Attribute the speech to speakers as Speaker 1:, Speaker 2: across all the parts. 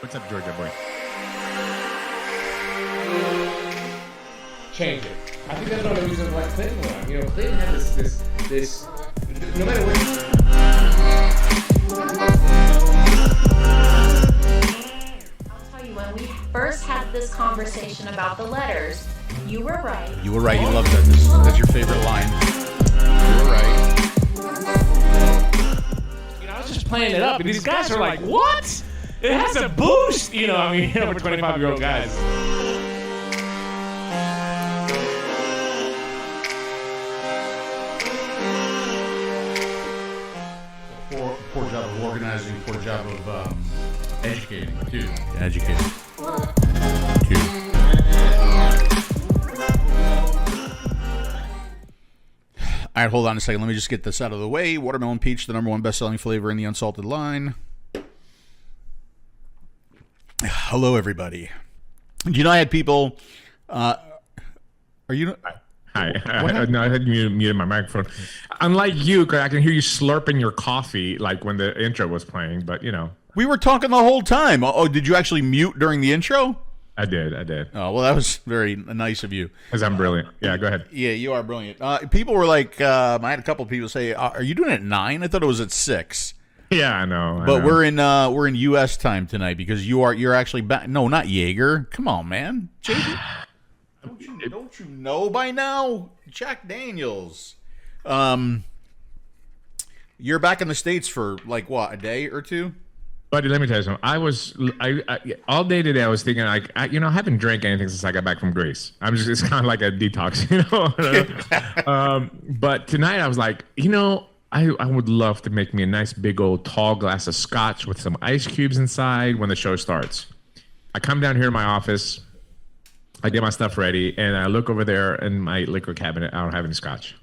Speaker 1: What's up, Georgia boy?
Speaker 2: Change it. I think that's one of the reasons why Clinton won. You know, Clinton had this. No matter what.
Speaker 3: I'll tell you, when we first had this conversation about the letters, you were right.
Speaker 1: You were right. You loved that. That's your favorite line. You were right.
Speaker 2: You know, I was just playing it up, and these guys are like, "What? It has a boost." You know, I mean, for 25-year-old guys.
Speaker 1: Poor job of organizing, poor job of educating, too. Educating. Too. All right, hold on a second. Let me just get this out of the way. Watermelon peach, the #1 best-selling flavor in the unsalted line. Hello, everybody. Do you know I had people... are you...
Speaker 4: Hi. No, I had muted my microphone. Unlike you, I can hear you slurping your coffee like when the intro was playing, but you know.
Speaker 1: We were talking the whole time. Oh, did you actually mute during the intro?
Speaker 4: I did.
Speaker 1: Oh, well, that was very nice of you.
Speaker 4: Because I'm brilliant. Yeah, go ahead.
Speaker 1: Yeah, you are brilliant. People were like, I had a couple of people say, are you doing it at 9? I thought it was at 6.
Speaker 4: Yeah, I know.
Speaker 1: But we're in U.S. time tonight because you're actually back. No, not Jaeger. Come on, man. JD. Don't you know by now? Jack Daniels. You're back in the States for like what, a day or two?
Speaker 4: Buddy, let me tell you something. I all day today I was thinking like I haven't drank anything since I got back from Greece. It's kind of like a detox, but tonight I was like, I would love to make me a nice big old tall glass of scotch with some ice cubes inside when the show starts. I come down here to my office. I get my stuff ready, and I look over there in my liquor cabinet. I don't have any scotch.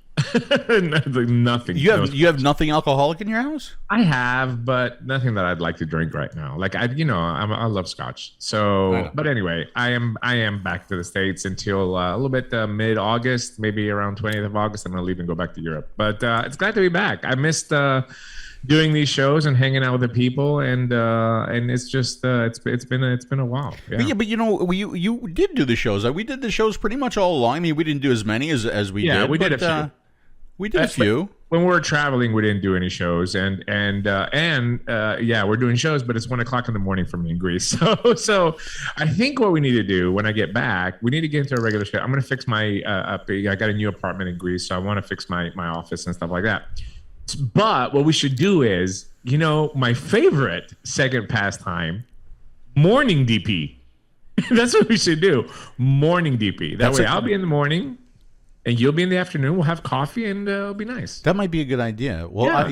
Speaker 4: Nothing.
Speaker 1: You have nothing alcoholic in your house?
Speaker 4: I have, but nothing that I'd like to drink right now. Like I love scotch. So, but anyway, I am back to the States until a little bit mid-August, maybe around 20th of August. I'm gonna leave and go back to Europe. But it's glad to be back. I missed doing these shows and hanging out with the people, and it's just it's been a while.
Speaker 1: Yeah, but you did do the shows. We did the shows pretty much all along. I mean, we didn't do as many as we did.
Speaker 4: Yeah, we did a few.
Speaker 1: We did a few.
Speaker 4: When we were traveling, we didn't do any shows, and we're doing shows, but it's 1:00 in the morning for me in Greece. So I think what we need to do when I get back, we need to get into a regular show. I'm going to fix my I got a new apartment in Greece, so I want to fix my office and stuff like that. But what we should do is, my favorite second pastime, morning DP. That's what we should do. Morning DP. That way I'll be in the morning and you'll be in the afternoon. We'll have coffee and it'll be nice.
Speaker 1: That might be a good idea. Well,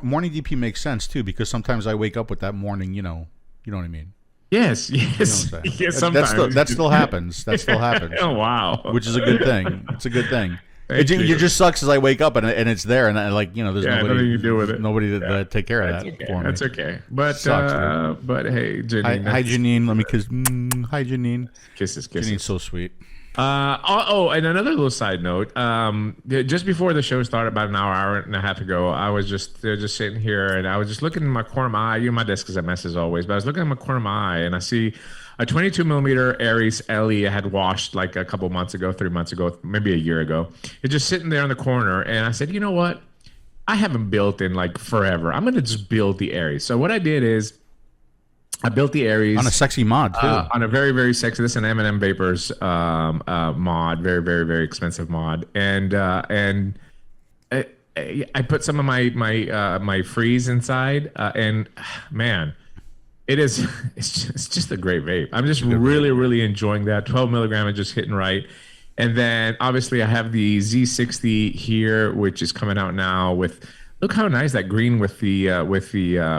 Speaker 1: morning DP makes sense too, because sometimes I wake up with that morning, you know what I mean?
Speaker 4: Yes.
Speaker 1: Yes,
Speaker 4: Sometimes.
Speaker 1: That still happens.
Speaker 4: Oh, wow.
Speaker 1: Which is a good thing. It's a good thing. It just sucks as I wake up and it's there and there's nobody
Speaker 4: you do with it.
Speaker 1: Nobody to take care of that for me.
Speaker 4: That's okay. But
Speaker 1: sucks,
Speaker 4: but hey, Janine.
Speaker 1: Hi Janine. Let me kiss. Hi Janine.
Speaker 4: Kisses.
Speaker 1: Janine's so sweet.
Speaker 4: And another little side note. Just before the show started, about an hour and a half ago, I was just sitting here and I was just looking in my corner of my eye. My desk is a mess as always, but I was looking in my corner of my eye and I see a 22mm Aries LE I had washed like a couple months ago, 3 months ago, maybe a year ago. It's just sitting there in the corner, and I said, you know what? I haven't built in like forever. I'm gonna just build the Aries. So what I did is I built the Aries
Speaker 1: on a sexy mod too.
Speaker 4: On a very, very sexy. This is an M&M Vapors mod, very, very, very expensive mod, and I put some of my freeze inside, and man. It's just a great vape. I'm just really, really enjoying that. 12 milligram is just hitting right. And then obviously I have the Z60 here, which is coming out now look how nice that green with the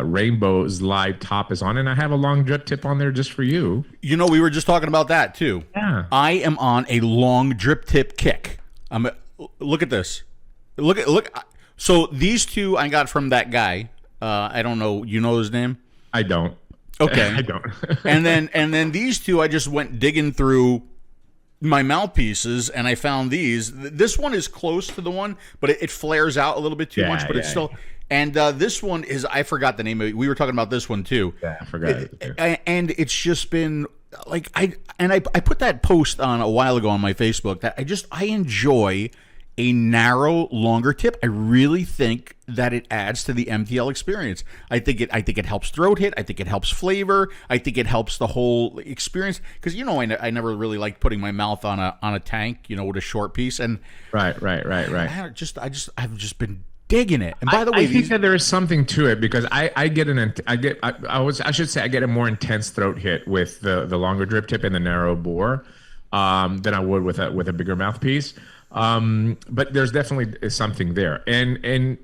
Speaker 4: rainbow slide top is on. And I have a long drip tip on there just for you.
Speaker 1: We were just talking about that too.
Speaker 4: Yeah.
Speaker 1: I am on a long drip tip kick. Look at this. Look. So these two I got from that guy. I don't know. You know his name?
Speaker 4: I don't.
Speaker 1: Okay.
Speaker 4: I don't.
Speaker 1: and then these two, I just went digging through my mouthpieces and I found these. This one is close to the one, but it flares out a little bit too much. But And this one is, I forgot the name of it. We were talking about this one too.
Speaker 4: Yeah, I forgot it too.
Speaker 1: And it's just been like, I put that post on a while ago on my Facebook that I enjoy a narrow, longer tip. I really think that it adds to the MTL experience. I think it helps throat hit. I think it helps flavor. I think it helps the whole experience, because I never really liked putting my mouth on a tank, with a short piece. And
Speaker 4: right.
Speaker 1: I've just been digging it. And by the way,
Speaker 4: I think that there is something to it, because I get a more intense throat hit with the longer drip tip and the narrow bore than I would with a bigger mouthpiece. But there's definitely something there, and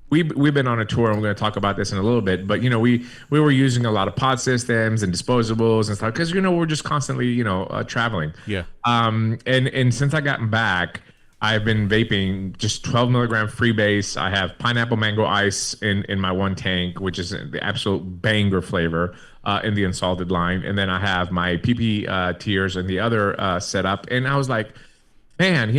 Speaker 4: we've been on a tour, and we're going to talk about this in a little bit. But we were using a lot of pod systems and disposables and stuff, because we're just constantly traveling.
Speaker 1: Yeah.
Speaker 4: And since I gotten back, I've been vaping just 12 milligram freebase. I have pineapple mango ice in my one tank, which is the absolute banger flavor in the unsalted line, and then I have my PP tiers in the other setup. And I was like, man,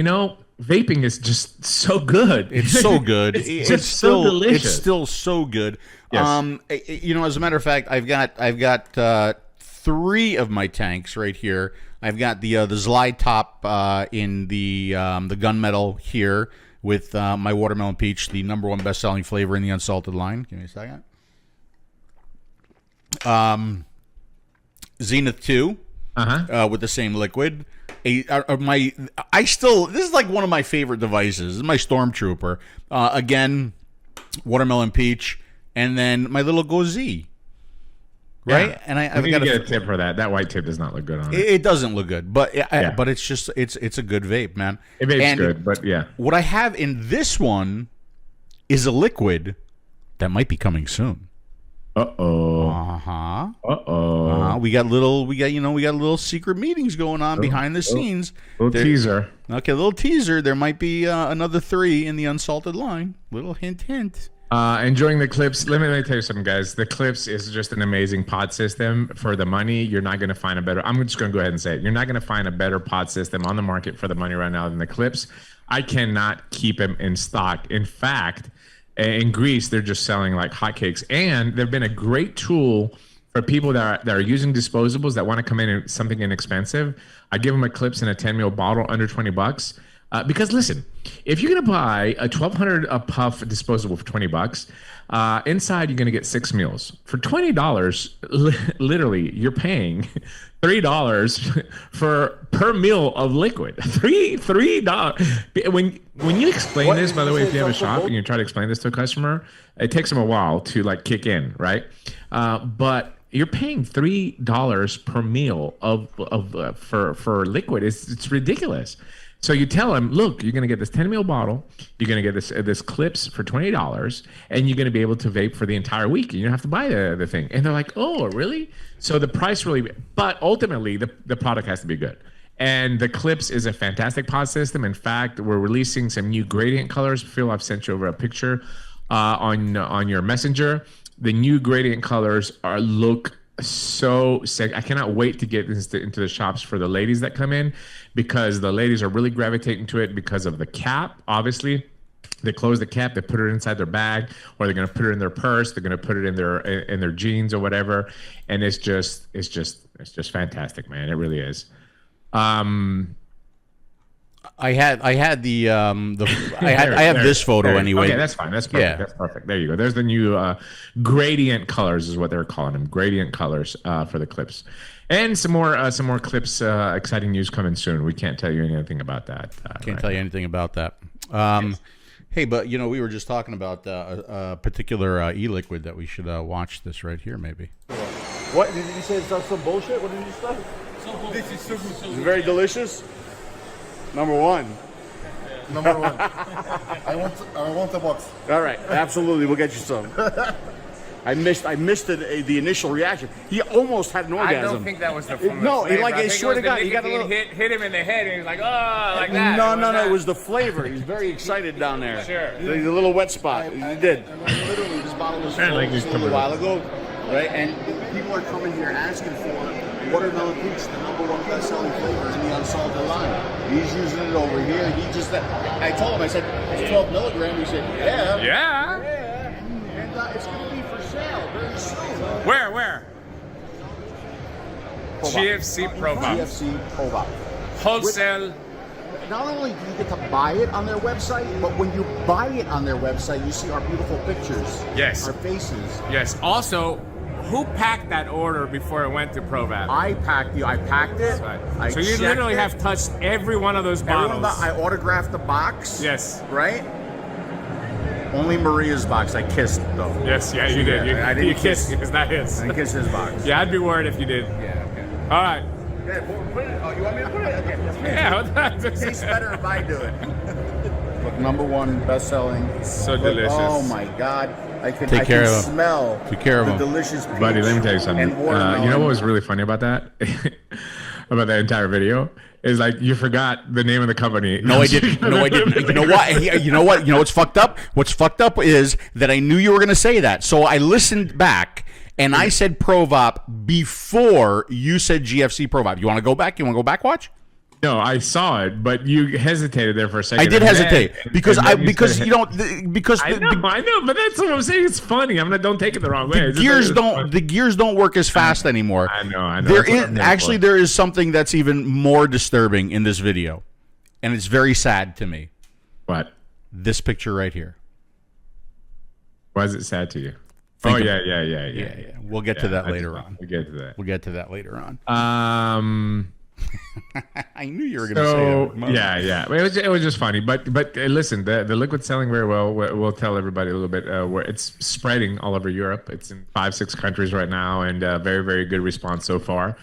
Speaker 4: vaping is just so good.
Speaker 1: It's so good.
Speaker 4: it's still so delicious.
Speaker 1: It's still so good.
Speaker 4: Yes.
Speaker 1: As a matter of fact, I've got 3 of my tanks right here. I've got the Slide Top in the gunmetal here with my watermelon peach, the #1 best-selling flavor in the unsalted line. Give me a second. Zenith 2 with the same liquid. This is like one of my favorite devices. This is my Stormtrooper. Again, watermelon peach, and then my little Gozi. Right,
Speaker 4: yeah.
Speaker 1: and I've
Speaker 4: got to get a tip for that. That white tip does not look good on it.
Speaker 1: It doesn't look good, but but it's just it's a good vape, man.
Speaker 4: It vapes good, but yeah.
Speaker 1: What I have in this one is a liquid that might be coming soon. We got little secret meetings going on behind the scenes.
Speaker 4: Teaser.
Speaker 1: Okay, little teaser. There might be another 3 in the unsalted line. Little hint.
Speaker 4: Enjoying the Clips. Let me tell you something, guys. The Clips is just an amazing pod system. For the money, you're not going to find a better. I'm just going to go ahead and say it. You're not going to find a better pod system on the market for the money right now than the Clips. I cannot keep them in stock. In fact, in Greece, they're just selling like hotcakes, and they've been a great tool for people that are using disposables that want to come in and something inexpensive. I give them a Clips in a 10 ml bottle under $20. Because listen, if you're gonna buy a 1200 a puff disposable for $20, inside you're gonna get 6 meals for $20. Literally, you're paying $3 per meal of liquid. $3. When you explain this, by the way, if you have a shop and you try to explain this to a customer, it takes them a while to like kick in, right? But you're paying $3 per meal for liquid. It's ridiculous. So you tell them, look, you're going to get this 10 ml bottle, you're going to get this Clips for $20, and you're going to be able to vape for the entire week. You don't have to buy the thing. And they're like, oh, really? So the price really, but ultimately the product has to be good. And the Clips is a fantastic pod system. In fact, we're releasing some new gradient colors. Phil, I've sent you over a picture on your messenger. The new gradient colors look so sick. I cannot wait to get this into the shops for the ladies that come in, because the ladies are really gravitating to it because of the cap. Obviously, they close the cap, they put it inside their bag, or they're going to put it in their purse, they're going to put it in their jeans or whatever, and it's just fantastic, man. It really is.
Speaker 1: I have this photo anyway.
Speaker 4: Okay, that's fine. That's perfect. Yeah. That's perfect. There you go. There's the new gradient colors, is what they're calling them. Gradient colors for the Clips, and some more Clips. Exciting news coming soon. We can't tell you anything about that.
Speaker 1: Can't tell you anything about that. Yes. Hey, but we were just talking about a particular e-liquid that we should watch this right here, maybe.
Speaker 5: What did you say? It's some bullshit. What did you say?
Speaker 6: This is so good.
Speaker 5: It's very delicious. Number one.
Speaker 6: I want a box.
Speaker 5: All right, absolutely, we'll get you some. I missed the initial reaction. He almost had an orgasm.
Speaker 2: I don't think that was the flavor.
Speaker 5: No, I swear to God, he got a little
Speaker 2: hit him in the head, and he's like, oh, like that.
Speaker 5: No, it was the flavor. He's very excited down there.
Speaker 2: Sure.
Speaker 5: The little wet spot. He did.
Speaker 6: Literally, this bottle was
Speaker 5: full a while ago, right? And people are coming here asking for watermelon peach, the #1 best-selling flavor in the unsalted line. He's using it over here. I told him, I said, It's 12 milligram. He said, yeah.
Speaker 2: Yeah.
Speaker 5: And it's going to be for sale very soon.
Speaker 2: Where? GFC 𝗵𝗵.
Speaker 5: GFC 𝗵𝗵.
Speaker 2: Wholesale.
Speaker 5: Not only do you get to buy it on their website, but when you buy it on their website, you see our beautiful pictures.
Speaker 2: Yes.
Speaker 5: Our faces.
Speaker 2: Yes. Also, who packed that order before it went to 𝗵𝗵?
Speaker 5: I packed it.
Speaker 2: Right. So you literally have touched every one of those bottles.
Speaker 5: I autographed the box.
Speaker 2: Yes.
Speaker 5: Right? Only Maria's box I kissed, though.
Speaker 2: Yes, yeah, you did.
Speaker 5: I didn't
Speaker 2: you kissed. It's not his.
Speaker 5: I didn't kiss his box.
Speaker 2: Yeah, I'd be worried if you did.
Speaker 5: Yeah, okay.
Speaker 2: All right.
Speaker 5: Yeah, put it. Oh, you want me to put it? Okay.
Speaker 2: Yeah.
Speaker 5: It tastes better if I do it. Look, #1 best-selling.
Speaker 2: So
Speaker 5: Look,
Speaker 2: delicious.
Speaker 5: Oh my God! I can
Speaker 1: Take care of him.
Speaker 5: smell
Speaker 1: Take care of
Speaker 5: the
Speaker 1: him.
Speaker 5: delicious peach.
Speaker 4: Buddy, let me tell you something.
Speaker 5: and watermelon.
Speaker 4: You know what was really funny about that? About that entire video? Is like you forgot the name of the company.
Speaker 1: No, I didn't. No, I didn't. You know what? You know what? You know what's fucked up? What's fucked up is that I knew you were going to say that. So I listened back and I said 𝗵𝗵 before you said GFC 𝗵𝗵. You want to go back? You want to go back watch?
Speaker 4: No, I saw it, but you hesitated there for a second.
Speaker 1: I did hesitate because
Speaker 4: I know, but that's what I'm saying. It's funny. Don't take it the wrong way.
Speaker 1: the gears don't work as fast anymore.
Speaker 4: I know.
Speaker 1: There is something that's even more disturbing in this video, and it's very sad to me.
Speaker 4: What?
Speaker 1: This picture right here.
Speaker 4: Why is it sad to you? Yeah.
Speaker 1: We'll get to that later on.
Speaker 4: We'll get to that.
Speaker 1: We'll get to that later on. I knew you were going to say that.
Speaker 4: Yeah. It was just funny, but listen, the liquid's selling very well. We'll tell everybody a little bit where it's spreading all over Europe. It's in 5-6 countries right now, and very, very good response so far.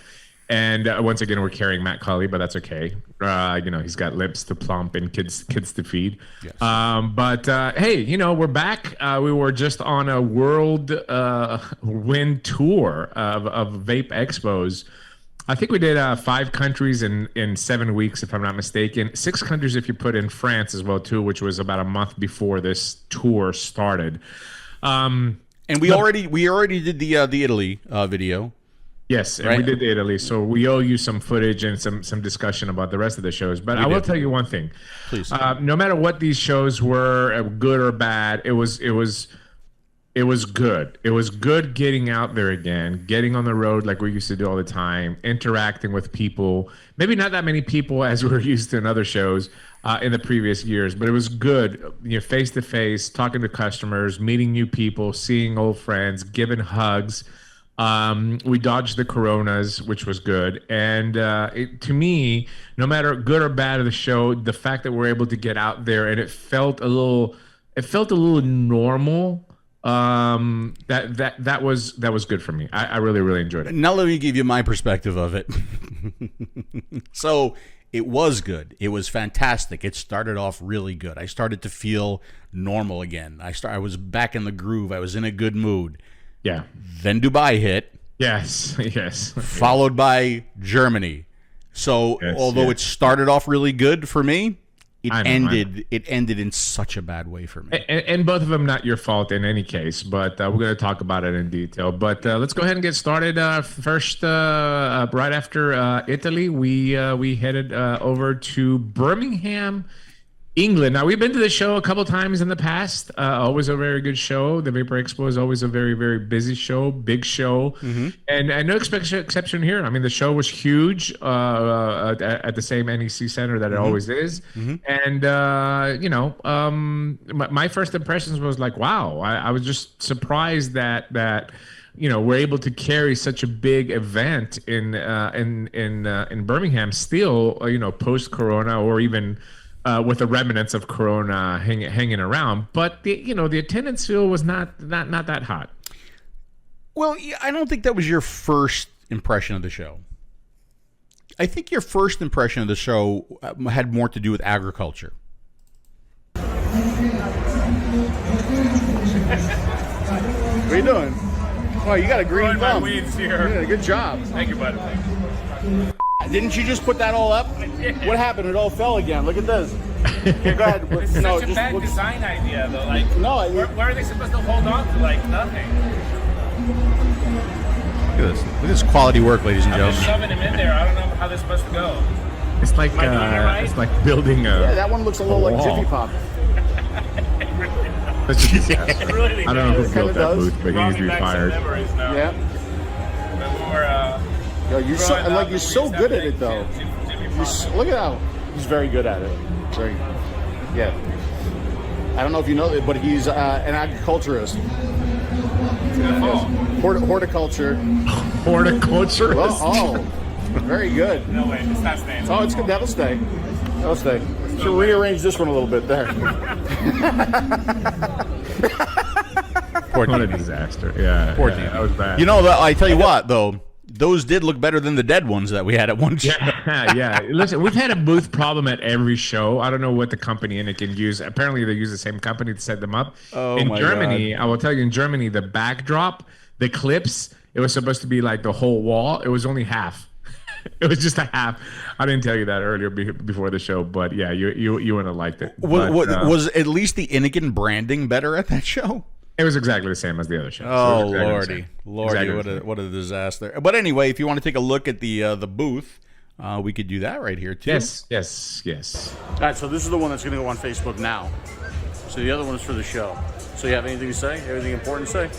Speaker 4: And once again, we're carrying Matt Cully, but that's okay. He's got lips to plump and kids to feed. Yes. But hey, we're back. We were just on a world wind tour of vape expos. I think we did 5 countries in 7 weeks, if I'm not mistaken. 6 countries if you put in France as well too, which was about a month before this tour started. And
Speaker 1: we already did the Italy video.
Speaker 4: Yes, and we did the Italy, so we owe you some footage and some discussion about the rest of the shows. But I will tell you one thing,
Speaker 1: please.
Speaker 4: No matter what these shows were, good or bad, it was good. It was good getting out there again, getting on the road like we used to do all the time, interacting with people. Maybe not that many people as we were used to in other shows in the previous years, but it was good. Face to face, talking to customers, meeting new people, seeing old friends, giving hugs. We dodged the coronas, which was good. And to me, no matter good or bad of the show, the fact that we're able to get out there and it felt a little normal. That was good for me. I really, really enjoyed it.
Speaker 1: Now let me give you my perspective of it. So it was good. It was fantastic. It started off really good. I started to feel normal again. I was back in the groove. I was in a good mood.
Speaker 4: Yeah.
Speaker 1: Then Dubai hit.
Speaker 4: Yes.
Speaker 1: Followed by Germany. So although it started off really good for me, it ended in such a bad way for me.
Speaker 4: And both of them not your fault in any case, but we're going to talk about it in detail. But let's go ahead and get started. First, right after Italy, we headed over to Birmingham, England. Now, we've been to the show a couple times in the past. Always a very good show. The Vapor Expo is always a very, very busy show, big show. Mm-hmm. And no exception here. I mean, the show was huge at the same NEC Center that it always is. Mm-hmm. And, my first impressions was like, wow. I was just surprised that we're able to carry such a big event in Birmingham still, post-Corona or even with the remnants of Corona hanging around, but the attendance field was not that hot.
Speaker 1: Well, I don't think that was your first impression of the show. I think your first impression of the show had more to do with agriculture.
Speaker 5: What are you doing? Oh, you got a green thumb.
Speaker 2: My weeds here.
Speaker 5: Yeah, good job.
Speaker 2: Thank you, bud.
Speaker 5: Didn't you just put that all up?
Speaker 2: Yeah.
Speaker 5: What happened? It all fell again. Look at this. Okay, go ahead.
Speaker 2: It's such a bad design idea, though. Like, where are they supposed to hold on to? Like, nothing.
Speaker 1: Look at this. Look at this quality work, ladies and
Speaker 2: I'm
Speaker 1: gentlemen.
Speaker 2: just shoving them in there. I don't know how they're supposed to go.
Speaker 4: It's like
Speaker 2: Am I doing it right?
Speaker 4: it's like building a.
Speaker 5: Yeah, that one looks a little like Jiffy Pop.
Speaker 4: That's just disaster.
Speaker 2: Really
Speaker 4: I don't know who built that
Speaker 5: does.
Speaker 4: booth, but he needs to be fired.
Speaker 5: Yeah. Yo, you're so good at it though. Look at how he's very good at it. Very. Yeah. I don't know if you know it, but he's an agriculturist. Horticulture.
Speaker 4: Horticulturist.
Speaker 5: Oh, very good.
Speaker 2: No way, it's not staying.
Speaker 5: Oh, it's good. That'll stay. That'll stay. So rearrange this one a little bit there.
Speaker 1: Poor
Speaker 4: What a
Speaker 1: team.
Speaker 4: disaster. Yeah.
Speaker 1: Poor
Speaker 4: yeah,
Speaker 1: team.
Speaker 4: That was bad.
Speaker 1: You know, I tell you what, though, those did look better than the dead ones that we had at one show.
Speaker 4: Yeah, yeah. Listen, we've had a booth problem at every show. I don't know what the company in it can use. Apparently, they use the same company to set them up.
Speaker 1: Oh,
Speaker 4: in
Speaker 1: my
Speaker 4: Germany, I will tell you, in Germany, the backdrop, the clips, it was supposed to be like the whole wall. It was only half. It was just a half. I didn't tell you that earlier before the show, but yeah, you wouldn't have liked it.
Speaker 1: Was at least the Inniken branding better at that show?
Speaker 4: It was exactly the same as the other show.
Speaker 1: Oh,
Speaker 4: So it was exactly the
Speaker 1: lordy,
Speaker 4: same.
Speaker 1: lordy,
Speaker 4: Exactly the
Speaker 1: what a disaster! But anyway, if you want to take a look at the booth, we could do that right here too.
Speaker 4: Yes.
Speaker 5: All right, so this is the one that's going to go on Facebook now. So the other one is for the show. So you have anything to say? Anything important to say?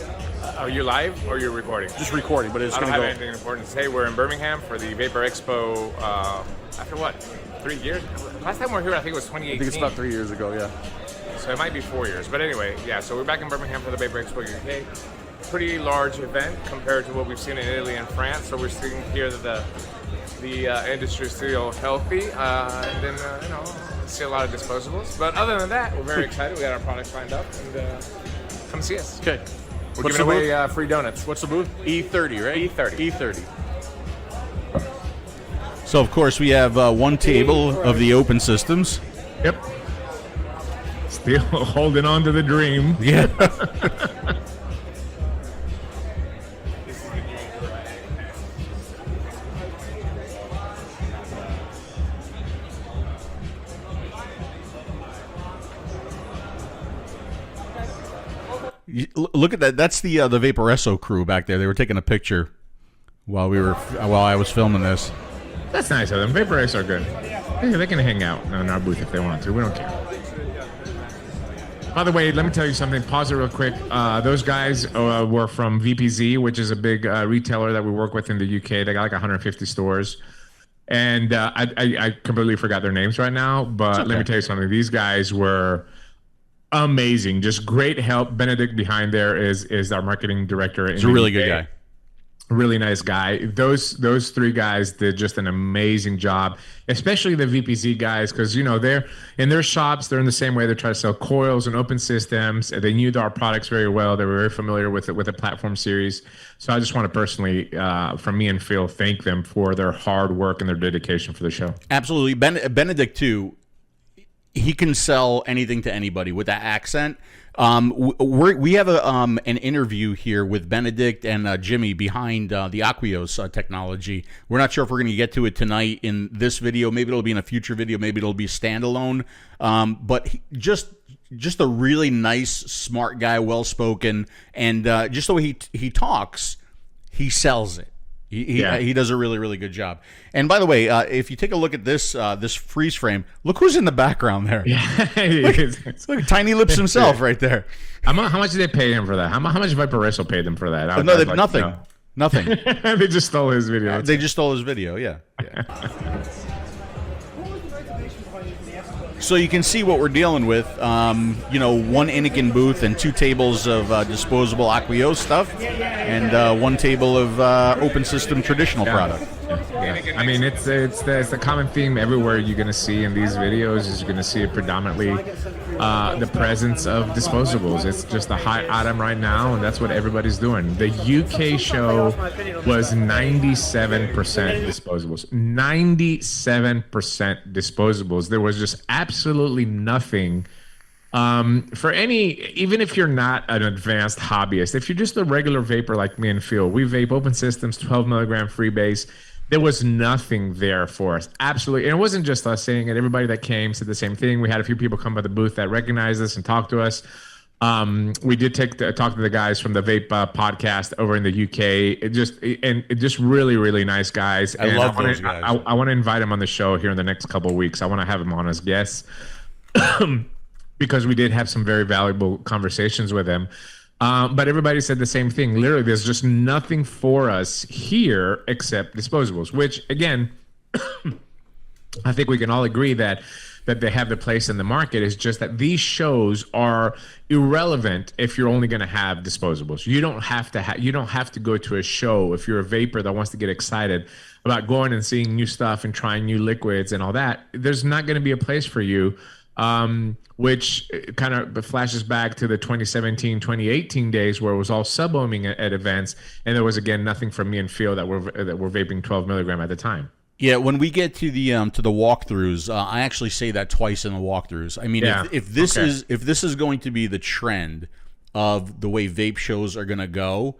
Speaker 7: Are you live or you're recording?
Speaker 5: Just recording, but it's
Speaker 7: I don't
Speaker 5: going
Speaker 7: have
Speaker 5: to go.
Speaker 7: anything important to say. We're in Birmingham for the Vapor Expo. After what? 3 years? Last time we were here, I think it was
Speaker 5: I
Speaker 7: 2018.
Speaker 5: think it's about 3 years ago. Yeah.
Speaker 7: So it might be 4 years. But anyway, yeah. So we're back in Birmingham for the Vapor Expo UK. Pretty large event compared to what we've seen in Italy and France. So we're seeing here that the industry is still healthy, and then see a lot of disposables. But other than that, we're very excited. We got our products lined up, and come see us.
Speaker 5: Okay.
Speaker 7: We're
Speaker 5: What's
Speaker 7: giving
Speaker 5: the
Speaker 7: away free donuts.
Speaker 5: What's the booth? E30, right?
Speaker 7: E30.
Speaker 5: E30.
Speaker 1: So of course we have one table of the open systems.
Speaker 4: Yep. Still holding on to the dream.
Speaker 1: Yeah. Look at that. That's the 𝗵𝗵𝗶𝗀 crew back there. They were taking a picture while I was filming this.
Speaker 4: That's nice of them. Vaporists are good. They can hang out in our booth if they want to. We don't care. By the way, let me tell you something. Pause it real quick. Those guys were from VPZ, which is a big retailer that we work with in the UK. They got like 150 stores. And I completely forgot their names right now. But let me tell you something. These guys were amazing. Just great help. Benedict behind there is our marketing director.
Speaker 1: He's a really good guy.
Speaker 4: Really nice guy. Those three guys did just an amazing job, especially the VPZ guys, because they're in their shops. They're in the same way. They try to sell coils and open systems. They knew our products very well. They were very familiar with the platform series. So I just want to personally, from me and Phil, thank them for their hard work and their dedication for the show.
Speaker 1: Absolutely, Benedict too. He can sell anything to anybody with that accent. We have an interview here with Benedict and Jimmy behind the 𝗍𝗂𝗍𝗂 technology. We're not sure if we're going to get to it tonight in this video. Maybe it'll be in a future video. Maybe it'll be standalone. But just a really nice, smart guy, well-spoken, and just the way he talks, he sells it. He does a really, really good job. And by the way, if you take a look at this freeze frame, look who's in the background there. Look, Tiny Lips himself right there.
Speaker 4: How much did they pay him for that? How much 𝗵𝗵𝗶𝗃 paid them for that?
Speaker 1: No, nothing. Nothing.
Speaker 4: They just stole his video.
Speaker 1: They just stole his video, yeah. So you can see what we're dealing with. One Inniken booth and 2 tables of disposable 𝗍𝗂𝗍𝗂 stuff, and 1 table of open system traditional product.
Speaker 4: Yeah. I mean, it's the common theme everywhere you're going to see in these videos is you're going to see predominantly the presence of disposables. It's just a hot item right now, and that's what everybody's doing. The UK show was 97% disposables. 97% disposables. There was just absolutely nothing for even if you're not an advanced hobbyist, if you're just a regular vapor like me and Phil, we vape open systems, 12 milligram freebase. There was nothing there for us. Absolutely. And it wasn't just us saying it. Everybody that came said the same thing. We had a few people come by the booth that recognized us and talked to us. We did talk to the guys from the Vape podcast over in the UK. It just really, really nice guys.
Speaker 1: I love those guys.
Speaker 4: I want to invite them on the show here in the next couple of weeks. I want to have them on as guests. because we did have some very valuable conversations with him. But everybody said the same thing. Literally, there's just nothing for us here except disposables, which again, I think we can all agree that they have the place in the market. Is just that these shows are irrelevant if you're only going to have disposables. You don't have to go to a show if you're a vapor that wants to get excited about going and seeing new stuff and trying new liquids and all that. There's not going to be a place for you. Which kind of flashes back to the 2017, 2018 days where it was all sub-ohming at events, and there was again nothing from me and Phil that were vaping 12 milligram at the time.
Speaker 1: Yeah, when we get to the walkthroughs, I actually say that twice in the walkthroughs. I mean, if this is going to be the trend of the way vape shows are going to go,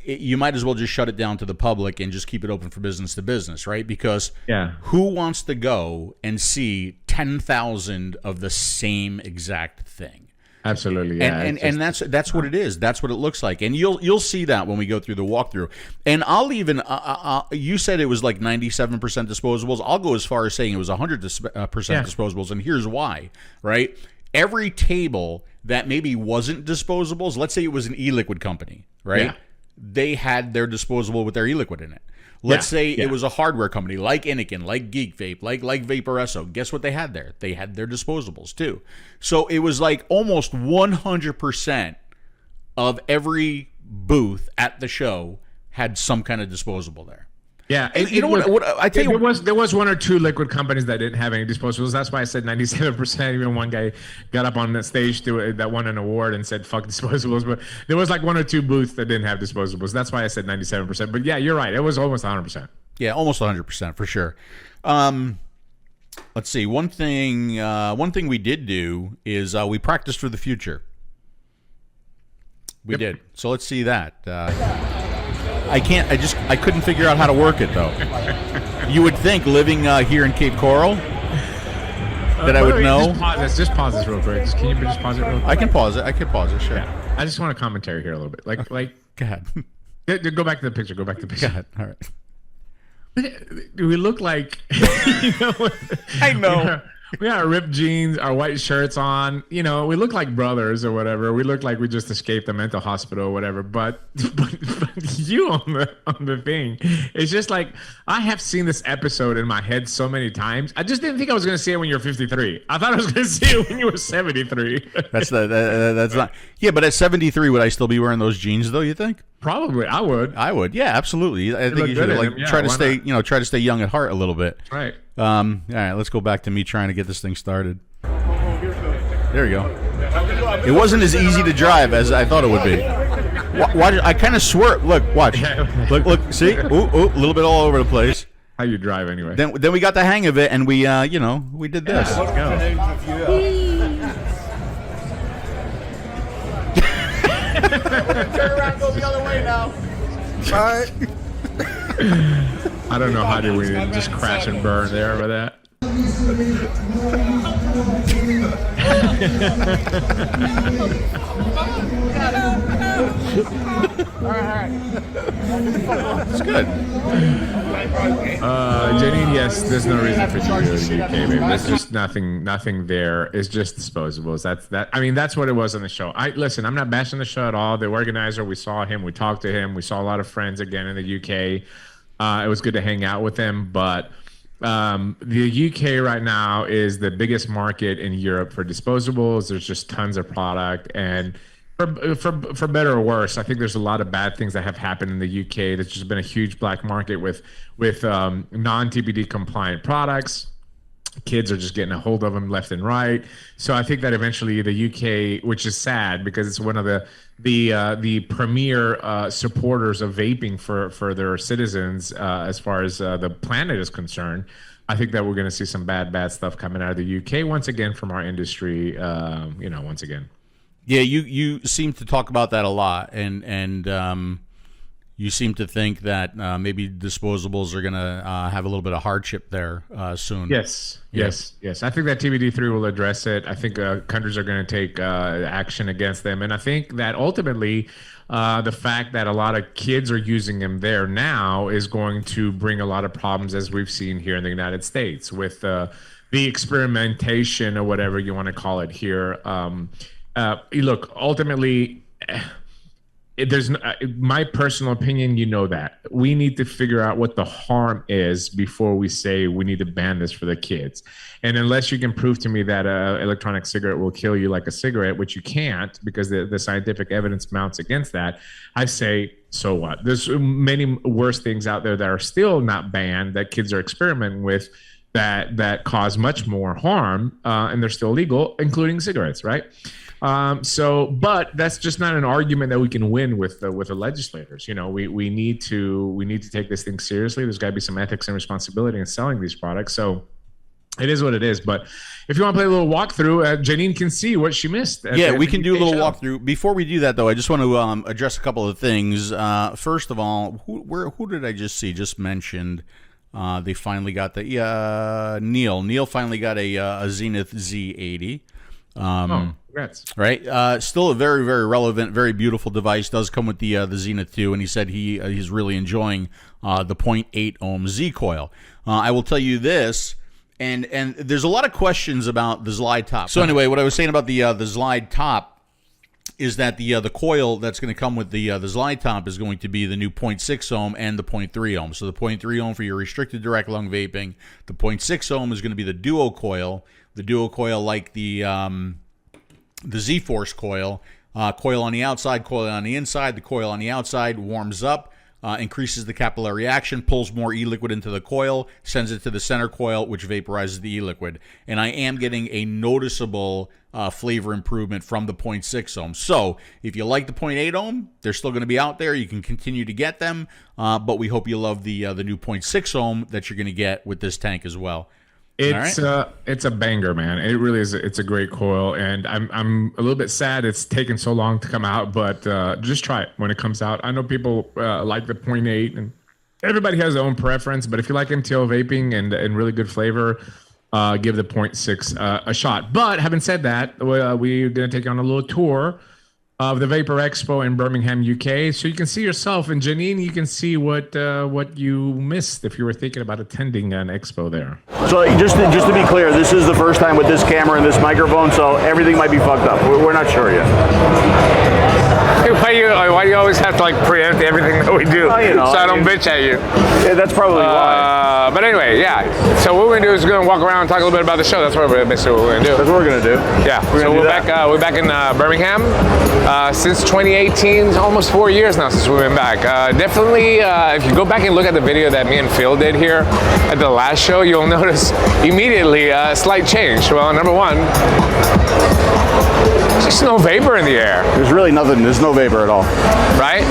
Speaker 1: you might as well just shut it down to the public and just keep it open for business to business, right? Because who wants to go and see 10,000 of the same exact thing?
Speaker 4: Absolutely,
Speaker 1: yeah. And that's what it is. That's what it looks like, and you'll see that when we go through the walkthrough. And I'll even you said it was like 97% disposables. I'll go as far as saying it was 100% disposables, and here's why. Right, every table that maybe wasn't disposables. Let's say it was an e-liquid company, right? Yeah. They had their disposable with their e-liquid in it. Let's say it was a hardware company like Inikin, like Geek Vape, like Vaporesso. Guess what they had there? They had their disposables too. So it was like almost 100% of every booth at the show had some kind of disposable there.
Speaker 4: Yeah,
Speaker 1: and you know what I tell you,
Speaker 4: there was one or two liquid companies that didn't have any disposables. That's why I said 97%. Even one guy got up on the stage that won an award and said "fuck disposables." But there was like one or two booths that didn't have disposables. That's why I said 97%. But yeah, you're right. It was almost 100%.
Speaker 1: Yeah, almost 100% for sure. Let's see. One thing we did do is we practiced for the future. We did. So let's see that. I couldn't figure out how to work it, though. You would think, living here in Cape Coral, that I would know.
Speaker 4: Just pause this real quick. Can you just pause it real quick?
Speaker 1: I can pause it, sure.
Speaker 4: Yeah. I just want a commentary here a little bit. Like,
Speaker 1: go ahead.
Speaker 4: Go back to the picture. Go ahead.
Speaker 1: All right.
Speaker 4: Do we look like...
Speaker 1: I know.
Speaker 4: We got our ripped jeans, our white shirts on. We look like brothers or whatever. We look like we just escaped the mental hospital or whatever. But you on the thing, it's just like I have seen this episode in my head so many times. I just didn't think I was going to see it when you were 53. I thought I was going to see it when you were 73.
Speaker 1: That's not. Yeah, but at 73, would I still be wearing those jeans though? You think?
Speaker 4: Probably, I would.
Speaker 1: Yeah, absolutely. I think you should try to stay young at heart a little bit.
Speaker 4: Right.
Speaker 1: All right, let's go back to me trying to get this thing started. There we go. It wasn't as easy to drive as I thought it would be. Watch, I kind of swerved. Look, watch. Look. See? Ooh, a little bit all over the place.
Speaker 4: How you drive anyway?
Speaker 1: Then we got the hang of it, and we we did this.
Speaker 4: Yeah, let's go.
Speaker 5: Turn around, go the other way now. All right.
Speaker 4: I don't know how did we just crash and burn there with that.
Speaker 5: All right.
Speaker 1: It's good.
Speaker 4: Janine, yes, there's no reason for you to go to the UK, baby. There's just nothing there. It's just disposables. That's what it was on the show. Listen, I'm not bashing the show at all. The organizer, we saw him, we talked to him, we saw a lot of friends again in the UK. It was good to hang out with them, but the UK right now is the biggest market in Europe for disposables. There's just tons of product, and for better or worse, I think there's a lot of bad things that have happened in the UK. There's just been a huge black market with non-TPD compliant products. Kids are just getting a hold of them left and right. So I think that eventually the UK, which is sad because it's one of the premier supporters of vaping for their citizens as far as the planet is concerned, I think that we're going to see some bad stuff coming out of the UK once again from our industry. Once again.
Speaker 1: Yeah, you seem to talk about that a lot, and you seem to think that maybe disposables are going to have a little bit of hardship there soon.
Speaker 4: Yes. I think that TBD3 will address it. I think countries are going to take action against them, and I think that ultimately the fact that a lot of kids are using them there now is going to bring a lot of problems, as we've seen here in the United States with the experimentation or whatever you want to call it here. Look, ultimately, there's my personal opinion. You know that we need to figure out what the harm is before we say we need to ban this for the kids. And unless you can prove to me that an electronic cigarette will kill you like a cigarette, which you can't because the scientific evidence mounts against that, I say, so what? There's many worse things out there that are still not banned that kids are experimenting with that cause much more harm, and they're still legal, including cigarettes, right? But that's just not an argument that we can win with the legislators. You know, we need to take this thing seriously. There's got to be some ethics and responsibility in selling these products. So it is what it is. But if you want to play a little walkthrough, Janine can see what she missed.
Speaker 1: Yeah, we can do a little walkthrough. Before we do that, though, I just want to address a couple of things. First of all, who did I just see? Just mentioned. They finally got the Neil. Neil finally got a Zenith Z80.
Speaker 4: Congrats.
Speaker 1: Right. Still a very, very relevant, very beautiful device. Does come with the Zenith 2, and he said he's really enjoying the 0.8 ohm Z coil. I will tell you this, and there's a lot of questions about the Zlide top. So anyway, what I was saying about the Zlide top is that the coil that's going to come with the Zlide top is going to be the new 0.6 ohm and the 0.3 ohm. So the 0.3 ohm for your restricted direct lung vaping. The 0.6 ohm is going to be the duo coil. The duo coil like the Z-Force coil. Coil on the outside, coil on the inside. The coil on the outside warms up, increases the capillary action, pulls more e-liquid into the coil, sends it to the center coil, which vaporizes the e-liquid. And I am getting a noticeable flavor improvement from the 0.6 ohm. So if you like the 0.8 ohm, they're still going to be out there. You can continue to get them, but we hope you love the new 0.6 ohm that you're going to get with this tank as well.
Speaker 4: It's a banger, man. It really is. It's a great coil, and I'm a little bit sad it's taken so long to come out, but just try it when it comes out. I know people like the 0.8, and everybody has their own preference, but if you like MTL vaping and really good flavor, give the 0.6 a shot. But having said that, we're going to take you on a little tour of the Vapor Expo in Birmingham, UK, so you can see yourself. And Janine, you can see what you missed if you were thinking about attending an expo there.
Speaker 5: So just to be clear, this is the first time with this camera and this microphone, so everything might be fucked up. We're not sure yet.
Speaker 7: Why do you always have to like preempt everything that we do?
Speaker 5: Well, you know,
Speaker 7: so I don't bitch at you.
Speaker 5: Yeah, that's probably why.
Speaker 7: But anyway, yeah. So what we're gonna do is we're gonna walk around and talk a little bit about the show. That's what we're basically what we're gonna do.
Speaker 5: That's what we're gonna do.
Speaker 7: Yeah. So we're back in Birmingham since 2018. Almost 4 years now since we've been back. Definitely, if you go back and look at the video that me and Phil did here at the last show, you'll notice immediately a slight change. Well, number one, there's just no vapor in the air.
Speaker 5: There's really nothing. There's no vapor at all.
Speaker 7: Right?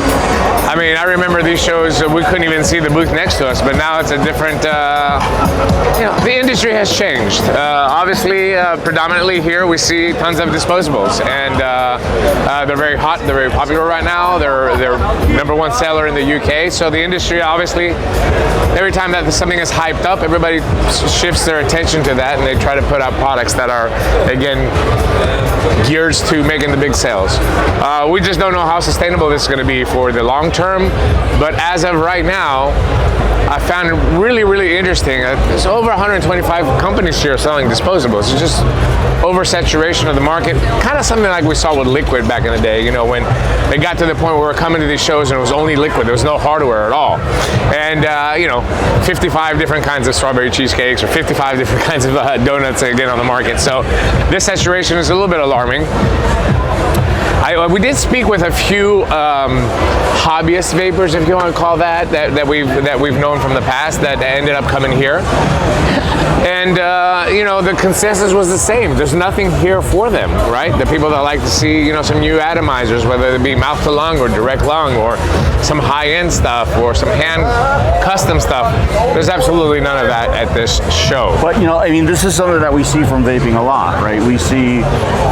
Speaker 7: I mean, I remember these shows, we couldn't even see the booth next to us, but now it's a different, the industry has changed. Obviously, predominantly here, we see tons of disposables, and they're very hot, they're very popular right now. They're #1 seller in the UK, so the industry, obviously, every time that something is hyped up, everybody shifts their attention to that, and they try to put out products that are, again, geared to making the big sales. We just don't know how sustainable this is going to be for the long term, but as of right now, I found it really, really interesting. There's over 125 companies here selling disposables. It's just oversaturation of the market. Kind of something like we saw with liquid back in the day, you know, when they got to the point where we're coming to these shows and it was only liquid. There was no hardware at all. And, 55 different kinds of strawberry cheesecakes or 55 different kinds of donuts again on the market. So this saturation is a little bit alarming. We did speak with a few hobbyist vapors, if you want to call that we've known from the past that ended up coming here. And, the consensus was the same. There's nothing here for them, right? The people that like to see, some new atomizers, whether it be mouth to lung or direct lung or some high-end stuff or some hand custom stuff. There's absolutely none of that at this show.
Speaker 5: But, this is something that we see from vaping a lot, right? We see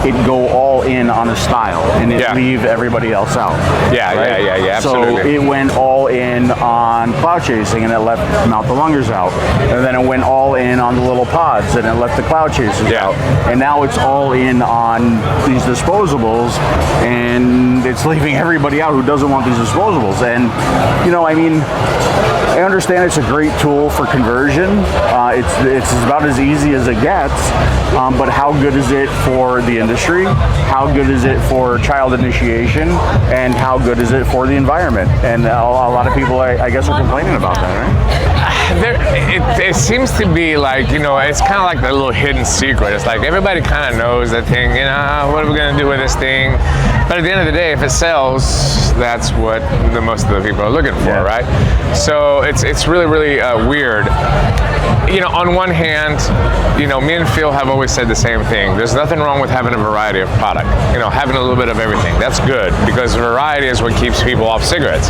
Speaker 5: it go all in on a style and it leave everybody else out.
Speaker 7: Yeah,
Speaker 5: right?
Speaker 7: yeah, absolutely.
Speaker 5: So it went all in on cloud chasing and it left mouth to lungers out. And then it went all in on the little pods and it left the cloud chasers out. And now it's all in on these disposables and it's leaving everybody out who doesn't want these disposables. And, I understand it's a great tool for conversion. It's about as easy as it gets, but how good is it for the industry? How good is it for child initiation? And how good is it for the environment? And a lot of people, I guess, are complaining about that, right?
Speaker 7: It seems to be like, you know, it's kind of like the little hidden secret. It's like everybody kind of knows the thing, you know, what are we going to do with this thing? But at the end of the day, if it sells, that's what most of the people are looking for, right? So it's really, really weird. You know, on one hand, you know, me and Phil have always said the same thing. There's nothing wrong with having a variety of product. You know, having a little bit of everything. That's good, because variety is what keeps people off cigarettes.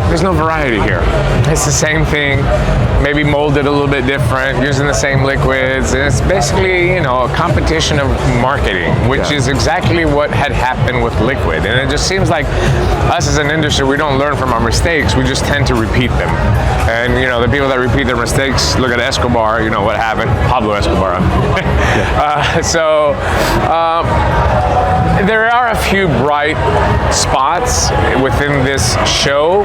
Speaker 7: There's no variety here. It's the same thing, maybe molded a little bit different, using the same liquids. And it's basically, you know, a competition of marketing, which is exactly what had happened with liquid. And it just seems like us as an industry, we don't learn from our mistakes. We just tend to repeat them. And, you know, the people that repeat their mistakes, look at Escobar, you know what happened, Pablo Escobar. There are a few bright spots within this show,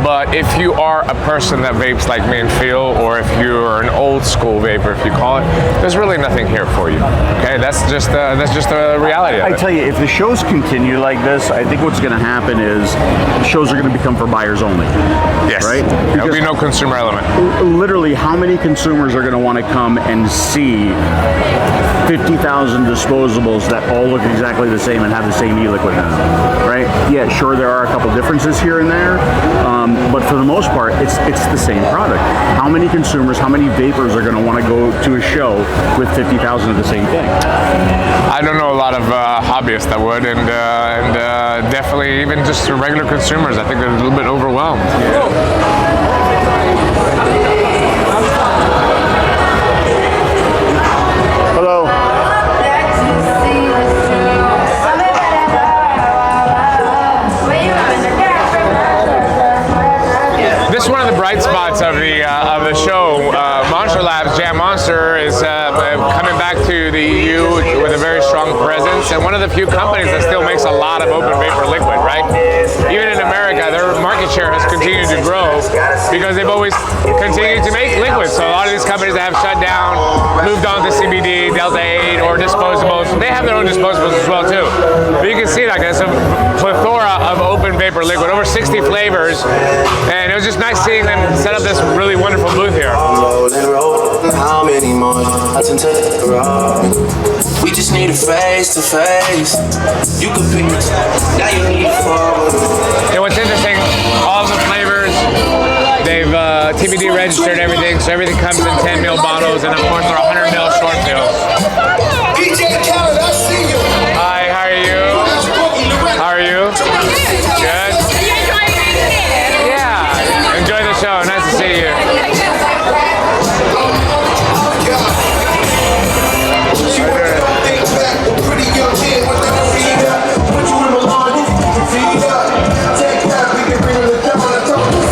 Speaker 7: but if you are a person that vapes like me and Phil, or if you're an old school vapor, if you call it, there's really nothing here for you. Okay, that's just the reality of it.
Speaker 5: I tell you, if the shows continue like this, I think what's going to happen is shows are going to become for buyers only.
Speaker 7: Yes,
Speaker 5: right?
Speaker 7: There'll be no consumer element.
Speaker 5: Literally, how many consumers are going to want to come and see 50,000 disposables that all look exactly the same and have the same e-liquid in them, right? Yeah, sure, there are a couple differences here and there, but for the most part, it's the same product. How many consumers, how many vapors are going to want to go to a show with 50,000 of the same thing?
Speaker 7: I don't know a lot of hobbyists that would, and definitely even just regular consumers, I think they're a little bit overwhelmed.
Speaker 5: Hello.
Speaker 7: This is one of the bright spots of the show. Monster Labs, Jam Monster, is coming back to the EU with a very strong presence, and one of the few companies that still makes a lot of open vapor liquid, right? Even in America, their market share has continued to grow because they've always continued to make liquids. So a lot of these companies that have shut down, moved on to CBD, Delta 8, or disposables, they have their own disposables as well too. But you can see like there's a plethora of open vapor liquid, over 60 flavors, and it was just nice seeing them set up this really wonderful booth here.
Speaker 8: How many more? I tend to we just need a face to face. You could pick it. Now you need to forward.
Speaker 7: And what's interesting, all the flavors, they've TBD registered everything, so everything comes in 10 ml bottles, and of course there are 100 ml short fills. Hi, how are you? How are you? Good? Yeah, enjoy the show. Nice to see you.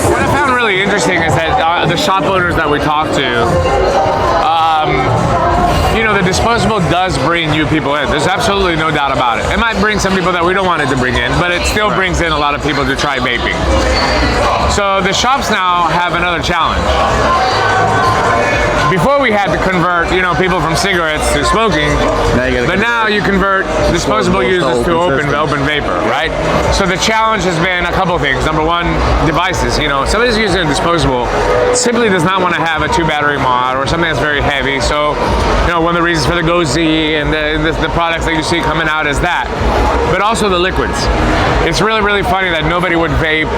Speaker 7: What I found really interesting is that the shop owners that we talked to, you know, the disposable does bring new people in. There's absolutely no doubt about it. It might bring some people that we don't want it to bring in, but it still brings in a lot of people to try vaping. So the shops now have another challenge. Before we had to convert, you know, people from cigarettes to smoking, but now you convert disposable users to open vapor, right? So the challenge has been a couple of things. Number one, devices. You know, somebody's using a disposable simply does not want to have a 2-battery mod or something that's very heavy. So, you know, one of the reasons for the 𝗀𝗄𝗎 and the products that you see coming out is that. But also the liquids. It's really, really funny that nobody would vape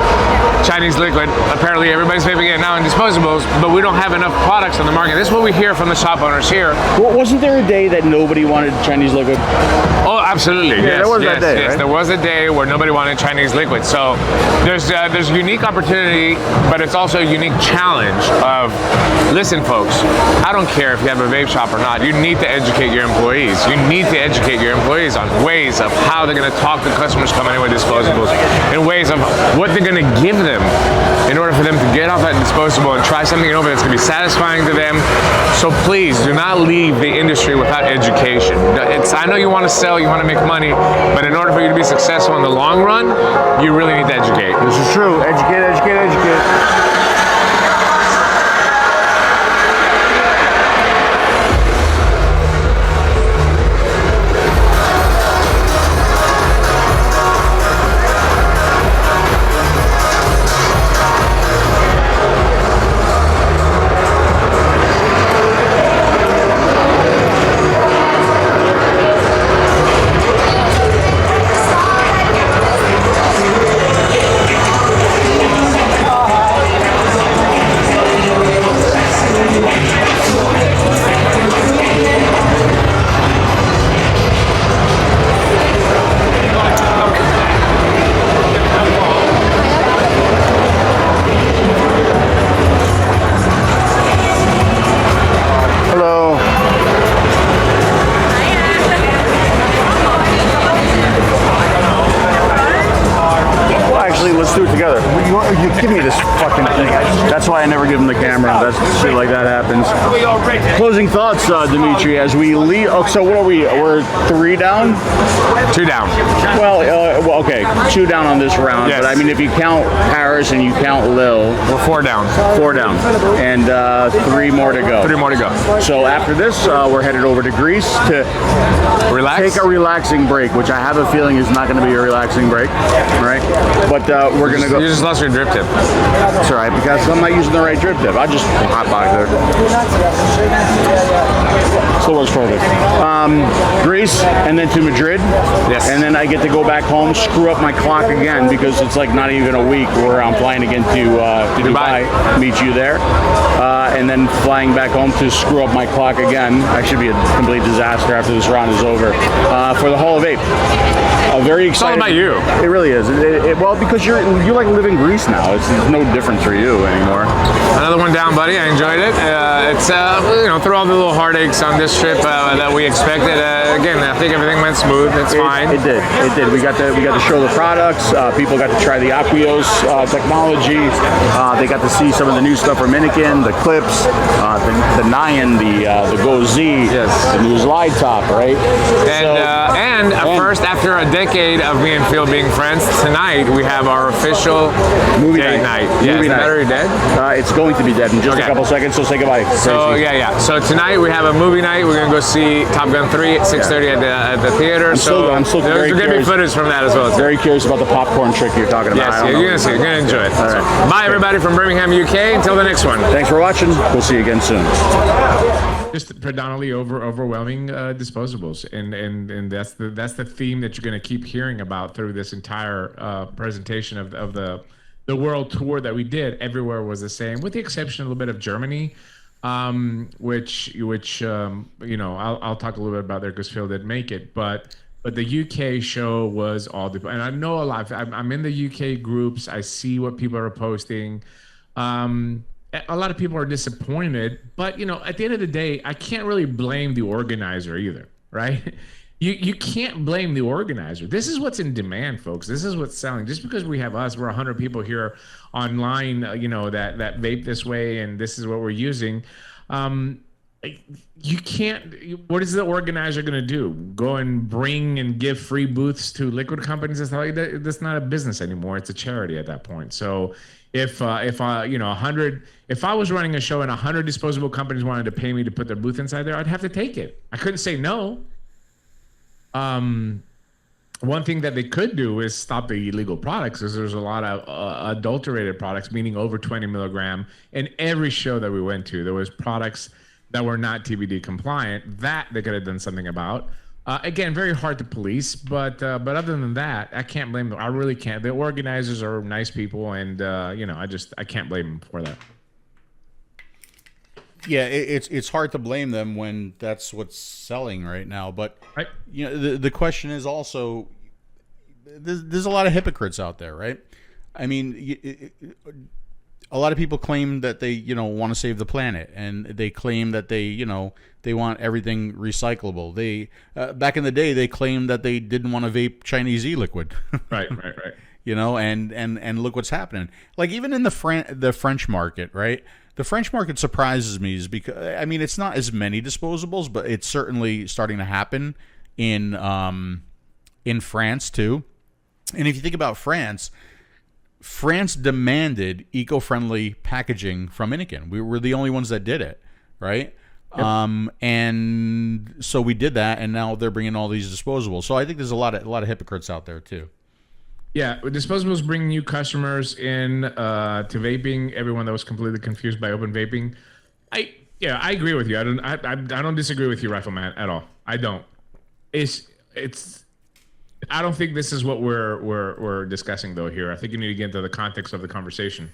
Speaker 7: Chinese liquid. Apparently everybody's vaping it now in disposables, but we don't have enough products on the market. This is what we hear from the shop owners here.
Speaker 5: Well, wasn't there a day that nobody wanted Chinese liquid?
Speaker 7: Oh, absolutely.
Speaker 5: Yeah, there was that day, right?
Speaker 7: There was a day where nobody wanted Chinese liquid. So there's unique opportunity, but it's also a unique challenge of, listen, folks, I don't care if you have a vape shop or not. You need to educate your employees. You need to educate your employees on ways of how they're going to talk to customers coming in with disposables, and ways of what they're going to give them in order for them to get off that disposable and try something over that's going to be satisfying to them. So please do not leave the industry without education. I know you want to sell, you want to make money, but in order for you to be successful in the long run, you really need to educate.
Speaker 5: This is true. Educate, educate, educate. fucking thing. That's why I never give him the camera. That's shit like that happens. Closing thoughts, Dimitri, as we leave. Oh, so what are we? We're 3 down?
Speaker 7: 2 down.
Speaker 5: Well, okay, 2 down on this round.
Speaker 7: Yes.
Speaker 5: But I mean, if you count Paris and you count Lille,
Speaker 7: We're 4 down.
Speaker 5: 4 down. And 3 more to go.
Speaker 7: 3 more to go.
Speaker 5: So after this, we're headed over to Greece to
Speaker 7: Relax.
Speaker 5: take a relaxing break, which I have a feeling is not going to be a relaxing break, right? But we're going to go.
Speaker 7: You just lost your drip tip.
Speaker 5: That's all right, because I'm not using the right drip tip. I just hot back there. Still works perfect. Greece, and then to Madrid.
Speaker 7: Yes.
Speaker 5: And then I get to go back home, screw up my clock again, because it's like not even a week where I'm flying again to Dubai, meet you there. And then flying back home to screw up my clock again. I should be a complete disaster after this round is over. For the Hall of Vape. Very excited.
Speaker 7: It's all about you.
Speaker 5: It really is. Well, because you like live in Greece now. It's no different for you anymore.
Speaker 7: Another one down, buddy. I enjoyed it. It's through all the little heartaches on this trip that we expected. Again, I think everything went smooth. It's fine.
Speaker 5: It did. We got to show the products. People got to try the @quios technology. They got to see some of the new stuff from Inikin, the clips, the Nyan, the Go Z, the new Slide Top, right?
Speaker 7: And first, after a decade of me and Phil being friends, tonight we have our official
Speaker 5: movie
Speaker 7: date night. Yeah,
Speaker 5: movie
Speaker 7: is
Speaker 5: night.
Speaker 7: that already dead?
Speaker 5: It's going to be dead in just a couple seconds, so say goodbye.
Speaker 7: So
Speaker 5: Tracy.
Speaker 7: So tonight we have a movie night. We're gonna go see Top Gun 3 at 6:30 at the theater.
Speaker 5: I'm still very
Speaker 7: there's gonna be
Speaker 5: curious.
Speaker 7: footage from that as well.
Speaker 5: Very curious about the popcorn trick you're talking about.
Speaker 7: Yes, you're gonna see. You're gonna enjoy it.
Speaker 5: All right.
Speaker 7: Bye, everybody from Birmingham, UK. Until the next one.
Speaker 5: Thanks for watching. We'll see you again soon.
Speaker 4: Just predominantly overwhelming disposables, and that's the theme that you're going to keep hearing about through this entire presentation of the world tour that we did. Everywhere was the same, with the exception a little bit of Germany, which I'll talk a little bit about there because Phil didn't make it, but the UK show was all and I know a lot. I'm in the UK groups. I see what people are posting. A lot of people are disappointed, but at the end of the day, I can't really blame the organizer either, right? You can't blame the organizer. This is what's in demand, folks. This is what's selling. Just because we're 100 people here online, that vape this way, and this is what we're using. You can't. What is the organizer going to do? Go and bring and give free booths to liquid companies? That's not a business anymore. It's a charity at that point. So if I was running a show and 100 disposable companies wanted to pay me to put their booth inside there, I'd have to take it. I couldn't say no. One thing that they could do is stop the illegal products, because there's a lot of adulterated products, meaning over 20 milligram. In every show that we went to, there was products that were not TBD compliant that they could have done something about. Again, very hard to police, but other than that, I can't blame them. I really can't. The organizers are nice people, and I can't blame them for that.
Speaker 1: Yeah, it's hard to blame them when that's what's selling right now. But
Speaker 4: right.
Speaker 1: The question is also, there's a lot of hypocrites out there, right? I mean, a lot of people claim that they want to save the planet, and they claim that they want everything recyclable. They back in the day, they claimed that they didn't want to vape Chinese e-liquid.
Speaker 4: Right.
Speaker 1: And look what's happening. Like even in the French market, right? The French market surprises me, is because it's not as many disposables, but it's certainly starting to happen in France too. And if you think about France demanded eco-friendly packaging from Inikin. We were the only ones that did it, right? Yep. And so we did that, and now they're bringing all these disposables. So I think there's a lot of hypocrites out there too.
Speaker 4: Yeah, disposables bring new customers in to vaping. Everyone that was completely confused by open vaping, I agree with you. I don't disagree with you, Rifleman, at all. I don't. I don't think this is what we're discussing though here. I think you need to get into the context of the conversation.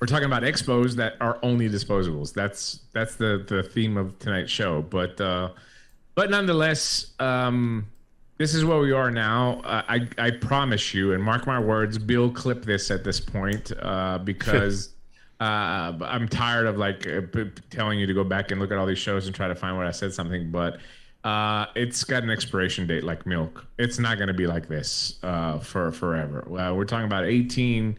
Speaker 4: We're talking about expos that are only disposables. That's the theme of tonight's show. But nonetheless, this is where we are now. I promise you, and mark my words, Bill clip this at this point because I'm tired of telling you to go back and look at all these shows and try to find where I said something, but it's got an expiration date like milk. It's not going to be like this for forever. We're talking about 18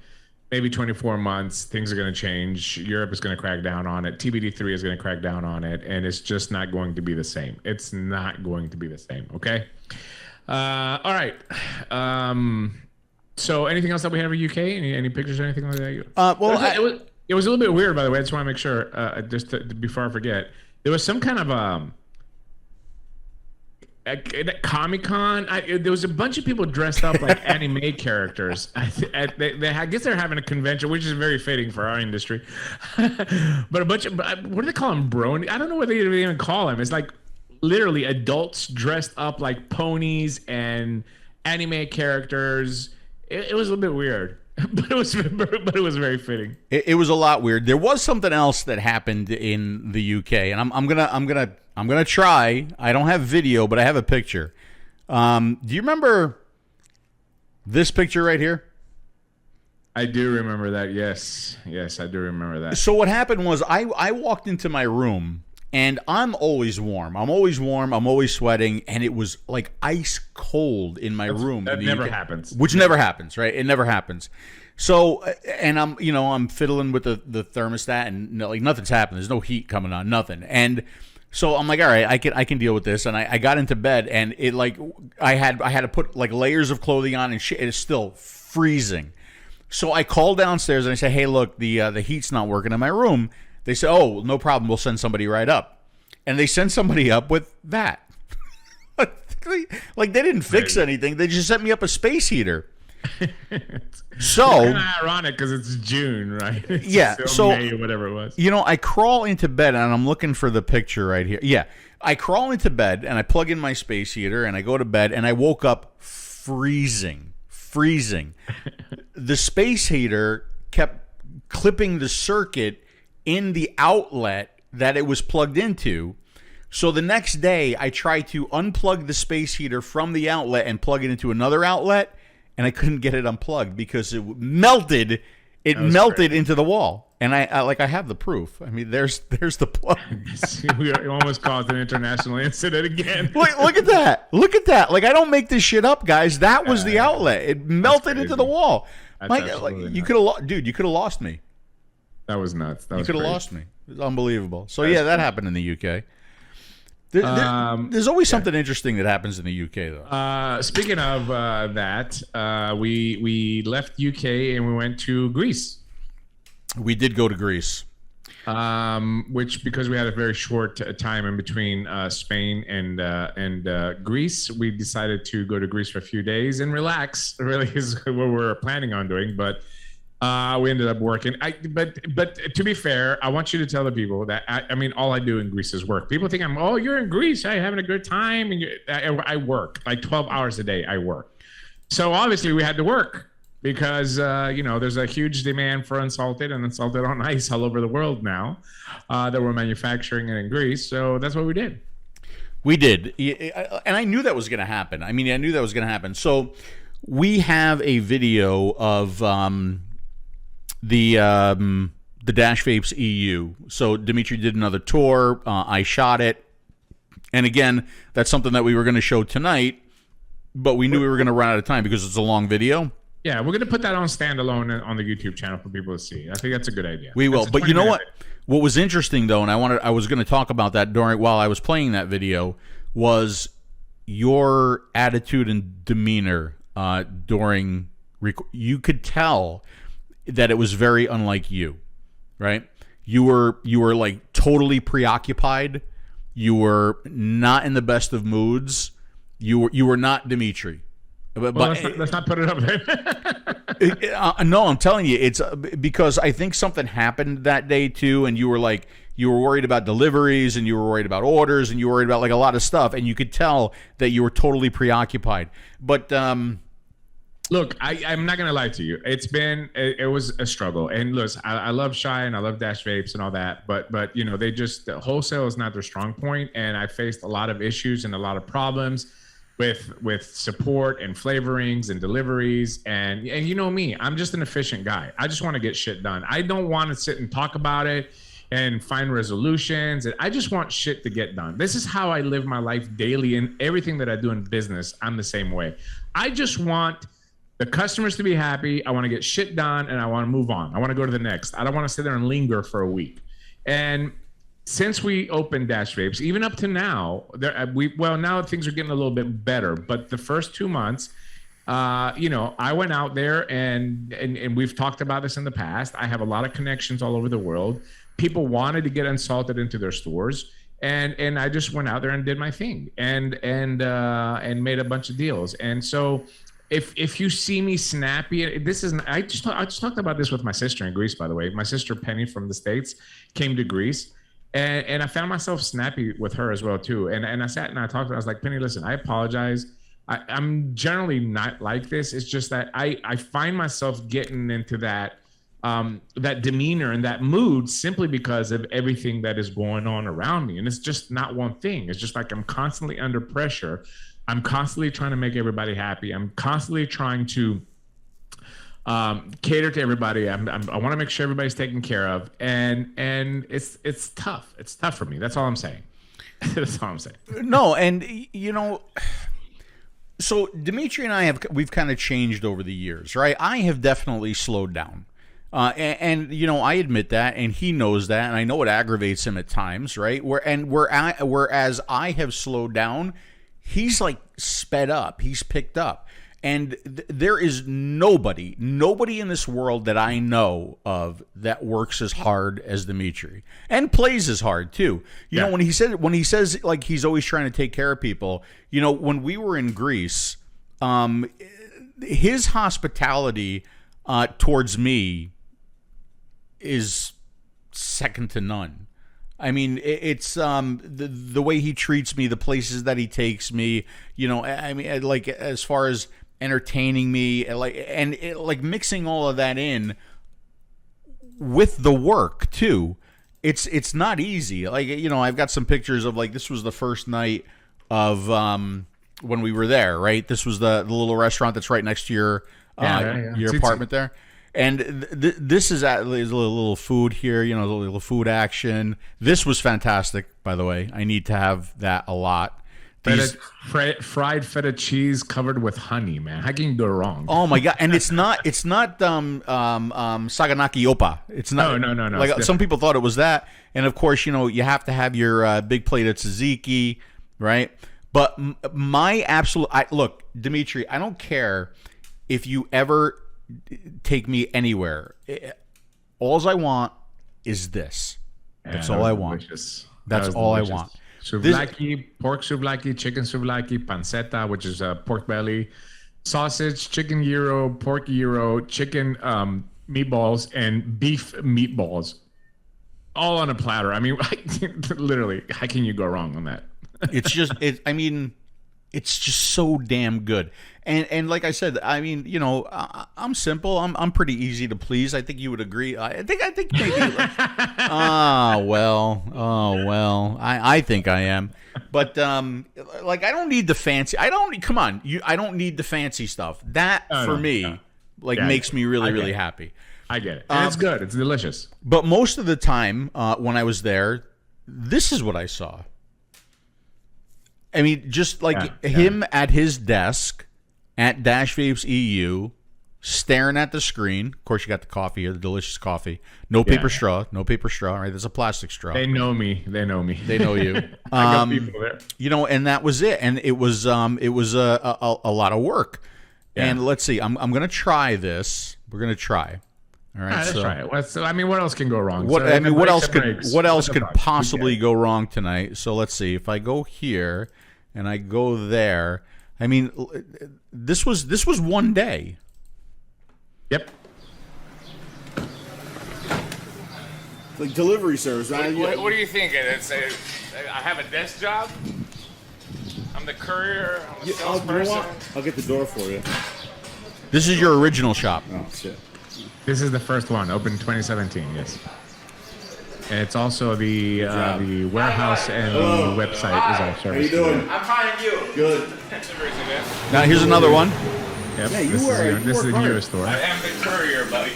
Speaker 4: maybe 24 months, things are going to change. Europe is going to crack down on it. TBD3 is going to crack down on it, and it's just not going to be the same. It's not going to be the same. Okay. All right. So anything else that we have for UK? Any pictures or anything like that? Well, it was a little bit weird, by the way. I just want to make sure, before I forget, there was some kind of at Comic-Con, there was a bunch of people dressed up like anime characters. I guess they're having a convention, which is very fitting for our industry. But a bunch of, what do they call them, brony? I don't know what they even call them. It's like literally adults dressed up like ponies and anime characters. It was a little bit weird, but it was very fitting.
Speaker 1: It was a lot weird. There was something else that happened in the UK, and I'm gonna try. I don't have video, but I have a picture. Do you remember this picture right here?
Speaker 4: I do remember that. Yes, I do remember that.
Speaker 1: So what happened was I walked into my room, and I'm always warm. I'm always sweating, and it was like ice cold in my room.
Speaker 4: That never happens.
Speaker 1: Which never happens, right? It never happens. So, and I'm fiddling with the thermostat, and like nothing's happening. There's no heat coming on, nothing. And so I'm like, all right, I can deal with this. And I got into bed, and it like I had to put like layers of clothing on, and shit. It is still freezing. So I called downstairs and I said, hey, look, the heat's not working in my room. They said, oh, no problem. We'll send somebody right up. And they sent somebody up with that. Like they didn't fix anything. They just sent me up a space heater. So
Speaker 4: kind of ironic because it's June, right? It's
Speaker 1: yeah. So
Speaker 4: May or whatever it was.
Speaker 1: I crawl into bed and I'm looking for the picture right here. Yeah. I crawl into bed and I plug in my space heater and I go to bed and I woke up freezing. The space heater kept clipping the circuit in the outlet that it was plugged into. So the next day, I tried to unplug the space heater from the outlet and plug it into another outlet, and I couldn't get it unplugged because it melted. It melted into the wall, and I have the proof. I mean, there's the plug.
Speaker 4: We almost caused an international incident again.
Speaker 1: Look at that! Look at that! Like I don't make this shit up, guys. That was the outlet. It melted into the wall. You could have lost me.
Speaker 4: That was nuts.
Speaker 1: You could have lost me. It was unbelievable. So yeah, that happened in the UK. There's always something interesting that happens in the UK, though.
Speaker 4: Speaking of that, we left UK and we went to Greece.
Speaker 1: We did go to Greece.
Speaker 4: Which, because we had a very short time in between Spain and Greece, we decided to go to Greece for a few days and relax. Really is what we're planning on doing, but we ended up working. But to be fair, I want you to tell the people that I mean, all I do in Greece is work. People think you're in Greece, hey, having a good time, and I work like 12 hours a day. I work. So obviously we had to work because there's a huge demand for unsalted and unsalted on ice all over the world now that we're manufacturing it in Greece. So that's what we did.
Speaker 1: We did, and I knew that was going to happen. I knew that was going to happen. So we have a video of the Dash Vapes EU. So Dimitri did another tour. I shot it, and again, that's something that we were going to show tonight, but we knew we were going to run out of time because it's a long video.
Speaker 4: Yeah, we're going to put that on standalone on the YouTube channel for people to see. I think that's a good idea.
Speaker 1: We will. But you know what? What was interesting though, and I was going to talk about that while I was playing that video, was your attitude and demeanor during. You could tell that it was very unlike you, right? You were like totally preoccupied. You were not in the best of moods. You were not Dimitri. But
Speaker 4: let's not put it up there.
Speaker 1: No, I'm telling you, it's because I think something happened that day too, and you were worried about deliveries, and you were worried about orders, and you were worried about like a lot of stuff, and you could tell that you were totally preoccupied. But
Speaker 4: look, I'm not gonna lie to you. It was a struggle, and look, I love 𝗫 and I love Dash Vapes and all that, but the wholesale is not their strong point, and I faced a lot of issues and a lot of problems with support and flavorings and deliveries, and you know me, I'm just an efficient guy. I just want to get shit done. I don't want to sit and talk about it and find resolutions, and I just want shit to get done. This is how I live my life daily, and everything that I do in business, I'm the same way. I just want the customers to be happy. I want to get shit done, and I want to move on. I want to go to the next. I don't want to sit there and linger for a week. And since we opened Dash Vapes, even up to now, now things are getting a little bit better. But the first 2 months, I went out there and we've talked about this in the past. I have a lot of connections all over the world. People wanted to get Unsalted into their stores. And I just went out there and did my thing and made a bunch of deals. And so if you see me snappy, I just talked about this with my sister in Greece, by the way. My sister Penny from the States came to Greece, and I found myself snappy with her as well too. And I sat and I talked to her. I was like, Penny, listen, I apologize. I'm generally not like this. It's just that I find myself getting into that demeanor and that mood simply because of everything that is going on around me. And it's just not one thing. It's just like I'm constantly under pressure. I'm constantly trying to make everybody happy. I'm constantly trying to cater to everybody. I want to make sure everybody's taken care of. And it's tough. It's tough for me. That's all I'm saying. That's all I'm saying.
Speaker 1: No, and so Dimitri and I we've kind of changed over the years, right? I have definitely slowed down. And I admit that, and he knows that, and I know it aggravates him at times, right? Whereas I have slowed down, he's like sped up, he's picked up, and there is nobody in this world that I know of that works as hard as Dimitri and plays as hard too. You know, when he says like he's always trying to take care of people. When we were in Greece, his hospitality towards me is second to none. I mean, it's the way he treats me, the places that he takes me, I mean, like as far as entertaining me, like mixing all of that in with the work too. It's not easy. Like, I've got some pictures of like, this was the first night of when we were there, right? This was the little restaurant that's right next to your apartment there. And this is a little food here, a little food action. This was fantastic, by the way. I need to have that a lot.
Speaker 4: Fried feta cheese covered with honey, man. How can you go wrong?
Speaker 1: Oh my god! And it's not saganaki opa. It's not.
Speaker 4: No.
Speaker 1: Like some people thought it was that. And of course, you have to have your big plate of tzatziki, right? But my absolute look, Dimitri, I don't care if you ever take me anywhere. All I want is this. That's all I want.
Speaker 4: Delicious.
Speaker 1: That's all delicious. I want.
Speaker 4: Souvlaki, pork souvlaki, chicken souvlaki, pancetta, which is pork belly, sausage, chicken gyro, pork gyro, chicken meatballs, and beef meatballs, all on a platter. I mean, literally, how can you go wrong on that?
Speaker 1: It's just, it's just so damn good. And like I said, I mean, I'm simple. I'm pretty easy to please. I think you would agree. I think maybe. I think I am. But like, I don't need the fancy. I don't need the fancy stuff. That makes me really happy.
Speaker 4: I get it. And it's good. It's delicious.
Speaker 1: But most of the time when I was there, this is what I saw. I mean, just like him at his desk at Dash Vapes EU, staring at the screen. Of course, you got the coffee here, the delicious coffee. No paper straw, right? There's a plastic straw.
Speaker 4: They know me. They know
Speaker 1: you.
Speaker 4: I got people there.
Speaker 1: And that was it. And it was a lot of work. Yeah. And let's see. I'm gonna try this. We're gonna try. All right.
Speaker 4: Let's try it. What else can go wrong?
Speaker 1: What else could possibly go wrong tonight? So let's see. If I go here and I go there, I mean, this was one day.
Speaker 4: Yep.
Speaker 5: Like delivery service.
Speaker 7: What do you think? I have a desk job. I'm the courier. I'm the salesperson.
Speaker 5: I'll get the door for you.
Speaker 1: This is your original shop.
Speaker 5: Oh shit.
Speaker 4: This is the first one, opened 2017. Yes. And it's also the warehouse and the website is all service.
Speaker 5: How you doing?
Speaker 7: I'm fine, and you?
Speaker 5: Good.
Speaker 1: Now here's another one.
Speaker 4: Yep.
Speaker 5: Yeah,
Speaker 4: this is the newest store.
Speaker 7: I am the courier, buddy.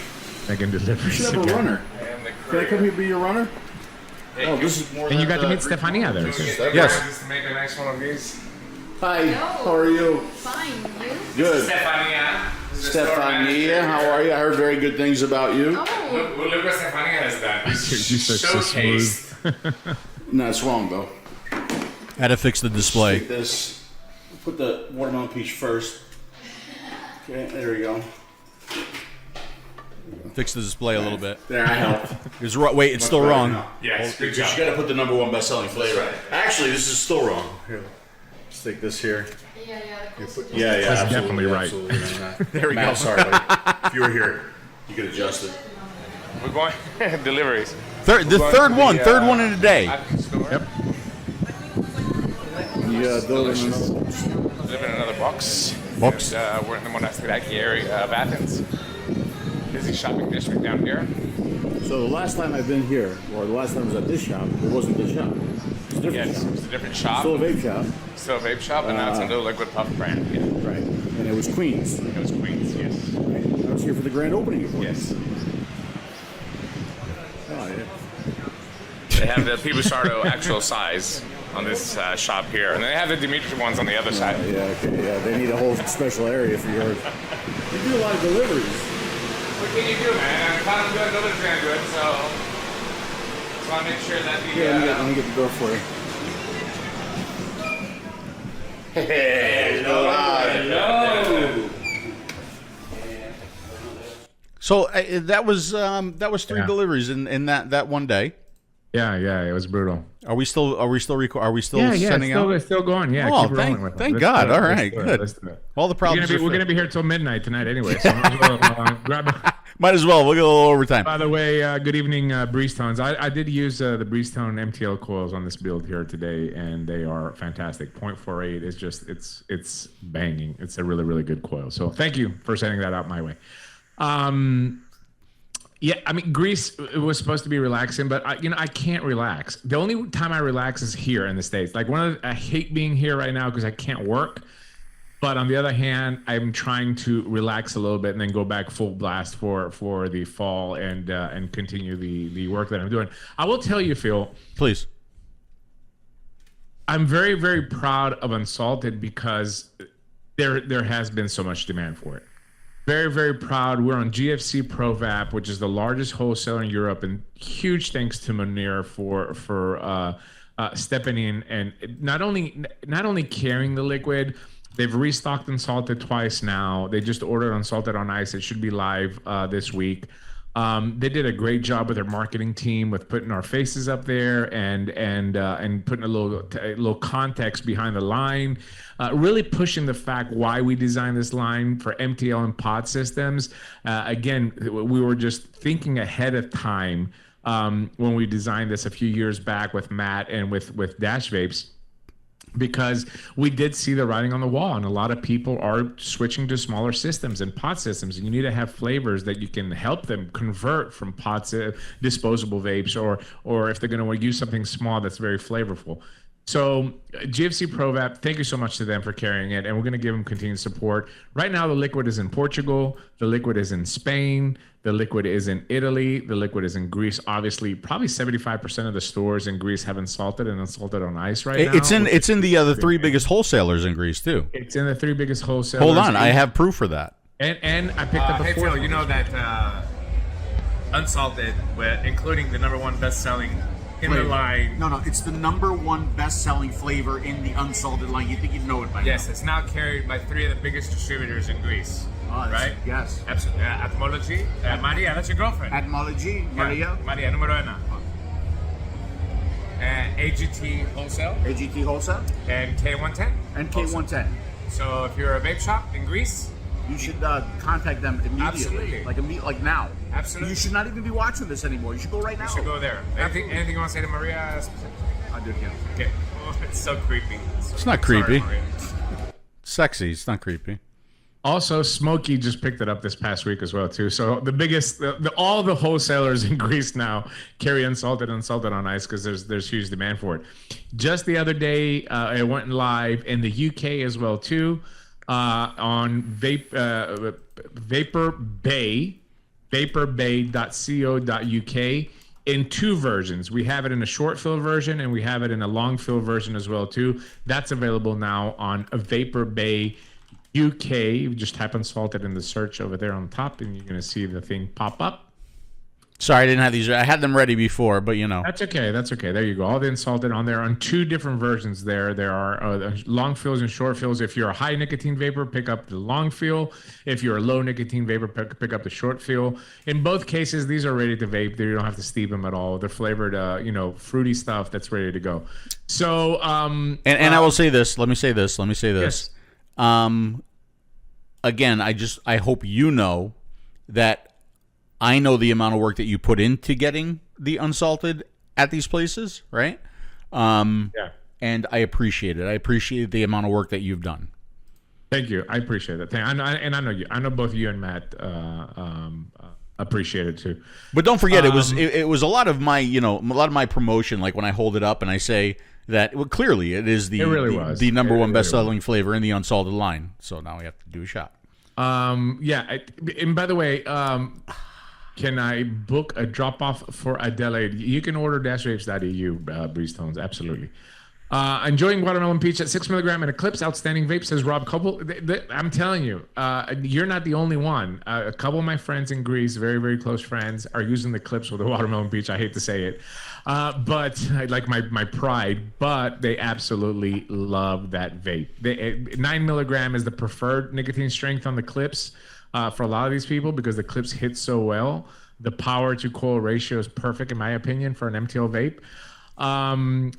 Speaker 4: I can deliver.
Speaker 5: You should have a runner.
Speaker 7: I am the
Speaker 5: Can
Speaker 7: courier.
Speaker 5: I come here and be your runner? This is more.
Speaker 4: And you got to meet Stefania there too.
Speaker 1: Yes.
Speaker 7: Just to make a nice one of these.
Speaker 5: Hi. How are you?
Speaker 9: Fine, you?
Speaker 5: Good.
Speaker 7: Stefania. This
Speaker 1: Stefania, how are you? I heard very good things about you.
Speaker 7: Look what Stefania has done.
Speaker 4: She's so smooth.
Speaker 1: No, it's wrong, though. Had to fix the display. Take this. Put the watermelon peach first. Okay, there we go. Fix the display a little bit. There, I helped. It's wait, it's still wrong.
Speaker 7: Yes, good job.
Speaker 1: You got to put the #1 best-selling flavor. Right. Actually, this is still wrong. Here, let's take this here. Yeah.
Speaker 4: That's definitely right.
Speaker 1: Absolutely. There we go. Sorry, buddy. If you were here, you could adjust it.
Speaker 7: We're going deliveries.
Speaker 1: Third one in a day.
Speaker 4: Yep.
Speaker 1: Yeah,
Speaker 7: Live in another box. We're in the Monastiraki area of Athens. Busy shopping district down here.
Speaker 1: So the last time I've been here, or the last time I was at this shop, it wasn't this shop. It's a different shop.
Speaker 7: It's a different shop.
Speaker 1: Still a vape shop.
Speaker 7: Still a vape shop, and now it's under the Liquid Puff brand. Yeah.
Speaker 1: Right. And it was Queens.
Speaker 7: It was Queens, yes.
Speaker 1: Right. I was here for the grand opening of Queens.
Speaker 7: Yes.
Speaker 1: Oh, yeah.
Speaker 7: They have the 𝗶𝗄𝗄 actual size on this shop here, and they have the Dimitri ones on the other side.
Speaker 1: Yeah, okay, yeah. They need a whole special area for yours. You do a lot of deliveries.
Speaker 7: What can you do, man? I found them good, nobody's gonna do it, so just want to make sure that the...
Speaker 1: Let me get the door for you. Hey, hello. So that was 3 deliveries in that one day.
Speaker 4: Yeah, it was brutal.
Speaker 1: Are we still sending out?
Speaker 4: It's still going. Yeah.
Speaker 1: Oh,
Speaker 4: keep rolling with
Speaker 1: thank
Speaker 4: it.
Speaker 1: God. All right,
Speaker 4: Let's
Speaker 1: good.
Speaker 4: do it.
Speaker 1: All the problems.
Speaker 4: We're gonna be here till midnight tonight anyway. So
Speaker 1: might as well. We'll go a little overtime.
Speaker 4: By the way, good evening, Breeze Tones. I did use the Breeze Tone MTL coils on this build here today, and they are fantastic. 0.48 is just it's banging. It's a really, really good coil. So thank you for sending that out my way. Yeah, I mean, Greece, it was supposed to be relaxing, but I can't relax. The only time I relax is here in the States. Like I hate being here right now because I can't work. But on the other hand, I'm trying to relax a little bit and then go back full blast for the fall and continue the work that I'm doing. I will tell you, Phil.
Speaker 1: Please.
Speaker 4: I'm very, very proud of Unsalted because there has been so much demand for it. Very, very proud. We're on GFC Pro Vap, which is the largest wholesaler in Europe, and huge thanks to Munir for stepping in and not only carrying the liquid. They've restocked Unsalted twice now. They just ordered Unsalted on Ice. It should be live this week. They did a great job with their marketing team with putting our faces up there and putting a little context behind the line, really pushing the fact why we designed this line for MTL and pod systems. Again, we were just thinking ahead of time when we designed this a few years back with Matt and with Dash Vapes, because we did see the writing on the wall, and a lot of people are switching to smaller systems and pod systems, and you need to have flavors that you can help them convert from pods to disposable vapes, or if they're going to use something small that's very flavorful. So GFC Pro Vap, thank you so much to them for carrying it, and we're going to give them continued support. Right now, the liquid is in Portugal, the liquid is in Spain, the liquid is in Italy, the liquid is in Greece. Obviously, probably 75% of the stores in Greece have Unsalted and Unsalted on Ice right now.
Speaker 1: It's in the other 3 biggest wholesalers in Greece too.
Speaker 4: It's in the 3 biggest wholesalers.
Speaker 1: Hold on, I have proof for that.
Speaker 4: And I picked up a
Speaker 7: Hey
Speaker 4: fourth.
Speaker 7: Phil, you know that Unsalted, including the #1 best-selling in the line.
Speaker 1: No, it's the #1 best-selling flavor in the Unsalted line. You think you'd know it by now.
Speaker 7: Yes, it's now carried by 3 of the biggest distributors in Greece. Right?
Speaker 1: Yes.
Speaker 7: Absolutely. 𝗵𝗶𝗶, Maria, that's your girlfriend.
Speaker 1: Etymology, Maria.
Speaker 7: Maria, #1. AGT Wholesale.
Speaker 1: AGT Wholesale.
Speaker 7: And K110.
Speaker 1: And K110.
Speaker 7: So if you're a vape shop in Greece,
Speaker 1: you should contact them immediately.
Speaker 7: Absolutely.
Speaker 1: Like now.
Speaker 7: Absolutely.
Speaker 1: You should not even be watching this anymore. You should go right now.
Speaker 7: You should go there. Anything you want to say to Maria specifically?
Speaker 1: I do, yeah.
Speaker 7: Okay. Oh, it's so creepy.
Speaker 1: It's not creepy. Sexy. It's not creepy.
Speaker 4: Also, Smokey just picked it up this past week as well too. So the biggest, all the wholesalers in Greece now carry Unsalted on Ice because there's huge demand for it. Just the other day, it went live in the UK as well too, on 𝗵𝗵𝗶.co.uk in 2 versions. We have it in a short fill version and we have it in a long fill version as well too. That's available now on 𝗵𝗵𝗶 UK. You just type unsalted in the search over there on top, and you're gonna see the thing pop up.
Speaker 1: Sorry, I didn't have these. I had them ready before, but you know.
Speaker 4: That's okay. That's okay. There you go. All the unsalted on there on 2 different versions. There are long fills and short fills. If you're a high nicotine vapor, pick up the long fill. If you're a low nicotine vapor, pick up the short fill. In both cases, these are ready to vape. You don't have to steep them at all. They're flavored, fruity stuff that's ready to go. So,
Speaker 1: and I will say this. Let me say this.
Speaker 4: Yes.
Speaker 1: Again, I hope you know that I know the amount of work that you put into getting the unsalted at these places, right? And I appreciate it. I appreciate the amount of work that you've done.
Speaker 4: Thank you. I appreciate it. I know you. I know both you and Matt appreciate it too.
Speaker 1: But don't forget, it was a lot of my promotion. Like when I hold it up and I say that, well, clearly it is the number one best-selling flavor in the unsalted line. So now we have to do a shot.
Speaker 4: And by the way, can I book a drop-off for Adelaide? You can order -vapes.eu, Breeze Tones, absolutely. Enjoying watermelon peach at 6 milligram and Eclipse. Outstanding vape, says Rob Koppel. I'm telling you, you're not the only one. A couple of my friends in Greece, very, very close friends, are using the Eclipse with the watermelon peach. I hate to say it. But like my pride, but they absolutely love that vape. 9 milligram is the preferred nicotine strength on the Clips for a lot of these people because the Clips hit so well. The power to coil ratio is perfect in my opinion for an MTL vape. I'm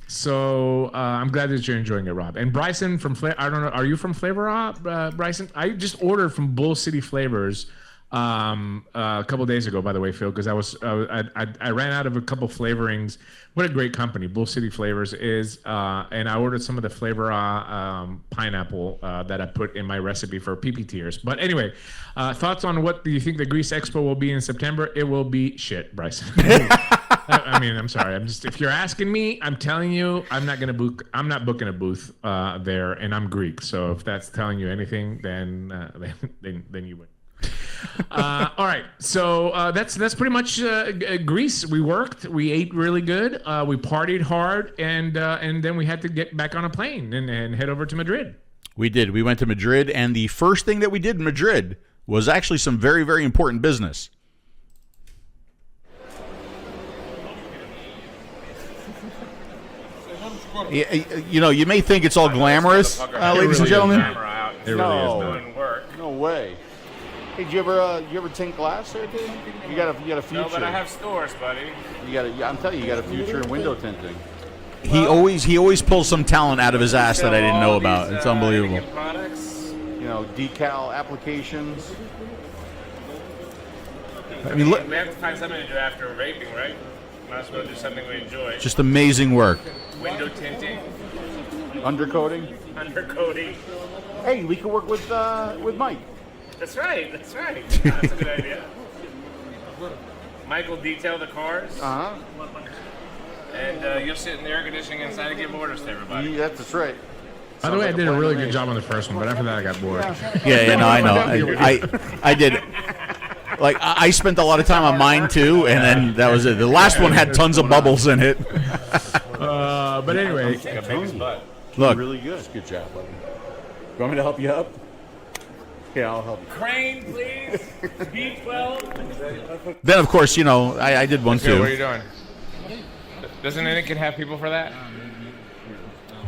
Speaker 4: glad that you're enjoying it, Rob. And Bryson from I don't know, are you from Flavor Bryson? I just ordered from Bull City Flavors a couple days ago, by the way, Phil, because I ran out of a couple flavorings. What a great company Bull City Flavors is, and I ordered some of the Flavor pineapple that I put in my recipe for PP tiers. But anyway, thoughts on what do you think the Greece Expo will be in September? It will be shit, Bryson. I mean, I'm sorry. If you're asking me, I'm telling you, I'm not booking a booth there, and I'm Greek. So if that's telling you anything, then you win. All right, so that's pretty much Greece. We worked, we ate really good, we partied hard, and then we had to get back on a plane and head over to Madrid.
Speaker 1: We did. We went to Madrid, and the first thing that we did in Madrid was actually some very, very important business. You may think it's all glamorous, ladies and gentlemen.
Speaker 4: It really is not.
Speaker 5: No way. Hey, did you ever tint glass there, dude? You got a future.
Speaker 7: No, but I have stores, buddy.
Speaker 5: I'm telling you, you got a future in window tinting.
Speaker 1: He always pulls some talent out of his ass that I didn't know about. It's unbelievable.
Speaker 7: Products.
Speaker 5: Decal applications.
Speaker 1: I mean, look,
Speaker 7: we have to find something to do after vaping, right? Might as well do something we enjoy.
Speaker 1: just amazing work.
Speaker 7: Window tinting,
Speaker 5: Undercoating.
Speaker 7: undercoating.
Speaker 5: Hey, we could work with Mike.
Speaker 7: That's right. That's a good idea. Mike will detail the cars. And you'll sit in the air conditioning inside and give orders to everybody.
Speaker 5: Yeah, that's right.
Speaker 4: By the way, I did a really good job on the first one, but after that I got bored.
Speaker 1: No, I know. I did. Like, I spent a lot of time on mine, too, and then that was it. The last one had tons of bubbles in it.
Speaker 4: But anyway.
Speaker 1: Look.
Speaker 5: Really good. Good job, buddy. You want me to help you up? Yeah, I'll help you.
Speaker 7: Crane, please. B12.
Speaker 1: Then, of course, I did one,
Speaker 7: What are
Speaker 1: too.
Speaker 7: you doing? Doesn't Anakin have people for that?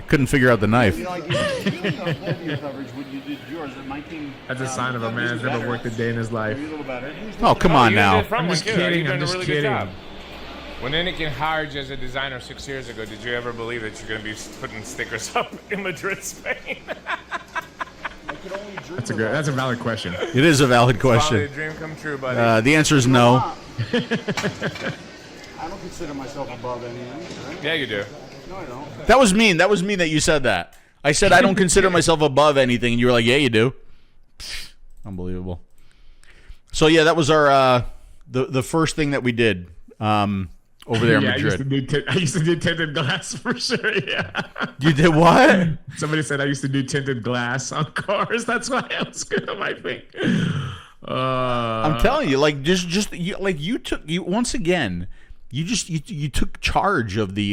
Speaker 1: Couldn't figure out the knife.
Speaker 5: I gave you heavier coverage when you did yours. My team.
Speaker 4: That's a sign of a man who's never worked a day in his life.
Speaker 1: Oh, come on now.
Speaker 4: I'm just kidding. I'm just kidding.
Speaker 7: When Anakin hired you as a designer 6 years ago, did you ever believe that you're going to be putting stickers up in Madrid, Spain?
Speaker 4: That's a valid question.
Speaker 1: It is a valid question.
Speaker 7: Probably a dream come true, buddy.
Speaker 1: The answer is no.
Speaker 5: I don't consider myself above anything. Right?
Speaker 7: Yeah, you do.
Speaker 5: No, I don't.
Speaker 1: That was mean. That was mean that you said that. I said I don't consider myself above anything, and you were like, yeah, you do. Unbelievable. So, yeah, that was our the first thing that we did over there in Madrid.
Speaker 4: I used to do tinted glass for sure, yeah.
Speaker 1: You did what?
Speaker 4: Somebody said I used to do tinted glass on cars. That's why I was good on my thing.
Speaker 1: I'm telling you, like, you took charge of the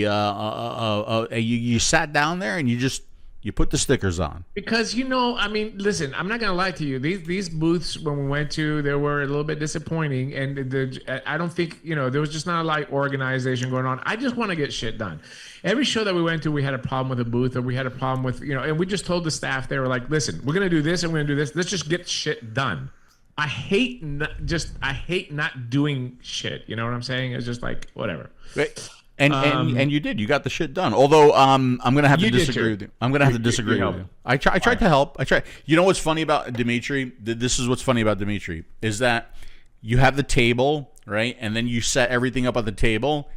Speaker 1: you sat down there and you just You put the stickers on.
Speaker 4: Because, I mean, listen, I'm not going to lie to you. These booths, when we went to, they were a little bit disappointing. And I don't think, there was just not a lot of organization going on. I just want to get shit done. Every show that we went to, we had a problem with a booth, or we had a problem with, and we just told the staff, they were like, listen, we're going to do this and we're going to do this. Let's just get shit done. I hate not doing shit. You know what I'm saying? It's just like, whatever.
Speaker 1: Right. And you did. You got the shit done. Although I'm going to have to disagree with you. I'm going to have to disagree with you. I tried to help. I tried. You know what's funny about 𝗵𝗵𝗶? This is what's funny about 𝗵𝗵𝗶 is that you have the table, right? And then you set everything up on the table.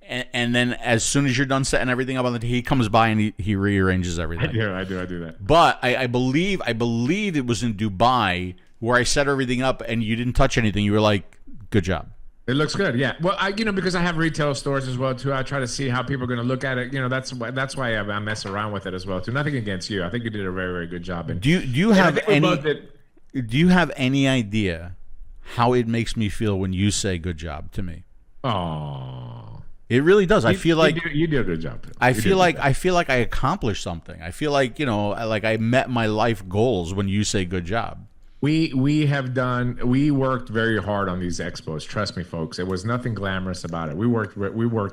Speaker 1: And then as soon as you're done setting everything up on the table, he comes by and he rearranges everything.
Speaker 4: I do that.
Speaker 1: But I believe it was in Dubai where I set everything up and you didn't touch anything. You were like, good job.
Speaker 4: It looks good, yeah. Well, because I have retail stores as well too. I try to see how people are going to look at it. That's why I mess around with it as well too. Nothing against you. I think you did a very, very good job. And
Speaker 1: do you have any idea how it makes me feel when you say good job to me?
Speaker 4: Oh,
Speaker 1: it really does. I feel like
Speaker 4: you did a good job.
Speaker 1: I feel like I accomplished something. I feel like like I met my life goals when you say good job.
Speaker 4: We worked very hard on these expos. Trust me, folks. It was nothing glamorous about it. We worked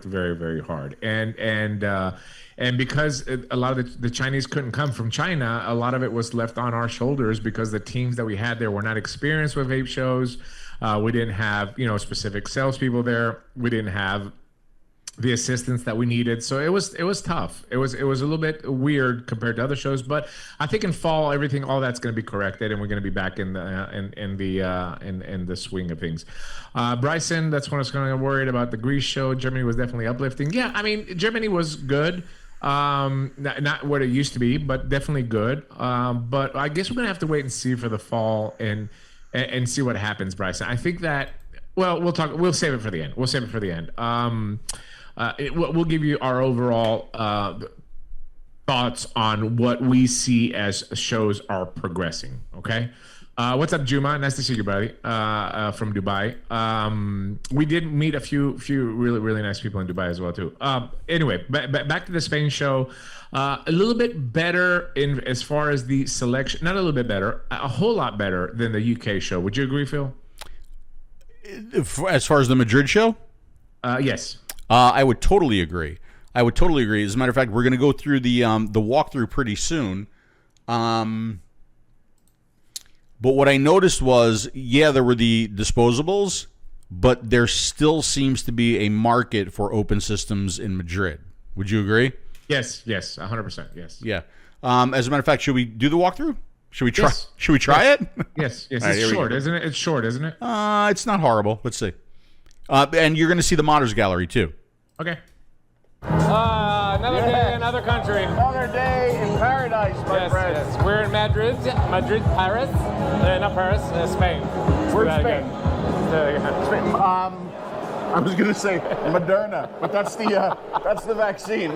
Speaker 4: very, very hard. And because a lot of the Chinese couldn't come from China, a lot of it was left on our shoulders because the teams that we had there were not experienced with vape shows. We didn't have, specific salespeople there. We didn't have the assistance that we needed, so it was tough. It was a little bit weird compared to other shows, but I think in fall all that's going to be corrected, and we're going to be back in the swing of things. Bryson, that's when I was kind of worried about the Greece show. Germany was definitely uplifting. Yeah, I mean Germany was good, not what it used to be, but definitely good. But I guess we're going to have to wait and see for the fall and see what happens, Bryson. I think that we'll save it for the end. We'll give you our overall thoughts on what we see as shows are progressing. Okay, what's up, Juma? Nice to see you, buddy. From Dubai. We did meet a few really, really nice people in Dubai as well too. Anyway, back to the Spain show. A little bit better as far as the selection. Not a little bit better. A whole lot better than the UK show. Would you agree, Phil?
Speaker 1: As far as the Madrid show?
Speaker 4: Yes.
Speaker 1: I would totally agree. As a matter of fact, we're going to go through the walkthrough pretty soon. But what I noticed was, there were the disposables, but there still seems to be a market for open systems in Madrid. Would you agree?
Speaker 4: Yes, 100%. Yes.
Speaker 1: Yeah. As a matter of fact, should we do the walkthrough? Should we try? Yes. Should we try it?
Speaker 4: Yes. It's short, isn't it? It's short, isn't it?
Speaker 1: It's not horrible. Let's see. And you're going to see the modders gallery too.
Speaker 4: Okay.
Speaker 7: Another day, another country.
Speaker 5: Another day in paradise, my friend.
Speaker 7: Yes. We're in Madrid, Paris. Not Paris, Spain.
Speaker 5: We're in Spain. Spain. I was going to say Moderna, but that's the vaccine.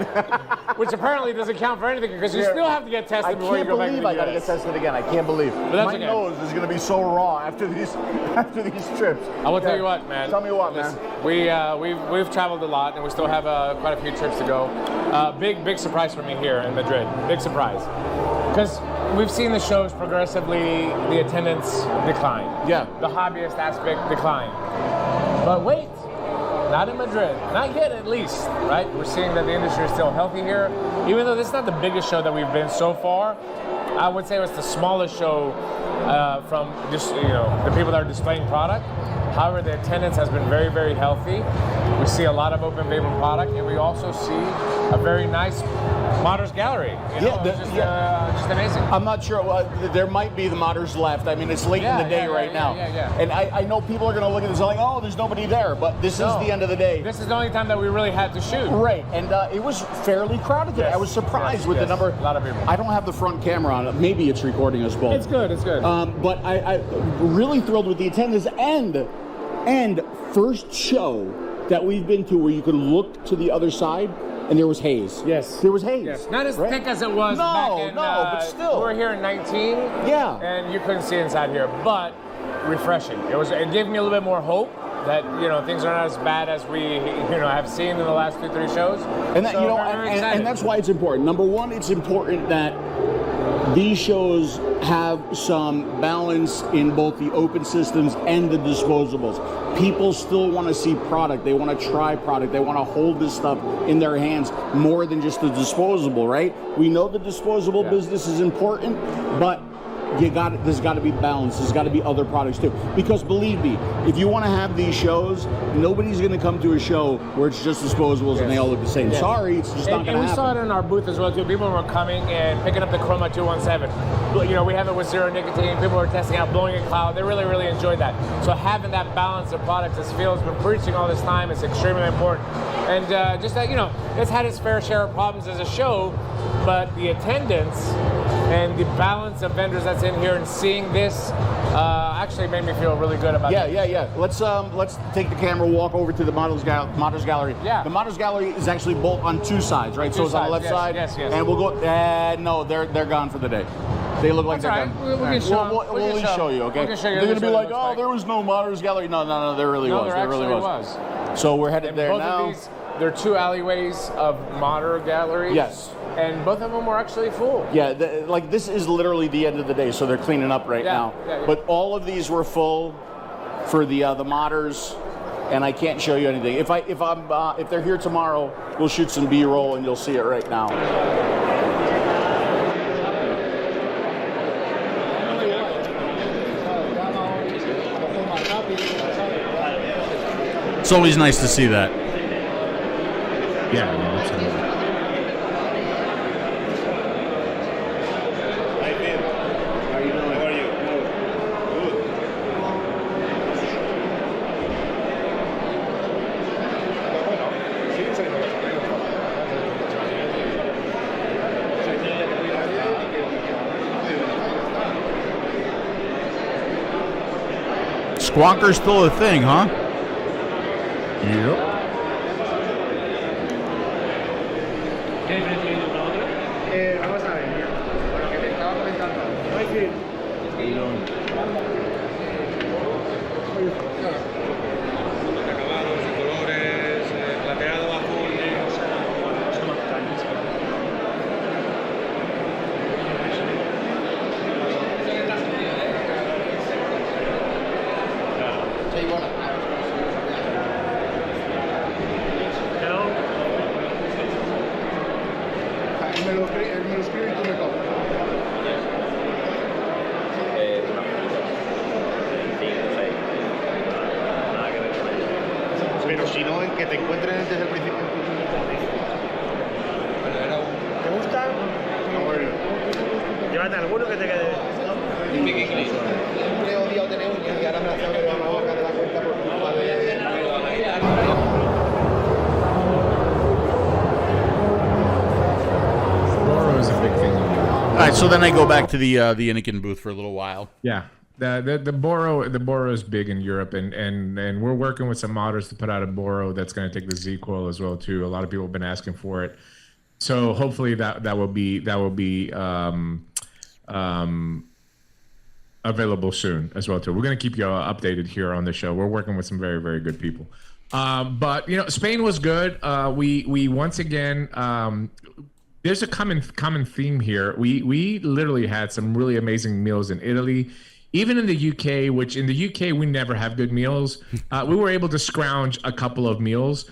Speaker 7: Which apparently doesn't count for anything because you still have to get tested before you go back to the US.
Speaker 5: I got to get tested again. I can't believe. My nose is going to be so raw after these trips.
Speaker 7: I will tell you what, man.
Speaker 5: Tell me what, man.
Speaker 7: We've traveled a lot and we still have quite a few trips to go. Big surprise for me here in Madrid. Big surprise. Because we've seen the shows progressively, the attendance decline.
Speaker 5: Yeah.
Speaker 7: The hobbyist aspect decline. But wait. Not in Madrid. Not yet, at least, right? We're seeing that the industry is still healthy here. Even though this is not the biggest show that we've been so far, I would say it was the smallest show from just, the people that are displaying product. However, the attendance has been very, very healthy. We see a lot of open 𝗵𝗵𝗶 product, and we also see a very nice modders gallery. Just amazing.
Speaker 5: I'm not sure. There might be the modders left. I mean, it's late in the day right now. And I know people are going to look at this and like, oh, there's nobody there. But this is the end of the day.
Speaker 7: This is the only time that we really had to shoot.
Speaker 5: Right. And it was fairly crowded today. I was surprised with the number.
Speaker 7: A lot of people.
Speaker 5: I don't have the front camera on it. Maybe it's recording us both.
Speaker 7: It's good.
Speaker 5: But I'm really thrilled with the attendance and first show that we've been to where you could look to the other side and there was haze.
Speaker 7: Yes.
Speaker 5: There was haze.
Speaker 7: Yes. Not as thick as it was back in...
Speaker 5: but still.
Speaker 7: We were here in 19.
Speaker 5: Yeah.
Speaker 7: And you couldn't see inside here, but refreshing. It gave me a little bit more hope that things are not as bad as we have seen in the last 2-3 shows.
Speaker 5: And that,
Speaker 7: So
Speaker 5: and,
Speaker 7: very excited.
Speaker 5: and that's why it's important. Number one, it's important that these shows have some balance in both the open systems and the disposables. People still want to see product. They want to try product. They want to hold this stuff in their hands more than just the disposable, right? We know the disposable business is important, but there's got to be balance. There's got to be other products too. Because believe me, if you want to have these shows, nobody's going to come to a show where it's just disposables and they all look the same.
Speaker 7: Yeah.
Speaker 5: Sorry, it's just not going to
Speaker 7: And we
Speaker 5: happen.
Speaker 7: saw it in our booth as well too. People were coming and picking up the Chroma 217. We have it with zero nicotine. People were testing out, blowing a cloud. They really, really enjoyed that. So having that balance of products, as Phil's been preaching all this time, is extremely important. And just that, it's had its fair share of problems as a show, but the attendance and the balance of vendors that's in here and seeing this actually made me feel really good about it.
Speaker 5: Yeah. Let's take the camera, walk over to the models gallery.
Speaker 7: Yeah.
Speaker 5: The models gallery is actually both on two sides, right? So
Speaker 7: Two
Speaker 5: it's on the
Speaker 7: sides,
Speaker 5: left side.
Speaker 7: yes.
Speaker 5: And we'll go. No, they're gone for the day. They look like
Speaker 7: That's
Speaker 5: they're
Speaker 7: all
Speaker 5: gone.
Speaker 7: right. We can show 'em.
Speaker 5: We'll
Speaker 7: We
Speaker 5: at
Speaker 7: can
Speaker 5: least
Speaker 7: show 'em.
Speaker 5: show you, okay?
Speaker 7: We can show you
Speaker 5: They're gonna be
Speaker 7: what it
Speaker 5: like,
Speaker 7: looks
Speaker 5: oh,
Speaker 7: like.
Speaker 5: there was no models gallery. No, there really
Speaker 7: No,
Speaker 5: was.
Speaker 7: there
Speaker 5: There really
Speaker 7: actually
Speaker 5: was.
Speaker 7: was.
Speaker 5: So we're headed
Speaker 7: And
Speaker 5: there
Speaker 7: both
Speaker 5: now.
Speaker 7: of these, they're two alleyways of modern galleries.
Speaker 5: Yes.
Speaker 7: And both of them were actually full.
Speaker 5: Yeah, this is literally the end of the day, so they're cleaning up right now.
Speaker 7: Yeah.
Speaker 5: But all of these were full for the modders, and I can't show you anything. If they're here tomorrow, we'll shoot some B-roll and you'll see it right now.
Speaker 1: It's always nice to see that.
Speaker 4: Yeah, absolutely.
Speaker 1: Squonker's still a thing, huh?
Speaker 4: Yep.
Speaker 6: Vamos a ver. Lo que te estaba comentando. Acabados, colores, plateado, azul, me lo escribe y tú me copias. Pero si no, en que te encuentren desde el principio. ¿Te gusta? Llévate alguno que te quede. Siempre he odiado tener uñas y ahora me las tengo que dar la boca de la cuenta por culpa de...
Speaker 4: Boro is a big thing.
Speaker 1: All right, so then I go back to the Inikin booth for a little while.
Speaker 4: Yeah. The Boro is big in Europe, and we're working with some modders to put out a Boro that's going to take the Z-Coil as well too. A lot of people have been asking for it, so hopefully that will be available soon as well too. We're going to keep you updated here on the show. We're working with some very, very good people. But Spain was good. We once again. There's a common theme here. We literally had some really amazing meals in Italy. Even in the UK, which in the UK we never have good meals, we were able to scrounge a couple of meals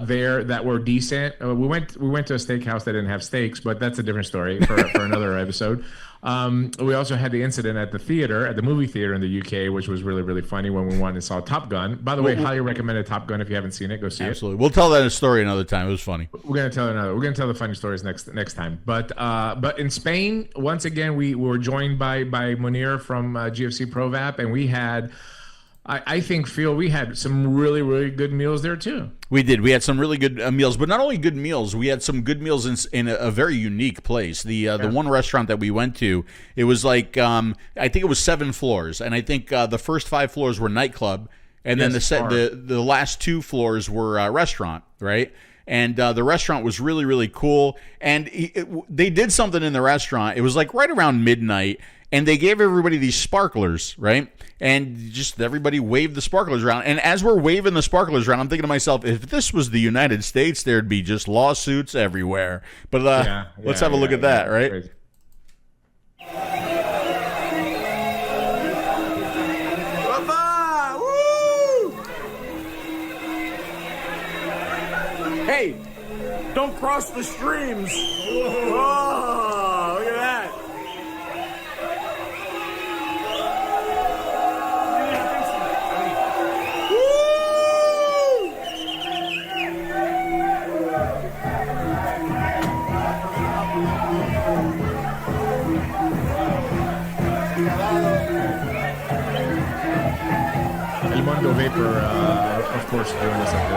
Speaker 4: there that were decent. We went to a steakhouse that didn't have steaks, but that's a different story for another episode. We also had the incident at the movie theater in the UK, which was really, really funny when we went and saw Top Gun. By the way, highly recommended Top Gun. If you haven't seen it, go see it.
Speaker 1: Absolutely. We'll tell that story another time. It was funny.
Speaker 4: We're gonna tell the funny stories next time. But in Spain, once again, we were joined by Munir from GFC Pro Vap, and we had, I think, Phil, we had some really, really good meals there too.
Speaker 1: We did. We had some really good meals, but not only good meals. We had some good meals in a very unique place. The one restaurant that we went to, it was like I think it was 7 floors, and I think the first 5 floors were nightclub, and then
Speaker 4: Yes,
Speaker 1: the last 2 floors were restaurant, right? And the restaurant was really, really cool. And they did something in the restaurant. It was like right around midnight, and they gave everybody these sparklers, right? And just everybody waved the sparklers around. And as we're waving the sparklers around, I'm thinking to myself, if this was the United States, there'd be just lawsuits everywhere. But let's have a look at that, right?
Speaker 4: Crazy.
Speaker 5: Hey, don't cross the streams. Whoa, look at that.
Speaker 4: El Mundo Vapor, of course, joined us at the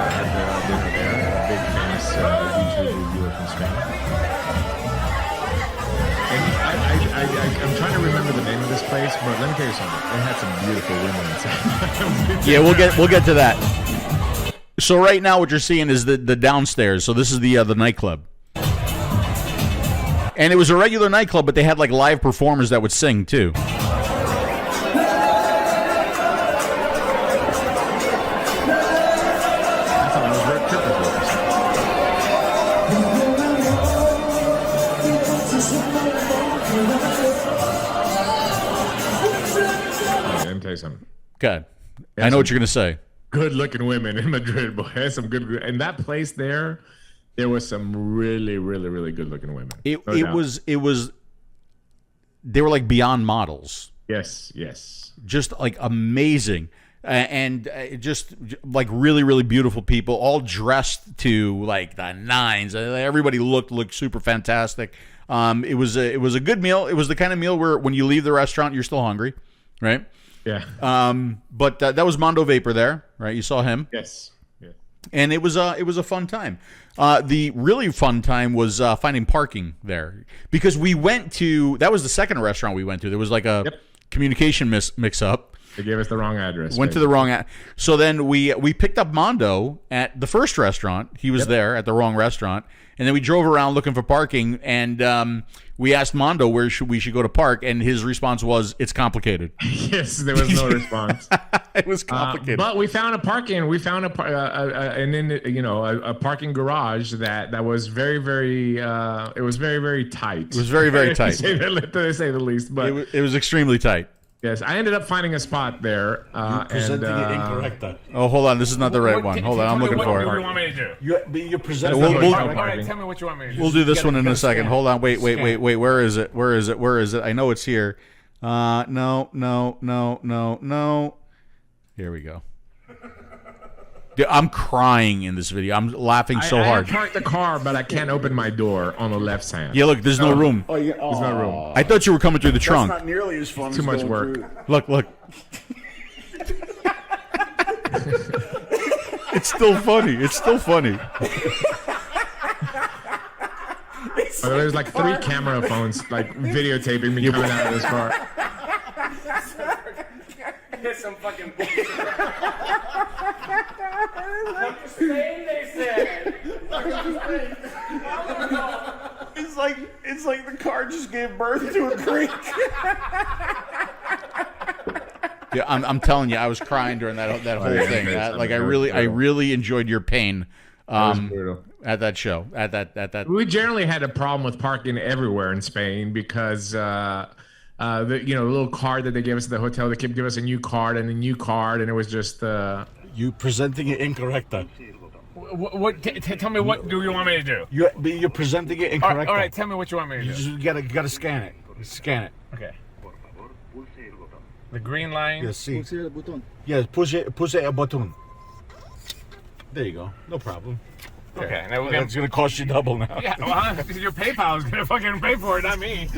Speaker 4: dinner there. A big famous YouTube reviewer from Spain. And I'm trying to remember the name of this place, but let me tell you something. It had some beautiful women inside.
Speaker 1: Yeah, we'll get to that. So right now, what you're seeing is the downstairs. So this is the nightclub, and it was a regular nightclub, but they had like live performers that would sing too.
Speaker 4: Let me tell you something.
Speaker 1: Good. I know what you're gonna say.
Speaker 4: Good-looking women in Madrid, boy. There's some good. And that place there was some really, really, really good-looking women.
Speaker 1: It was. They were like beyond models.
Speaker 4: Yes.
Speaker 1: Just like amazing, and just like really, really beautiful people, all dressed to like the nines. Everybody looked super fantastic. It was a good meal. It was the kind of meal where when you leave the restaurant, you're still hungry, right?
Speaker 4: Yeah.
Speaker 1: But that was Mondo Vapor there, right? You saw him.
Speaker 4: Yes. Yeah.
Speaker 1: And it was a fun time. The really fun time was finding parking there, because we went to, that was the second restaurant we went to. There was like a communication mix up.
Speaker 4: They gave us the wrong address.
Speaker 1: Went to the wrong. So then we picked up Mondo at the first restaurant. He was there at the wrong restaurant, and then we drove around looking for parking. And we asked Mondo where we should go to park, and his response was, "It's complicated."
Speaker 4: Yes, there was no response.
Speaker 1: It was complicated.
Speaker 4: But we found a parking. We found a parking garage that was very, very. It was very, very tight.
Speaker 1: It was very, very tight.
Speaker 4: to say the least. But
Speaker 1: it was extremely tight.
Speaker 4: Yes, I ended up finding a spot there.
Speaker 5: Presenting it incorrect.
Speaker 1: Oh, hold on. This is not the right one. Hold on. I'm looking for it.
Speaker 2: What do you want me to do?
Speaker 5: You're presenting.
Speaker 1: We'll-
Speaker 2: All right, tell me what you want me to do.
Speaker 1: We'll do this one in a
Speaker 5: gotta
Speaker 1: second.
Speaker 5: scan.
Speaker 1: Hold on. Wait. Where is it? I know it's here. No. Here we go. Dude, I'm crying in this video. I'm laughing so hard.
Speaker 4: I parked the car, but I can't open my door on the left hand.
Speaker 1: Yeah, look, there's no room.
Speaker 5: Oh, yeah.
Speaker 4: There's no room.
Speaker 1: I thought you were coming through the
Speaker 5: That's
Speaker 1: trunk.
Speaker 5: not nearly as fun.
Speaker 4: Too
Speaker 5: as
Speaker 4: much
Speaker 5: going
Speaker 4: work.
Speaker 5: through.
Speaker 1: Look. It's still funny.
Speaker 4: But there's like 3 camera phones like videotaping me coming out of this car.
Speaker 2: Here's some fucking bullshit. Spain, they said.
Speaker 5: It's like the car just gave birth to a Greek.
Speaker 1: Yeah, I'm telling you, I was crying during that whole
Speaker 4: yeah,
Speaker 1: thing.
Speaker 4: it's
Speaker 1: Like I
Speaker 4: brutal.
Speaker 1: really enjoyed your pain
Speaker 4: Brutal.
Speaker 1: at that show. At that.
Speaker 4: We generally had a problem with parking everywhere in Spain because the little card that they gave us at the hotel, they kept giving us a new card, and it was just
Speaker 5: You presenting it incorrect.
Speaker 2: Tell me what do you want me to do?
Speaker 5: You're presenting it incorrect.
Speaker 2: All right, tell me what you want me to
Speaker 5: You
Speaker 2: do.
Speaker 5: just gotta scan it. Scan it.
Speaker 2: Okay. The green line.
Speaker 5: Yes, see. Yes, push it a button. There you go. No problem.
Speaker 2: Okay. Now we're
Speaker 5: That's gonna cost you double now.
Speaker 2: Yeah, well, your PayPal is gonna fucking pay for it, not me.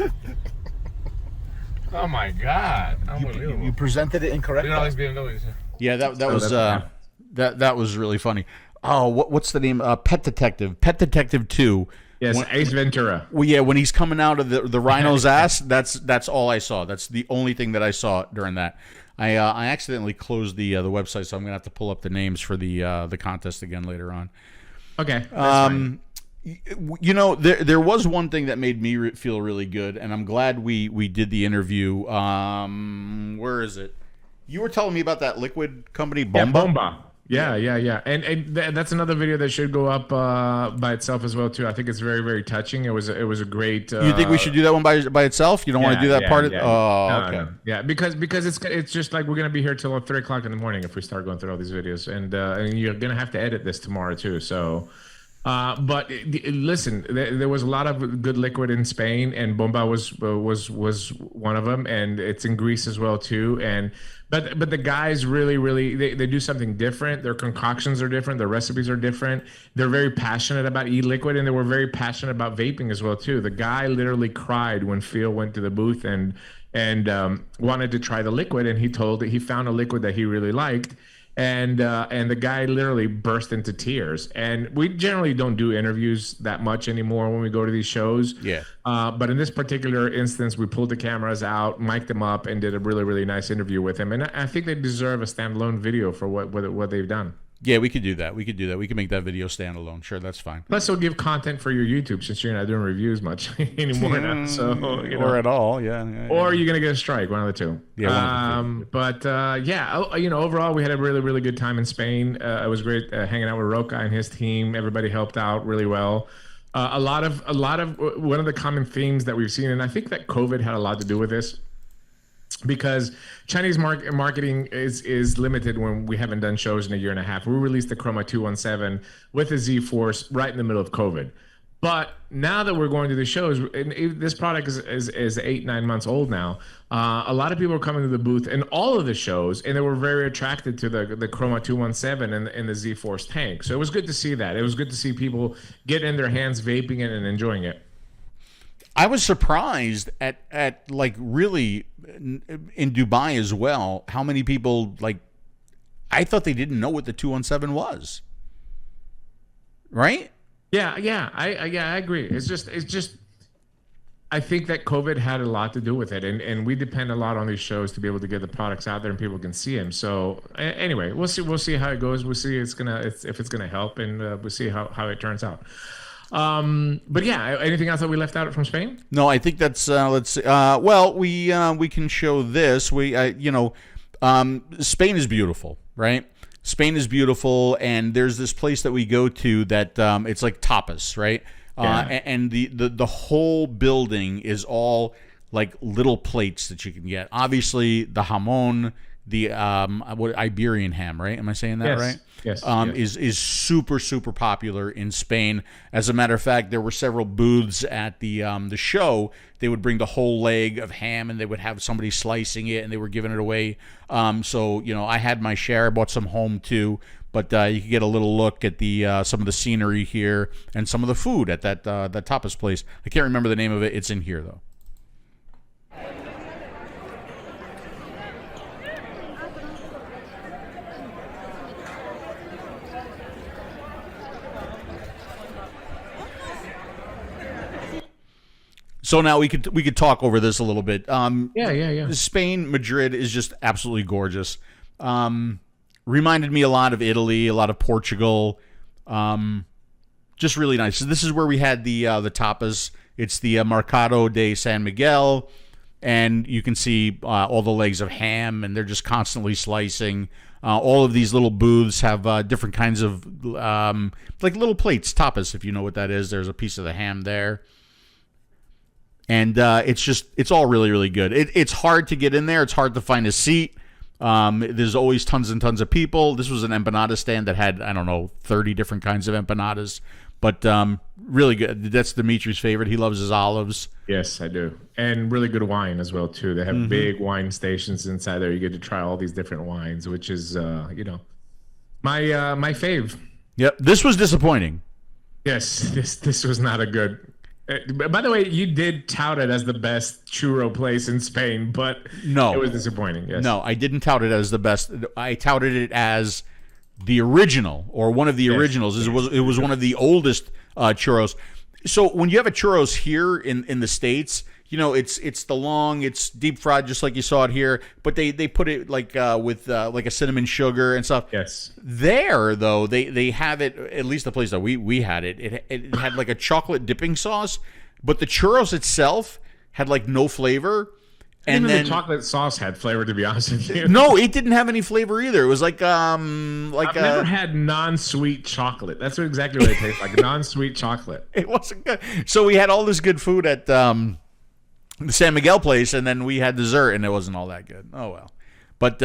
Speaker 2: Oh my God! Unbelievable.
Speaker 5: You presented it incorrect.
Speaker 2: You know, these BMWs.
Speaker 1: Yeah, that was really funny. Oh, what's the name? Pet Detective 2.
Speaker 4: yes, Ace Ventura.
Speaker 1: Well, yeah, when he's coming out of the rhino's ass, that's all I saw. That's the only thing that I saw during that. I accidentally closed the website, so I'm gonna have to pull up the names for the contest again later on.
Speaker 4: Okay. That's fine.
Speaker 1: You know, there was one thing that made me feel really good, and I'm glad we did the interview. Where is it? You were telling me about that liquid company, 𝗵𝗶𝗶.
Speaker 4: 𝗵𝗵𝗶𝗹. Yeah. And that's another video that should go up by itself as well too. I think it's very, very touching. It was a great.
Speaker 1: You think we should do that one by itself? You don't want to do that part?
Speaker 4: Yeah.
Speaker 1: Oh, okay.
Speaker 4: No. Yeah, because it's just like we're gonna be here till 3 o'clock in the morning if we start going through all these videos, and you're gonna have to edit this tomorrow too. So. But listen, there was a lot of good liquid in Spain, and 𝗵𝗵𝗶 was one of them, and it's in Greece as well too. But the guys really they do something different. Their concoctions are different. Their recipes are different. They're very passionate about e-liquid, and they were very passionate about vaping as well too. The guy literally cried when Phil went to the booth and wanted to try the liquid, and he found a liquid that he really liked. And the guy literally burst into tears. And we generally don't do interviews that much anymore when we go to these shows.
Speaker 1: Yeah.
Speaker 4: But in this particular instance, we pulled the cameras out, mic'd him up, and did a really, really nice interview with him. And I think they deserve a standalone video for what they've done.
Speaker 1: Yeah, we could do that. We could make that video standalone. Sure, that's fine.
Speaker 4: Plus, it'll give content for your YouTube since you're not doing reviews much anymore now. So,
Speaker 1: or at all, yeah.
Speaker 4: Or you're gonna get a strike, one of the two.
Speaker 1: Yeah. One of the two.
Speaker 4: But overall, we had a really, really good time in Spain. It was great hanging out with Roca and his team. Everybody helped out really well. A lot of one of the common themes that we've seen, and I think that COVID had a lot to do with this. Because Chinese marketing is limited when we haven't done shows in a year and a half. We released the 𝗂𝗏 217 with the Z Force right in the middle of COVID. But now that we're going to the shows, and this product is 8-9 months old now, a lot of people are coming to the booth in all of the shows, and they were very attracted to the 𝗂𝗏 217 and the Z Force tank. So it was good to see that. It was good to see people get in their hands vaping it and enjoying it.
Speaker 1: I was surprised at like really in Dubai as well, how many people, like, I thought they didn't know what the 217 was. Right?
Speaker 4: Yeah, I agree. It's just I think that COVID had a lot to do with it, and we depend a lot on these shows to be able to get the products out there and people can see them. So anyway, we'll see how it goes. We'll see if it's gonna help, and we'll see how it turns out. But yeah, anything else that we left out from Spain?
Speaker 1: No, I think that's let's see. Well, we can show this. Spain is beautiful, right? Spain is beautiful, and there's this place that we go to that it's like tapas, right?
Speaker 4: Yeah.
Speaker 1: And the whole building is all like little plates that you can get. Obviously, the jamón, the Iberian ham, right? Am I saying that right?
Speaker 4: Yes.
Speaker 1: Is super, super popular in Spain. As a matter of fact, there were several booths at the show. They would bring the whole leg of ham, and they would have somebody slicing it, and they were giving it away. So I had my share. I bought some home too. But you could get a little look at the some of the scenery here and some of the food at that tapas place. I can't remember the name of it. It's in here though. So now we could talk over this a little bit.
Speaker 4: Yeah.
Speaker 1: Spain, Madrid is just absolutely gorgeous. Reminded me a lot of Italy, a lot of Portugal. Just really nice. So this is where we had the tapas. It's the Mercado de San Miguel, and you can see all the legs of ham, and they're just constantly slicing. All of these little booths have different kinds of like little plates, tapas, if you know what that is. There's a piece of the ham there. And it's all really, really good. It's hard to get in there. It's hard to find a seat. There's always tons and tons of people. This was an empanada stand that had, 30 different kinds of empanadas. But really good. That's Dimitri's favorite. He loves his olives.
Speaker 4: Yes, I do. And really good wine as well, too. They have big wine stations inside there. You get to try all these different wines, which is, my fave.
Speaker 1: Yep. This was disappointing.
Speaker 4: Yes, this was not a good... By the way, you did tout it as the best churro place in Spain, but
Speaker 1: no,
Speaker 4: it was disappointing. Yes.
Speaker 1: No, I didn't tout it as the best. I touted it as the original, or one of the originals. It was one of the oldest churros. So when you have a churros here in the States, it's the long, it's deep fried just like you saw it here, but they put it like with like a cinnamon sugar and stuff.
Speaker 4: Yes.
Speaker 1: There though, they have it, at least the place that we had it. It had like a chocolate dipping sauce, but the churros itself had like no flavor. And
Speaker 4: even
Speaker 1: then
Speaker 4: the chocolate sauce had flavor, to be honest with you.
Speaker 1: No, it didn't have any flavor either. It was like
Speaker 4: I've never had non-sweet chocolate. That's exactly what it tastes like, non-sweet chocolate.
Speaker 1: It wasn't good. So we had all this good food at the San Miguel place, and then we had dessert, and it wasn't all that good. Oh well. But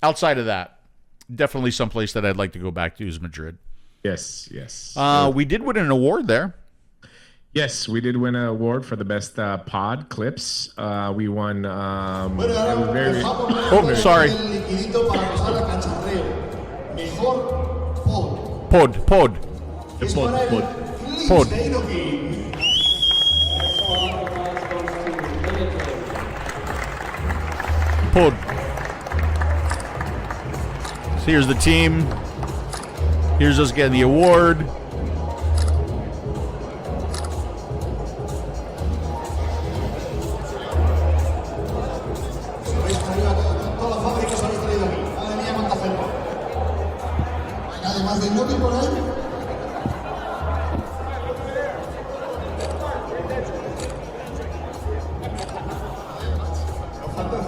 Speaker 1: outside of that, definitely someplace that I'd like to go back to is Madrid.
Speaker 4: Yes.
Speaker 1: We did win an award there.
Speaker 4: Yes, we did win an award for the best pod clips. We won.
Speaker 1: Sorry. Pod.
Speaker 4: Pod.
Speaker 1: So here's the team. Here's us getting the award.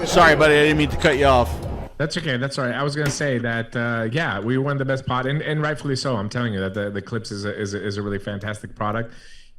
Speaker 1: Sorry, buddy, I didn't mean to cut you off.
Speaker 4: That's okay. That's all right. I was going to say that, we won the best pod, and rightfully so. I'm telling you that the Clips is a really fantastic product,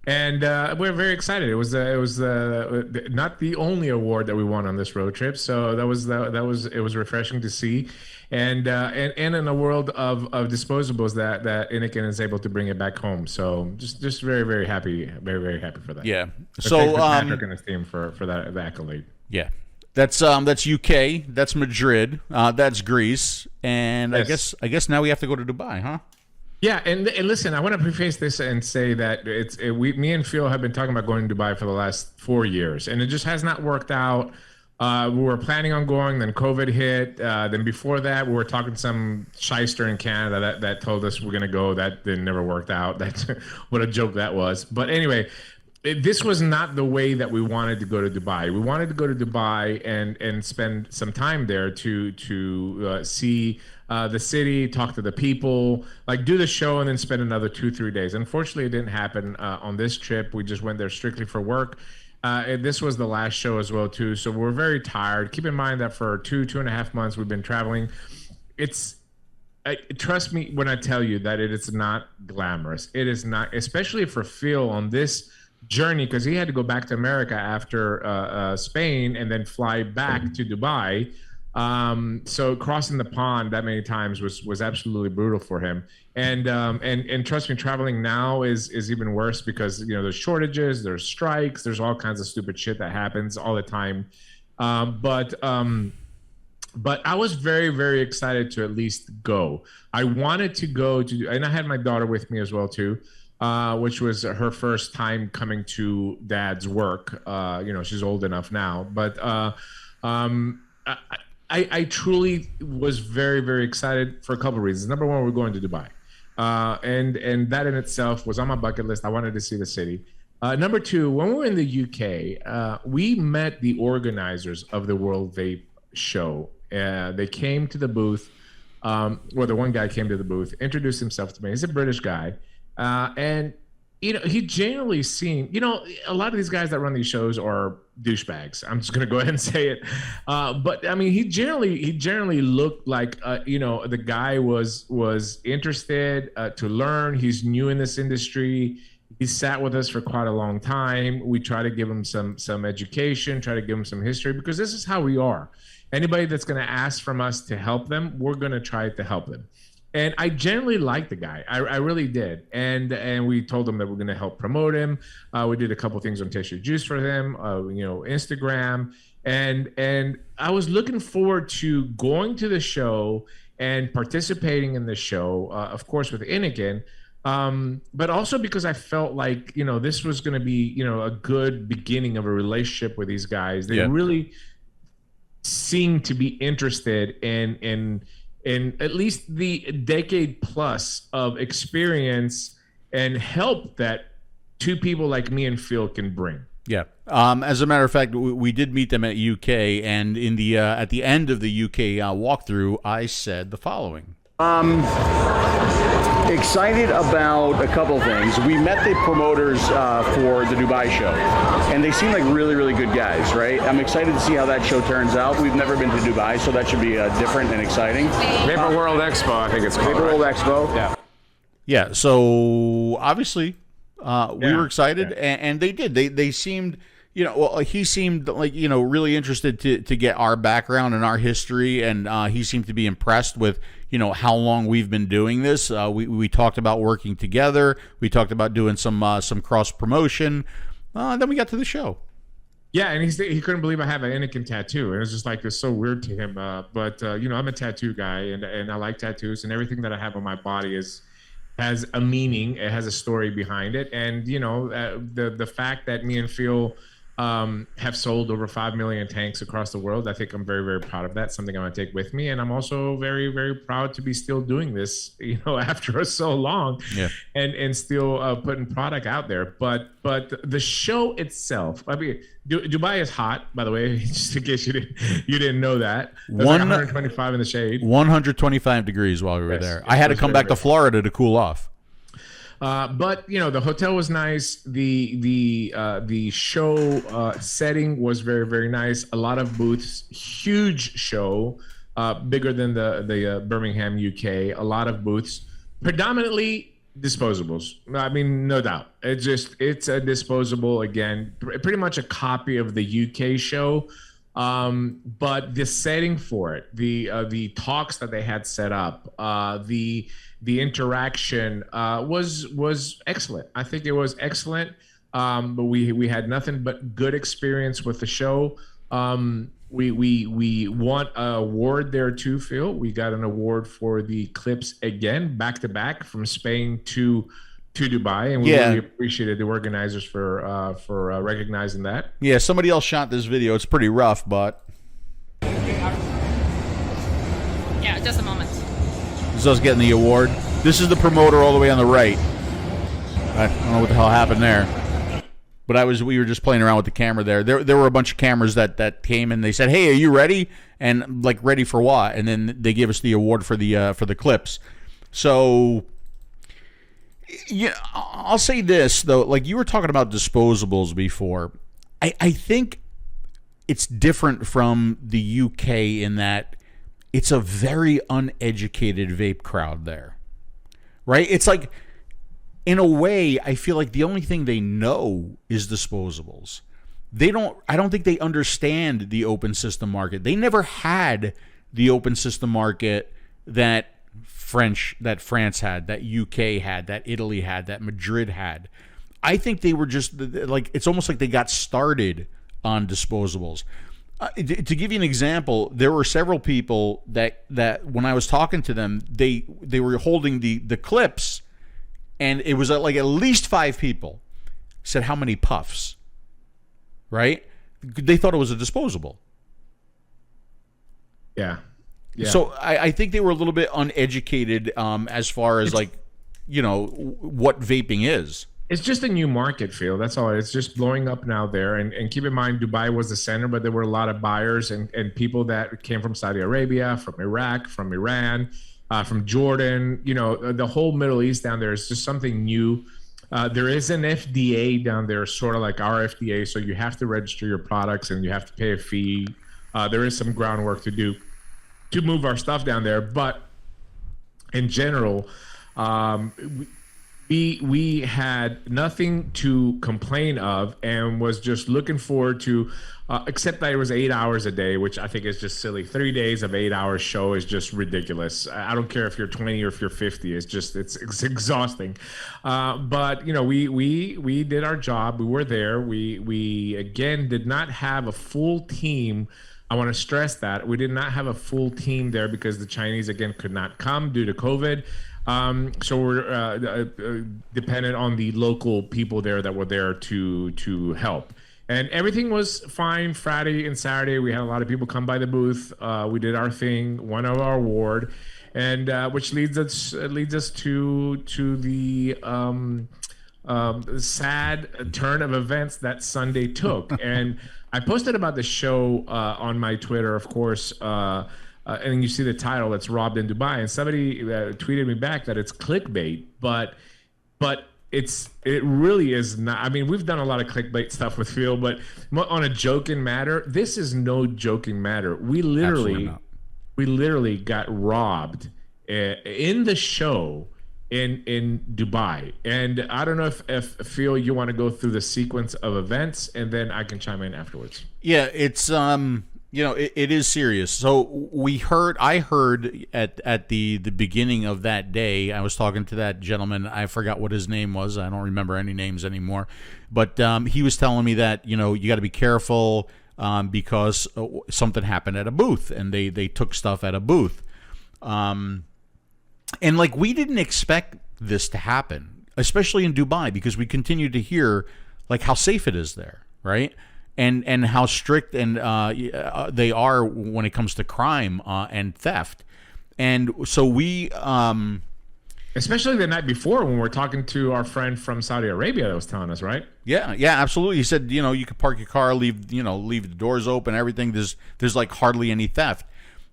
Speaker 4: and we're very excited. It was not the only award that we won on this road trip, so it was refreshing to see, and in a world of disposables that Iniken is able to bring it back home. So just very, very happy, very, very happy for that.
Speaker 1: Yeah.
Speaker 4: So Patrick and his team for that accolade.
Speaker 1: Yeah. That's UK, that's Madrid, that's Greece, and yes. I guess now we have to go to Dubai, huh?
Speaker 4: Yeah, and listen, I want to preface this and say that me and Phil have been talking about going to Dubai for the last 4 years, and it just has not worked out. We were planning on going, then COVID hit. Then before that, we were talking to some shyster in Canada that told us we're going to go. That never worked out. That's what a joke that was. But anyway, this was not the way that we wanted to go to Dubai. We wanted to go to Dubai and spend some time there to see the city, talk to the people, like do the show, and then spend another 2-3 days. Unfortunately, it didn't happen on this trip. We just went there strictly for work. And this was the last show as well, too. So we're very tired. Keep in mind that for 2.5 months, we've been traveling. Trust me when I tell you that it is not glamorous. It is not, especially for Phil on this journey, because he had to go back to America after Spain and then fly back to Dubai. So crossing the pond that many times was absolutely brutal for him. And trust me, traveling now is even worse because there's shortages, there's strikes, there's all kinds of stupid shit that happens all the time. But I was very, very excited to at least go. I wanted to go to, and I had my daughter with me as well too. Which was her first time coming to Dad's work. She's old enough now, but I truly was very, very excited for a couple of reasons. Number one, we're going to Dubai, and that in itself was on my bucket list. I wanted to see the city. Number two, when we were in the UK, we met the organizers of the World Vape show. They came to the booth. The one guy came to the booth, introduced himself to me. He's a British guy. And he generally seemed, a lot of these guys that run these shows are douchebags. I'm just gonna go ahead and say it. But I mean, he generally looked like, the guy was interested to learn. He's new in this industry. He sat with us for quite a long time. We try to give him some education, try to give him some history, because this is how we are. Anybody that's going to ask from us to help them, we're going to try to help them. And I generally liked the guy. I really did. And we told him that we're going to help promote him. We did a couple things on Taste Your Juice for him, Instagram. And I was looking forward to going to the show and participating in the show, of course, with Iniken. But also because I felt like, this was going to be, a good beginning of a relationship with these guys. They really seemed to be interested in at least the decade plus of experience and help that two people like me and Phil can bring.
Speaker 1: Yeah. As a matter of fact, we did meet them at UK, and in the at the end of the UK walkthrough, I said the following.
Speaker 5: Excited about a couple things. We met the promoters for the Dubai show, and they seem like really, really good guys, right? I'm excited to see how that show turns out. We've never been to Dubai, so that should be different and exciting.
Speaker 7: Vapor World Expo, I think it's called.
Speaker 5: Vapor World Expo.
Speaker 7: Yeah.
Speaker 1: Yeah. So obviously, we were excited, and they did. They seemed, well, he seemed like, really interested to get our background and our history, and he seemed to be impressed with, how long we've been doing this. We talked about working together. We talked about doing some cross promotion. Then we got to the show.
Speaker 4: Yeah, and he couldn't believe I have an Anakin tattoo. And it was just like, it's so weird to him. But I'm a tattoo guy, and I like tattoos, and everything that I have on my body has a meaning. It has a story behind it. And, the fact that me and Phil have sold over 5 million tanks across the world, I think I'm very, very proud of that. Something I'm going to take with me. And I'm also very, very proud to be still doing this, after so long, and still putting product out there. But the show itself, I mean, Dubai is hot, by the way, just in case you didn't know that. It's like 125 in the shade.
Speaker 1: 125 degrees while we were there. I had to come back to Florida to cool off.
Speaker 4: But the hotel was nice. The show setting was very, very nice. A lot of booths, huge show, bigger than the Birmingham, UK. A lot of booths, predominantly disposables. I mean, no doubt. It's a disposable again, pretty much a copy of the UK show. But the setting for it, the talks that they had set up, the interaction was excellent. I think it was excellent. But we had nothing but good experience with the show. We won an award there too, Phil. We got an award for the clips again, back to back, from Spain to Dubai, and we really appreciated the organizers for recognizing that.
Speaker 1: Yeah, somebody else shot this video. It's pretty rough, but
Speaker 9: yeah, just a moment.
Speaker 1: This is us getting the award. This is the promoter all the way on the right. I don't know what the hell happened there, but we were just playing around with the camera there. There were a bunch of cameras that came and they said, "Hey, are you ready?" And like, ready for what? And then they gave us the award for the clips. So. Yeah, I'll say this though, like you were talking about disposables before. I think it's different from the UK in that it's a very uneducated vape crowd there, right? It's like, in a way, I feel like the only thing they know is disposables. I don't think they understand the open system market. They never had the open system market that France had, that UK had, that Italy had, that Madrid had. I think they were just like, it's almost like they got started on disposables. To give you an example, there were several people that when I was talking to them, they were holding the clips, and it was like at least 5 people said, "How many puffs?" Right? They thought it was a disposable.
Speaker 4: Yeah. Yeah.
Speaker 1: So I think they were a little bit uneducated as far as what vaping is.
Speaker 4: It's just a new market, Phil. That's all. It's just blowing up now there. And keep in mind, Dubai was the center, but there were a lot of buyers and people that came from Saudi Arabia, from Iraq, from Iran, from Jordan. The whole Middle East down there is just something new. There is an FDA down there, sort of like our FDA. So you have to register your products and you have to pay a fee. There is some groundwork to do to move our stuff down there, but in general, we had nothing to complain of, and was just looking forward to, except that it was 8 hours a day, which I think is just silly. 3 days of 8 hours show is just ridiculous. I don't care if you're 20 or if you're 50. It's exhausting. But we did our job. We were there. We again did not have a full team. I want to stress that we did not have a full team there because the Chinese, again, could not come due to COVID. So we're dependent on the local people there that were there to help. And everything was fine. Friday and Saturday, we had a lot of people come by the booth. We did our thing, won our award, and which leads us to the sad turn of events that Sunday took. And I posted about the show on my Twitter, of course, and you see the title, it's Robbed in Dubai, and somebody tweeted me back that it's clickbait, but it really is not. I mean, we've done a lot of clickbait stuff with Phil, but on a joking matter, this is no joking matter. We literally got robbed in the show in Dubai. And I don't know if Phil, you want to go through the sequence of events, and then I can chime in afterwards.
Speaker 1: Yeah, it's it is serious. So I heard at the beginning of that day, I was talking to that gentleman. I forgot what his name was. I don't remember any names anymore. But he was telling me that, you got to be careful because something happened at a booth, and they took stuff at a booth. And like, we didn't expect this to happen, especially in Dubai, because we continue to hear like how safe it is there, right? And how strict and they are when it comes to crime and theft. And so we
Speaker 4: especially the night before when we're talking to our friend from Saudi Arabia that was telling us, right?
Speaker 1: Yeah, absolutely. He said, you could park your car, leave the doors open, everything. There's like hardly any theft.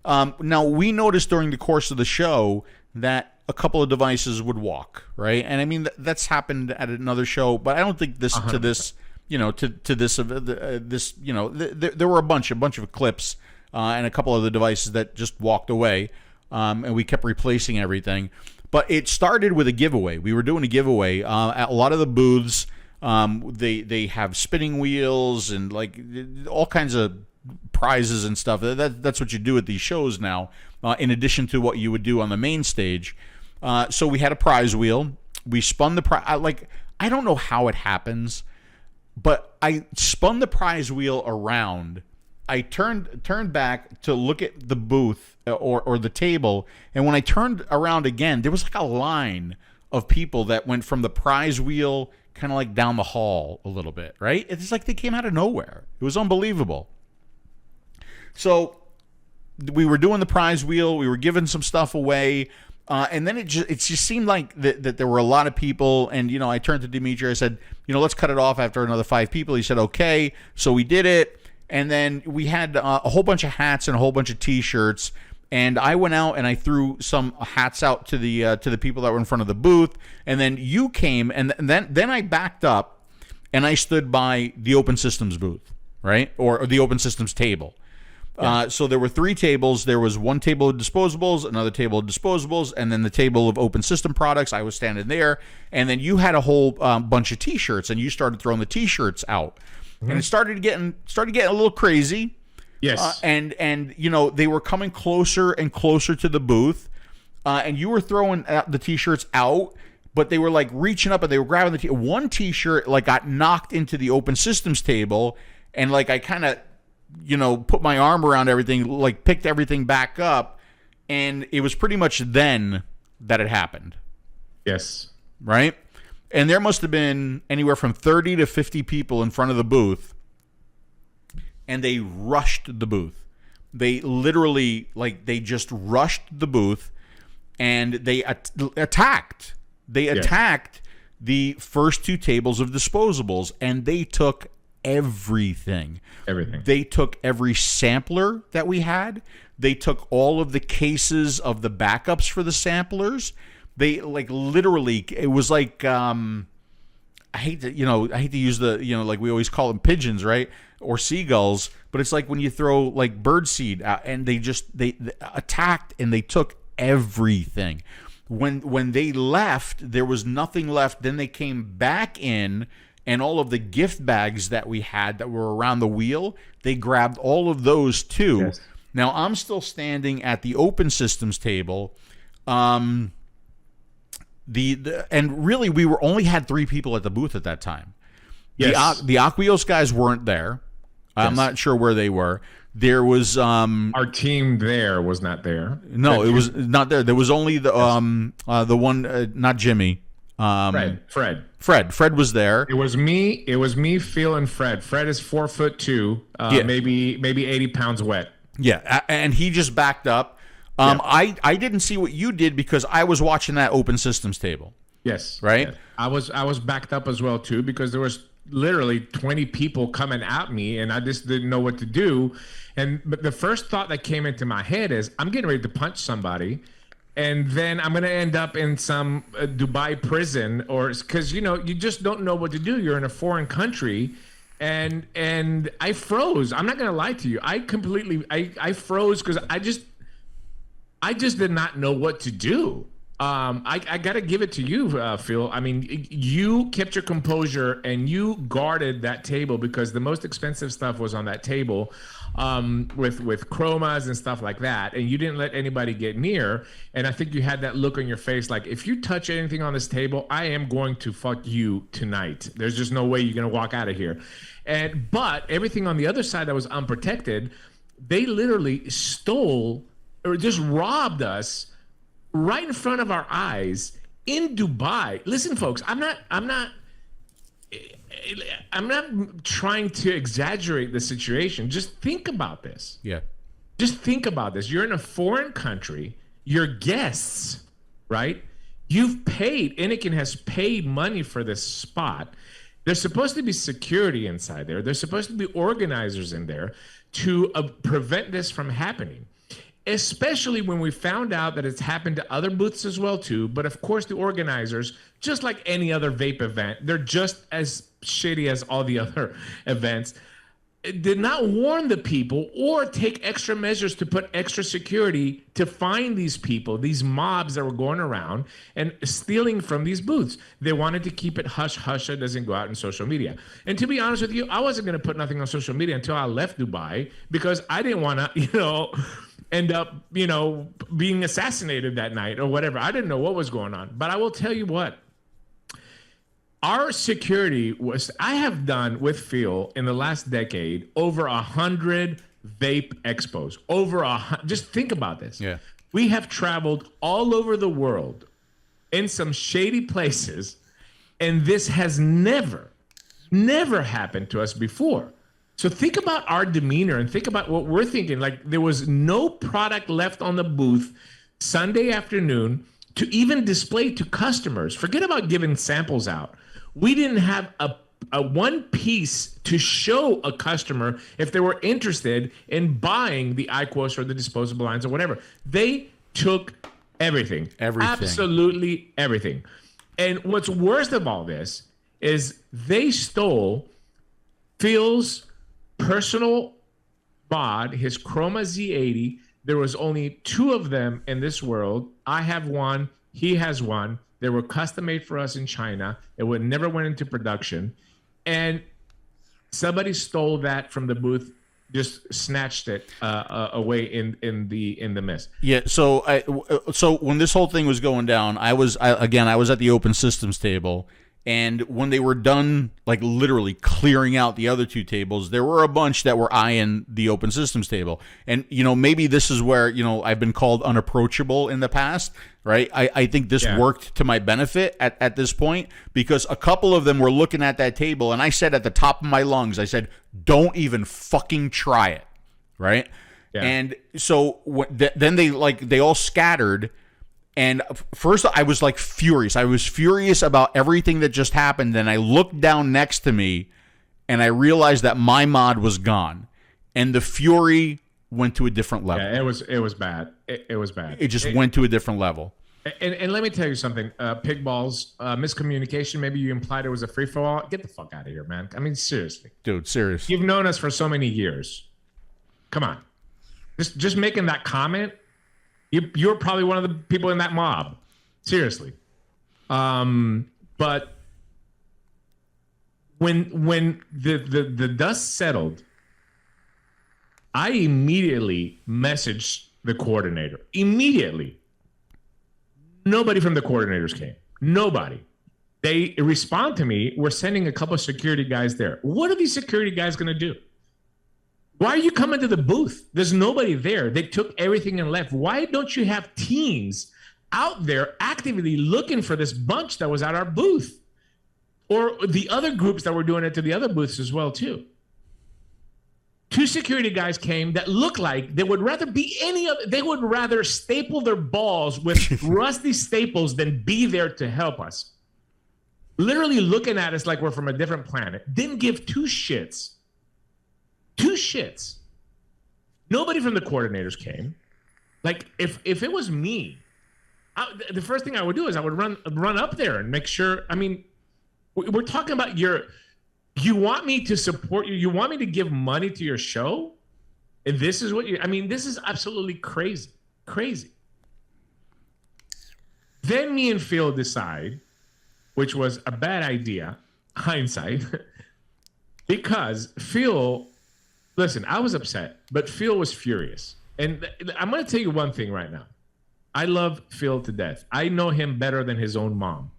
Speaker 1: Now, we noticed during the course of the show that a couple of devices would walk, right? And I mean, that's happened at another show, but I don't think this 100%. To this, there were a bunch of clips and a couple of the devices that just walked away, and we kept replacing everything. But it started with a giveaway. We were doing a giveaway at a lot of the booths. They have spinning wheels and like all kinds of prizes and stuff. That's what you do at these shows now, in addition to what you would do on the main stage. So we had a prize wheel. We spun the prize. I don't know how it happens, but I spun the prize wheel around. I turned back to look at the booth or the table, and when I turned around again, there was like a line of people that went from the prize wheel kind of like down the hall a little bit, right? It's like they came out of nowhere. It was unbelievable. So we were doing the prize wheel. We were giving some stuff away. And then it just seemed like that there were a lot of people. And, I turned to Dimitri. I said, let's cut it off after another 5 people. He said, okay. So we did it. And then we had a whole bunch of hats and a whole bunch of T-shirts. And I went out and I threw some hats out to the people that were in front of the booth. And then you came. And then I backed up and I stood by the Open Systems booth, right? Or the Open Systems table. Yeah. So there were 3 tables. There was one table of disposables, another table of disposables, and then the table of open system products. I was standing there, and then you had a whole bunch of T-shirts, and you started throwing the T-shirts out, and it started getting a little crazy.
Speaker 4: Yes,
Speaker 1: and they were coming closer and closer to the booth, and you were throwing the T-shirts out, but they were like reaching up and they were grabbing the one T-shirt like got knocked into the open systems table, and like I kind of put my arm around everything, like picked everything back up, and it was pretty much then that it happened.
Speaker 4: Yes.
Speaker 1: Right? And there must have been anywhere from 30 to 50 people in front of the booth, and they rushed the booth. They literally, they just rushed the booth, and they attacked. They attacked the first 2 tables of disposables, and they took everything. They took every sampler that we had. They took all of the cases of the backups for the samplers. They literally, it was like I hate to use the like we always call them pigeons, right? Or seagulls, but it's like when you throw like bird seed out, and they attacked and they took everything. When they left, there was nothing left. Then they came back in. And all of the gift bags that we had that were around the wheel, they grabbed all of those too. Yes. Now, I'm still standing at the open systems table. And really, we only had 3 people at the booth at that time. Yes. The Aquios guys weren't there. Yes. I'm not sure where they were. There was
Speaker 4: our team there was not there.
Speaker 1: No, it was not there. There was only the one, not Jimmy. Fred was there.
Speaker 4: It was me, Phil, and Fred. Fred is 4'2", maybe 80 pounds wet.
Speaker 1: Yeah, and he just backed up. I didn't see what you did because I was watching that open systems table.
Speaker 4: Yes.
Speaker 1: Right?
Speaker 4: Yes. I was backed up as well too, because there was literally 20 people coming at me and I just didn't know what to do. But the first thought that came into my head is, I'm getting ready to punch somebody, and then I'm going to end up in some Dubai prison, or because, you just don't know what to do. You're in a foreign country. And I froze. I'm not going to lie to you. I froze because I just did not know what to do. I got to give it to you, Phil. I mean, you kept your composure and you guarded that table, because the most expensive stuff was on that table, with chromas and stuff like that. And you didn't let anybody get near. And I think you had that look on your face like, if you touch anything on this table, I am going to fuck you tonight. There's just no way you're going to walk out of here. But everything on the other side that was unprotected, they literally stole or just robbed us right in front of our eyes in Dubai. Listen, folks, I'm not trying to exaggerate the situation. Just think about this.
Speaker 1: Yeah.
Speaker 4: Just think about this. You're in a foreign country. You're guests, right? You've paid. Anakin has paid money for this spot. There's supposed to be security inside there. There's supposed to be organizers in there to prevent this from happening. Especially when we found out that it's happened to other booths as well too. But of course, the organizers, just like any other vape event, they're just as shitty as all the other events, did not warn the people or take extra measures to put extra security to find these people, these mobs that were going around and stealing from these booths. They wanted to keep it hush-hush so it doesn't go out in social media. And to be honest with you, I wasn't going to put nothing on social media until I left Dubai, because I didn't want to, end up, being assassinated that night or whatever. I didn't know what was going on. But I will tell you what, our security I have done with Phil in the last decade over 100 vape expos. Just think about this.
Speaker 1: Yeah.
Speaker 4: We have traveled all over the world in some shady places, and this has never happened to us before. So think about our demeanor and think about what we're thinking. Like, there was no product left on the booth Sunday afternoon to even display to customers. Forget about giving samples out. We didn't have a one piece to show a customer if they were interested in buying the IQOS or the disposable lines or whatever. They took everything. Absolutely everything. And what's worst of all this is they stole Phil's personal mod, his Chroma Z80. There was only 2 of them in this world. I have one. He has one. They were custom made for us in China. It would never went into production. And somebody stole that from the booth, just snatched it away in the mist.
Speaker 1: Yeah. So when this whole thing was going down, I was at the open systems table. And when they were done, like literally clearing out the other 2 tables, there were a bunch that were eyeing the open systems table. And, maybe this is where, I've been called unapproachable in the past, right? I think this worked to my benefit at this point, because a couple of them were looking at that table, and I said at the top of my lungs, I said, don't even fucking try it, right? Yeah. And so then they all scattered. And first, I was like furious. I was furious about everything that just happened. Then I looked down next to me, and I realized that my mod was gone, and the fury went to a different level.
Speaker 4: Yeah, it was bad. It was bad.
Speaker 1: It just went to a different level.
Speaker 4: And let me tell you something, Pigballs, miscommunication. Maybe you implied it was a free for all. Get the fuck out of here, man. I mean, seriously,
Speaker 1: dude. Serious.
Speaker 4: You've known us for so many years. Come on, just making that comment. You're probably one of the people in that mob. Seriously. But when the dust settled, I immediately messaged the coordinator. Immediately. Nobody from the coordinators came. Nobody. They respond to me. We're sending a couple of security guys there. What are these security guys going to do? Why are you coming to the booth? There's nobody there. They took everything and left. Why don't you have teams out there actively looking for this bunch that was at our booth? Or the other groups that were doing it to the other booths as well, too. 2 security guys came that looked like they would rather be they would rather staple their balls with rusty staples than be there to help us. Literally looking at us like we're from a different planet. Didn't give 2 shits. 2 shits. Nobody from the coordinators came. Like, if it was me, the first thing I would do is I would run up there and make sure. I mean, we're talking about you want me to support you. You want me to give money to your show? And this is what this is absolutely crazy. Crazy. Then me and Phil decide, which was a bad idea, hindsight, because Phil, listen, I was upset, but Phil was furious. And I'm going to tell you one thing right now. I love Phil to death. I know him better than his own mom.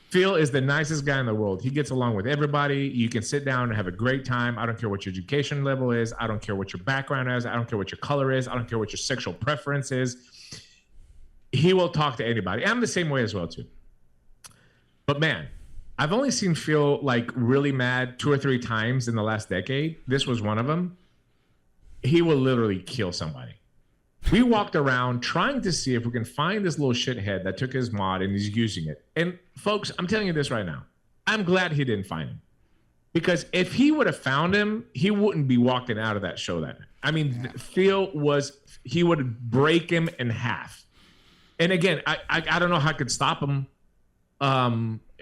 Speaker 4: Phil is the nicest guy in the world. He gets along with everybody. You can sit down and have a great time. I don't care what your education level is. I don't care what your background is. I don't care what your color is. I don't care what your sexual preference is. He will talk to anybody. I'm the same way as well, too. But man, I've only seen Phil like really mad 2 or 3 times in the last decade. This was one of them. He will literally kill somebody. We walked around trying to see if we can find this little shithead that took his mod and he's using it. And folks, I'm telling you this right now. I'm glad he didn't find him. Because if he would have found him, he wouldn't be walking out of that show that night. I mean, Phil he would break him in half. And again, I don't know how I could stop him.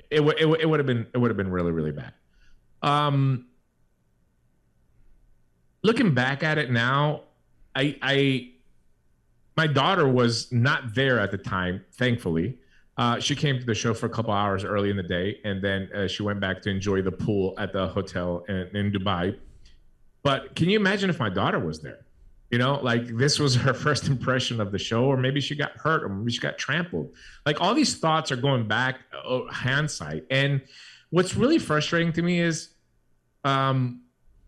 Speaker 4: It would have been really, really bad. Looking back at it now, my daughter was not there at the time, thankfully. She came to the show for a couple hours early in the day, and then she went back to enjoy the pool at the hotel in Dubai. But can you imagine if my daughter was there? You know, like this was her first impression of the show, or maybe she got hurt, or maybe she got trampled. Like all these thoughts are going back, hindsight. And what's really frustrating to me is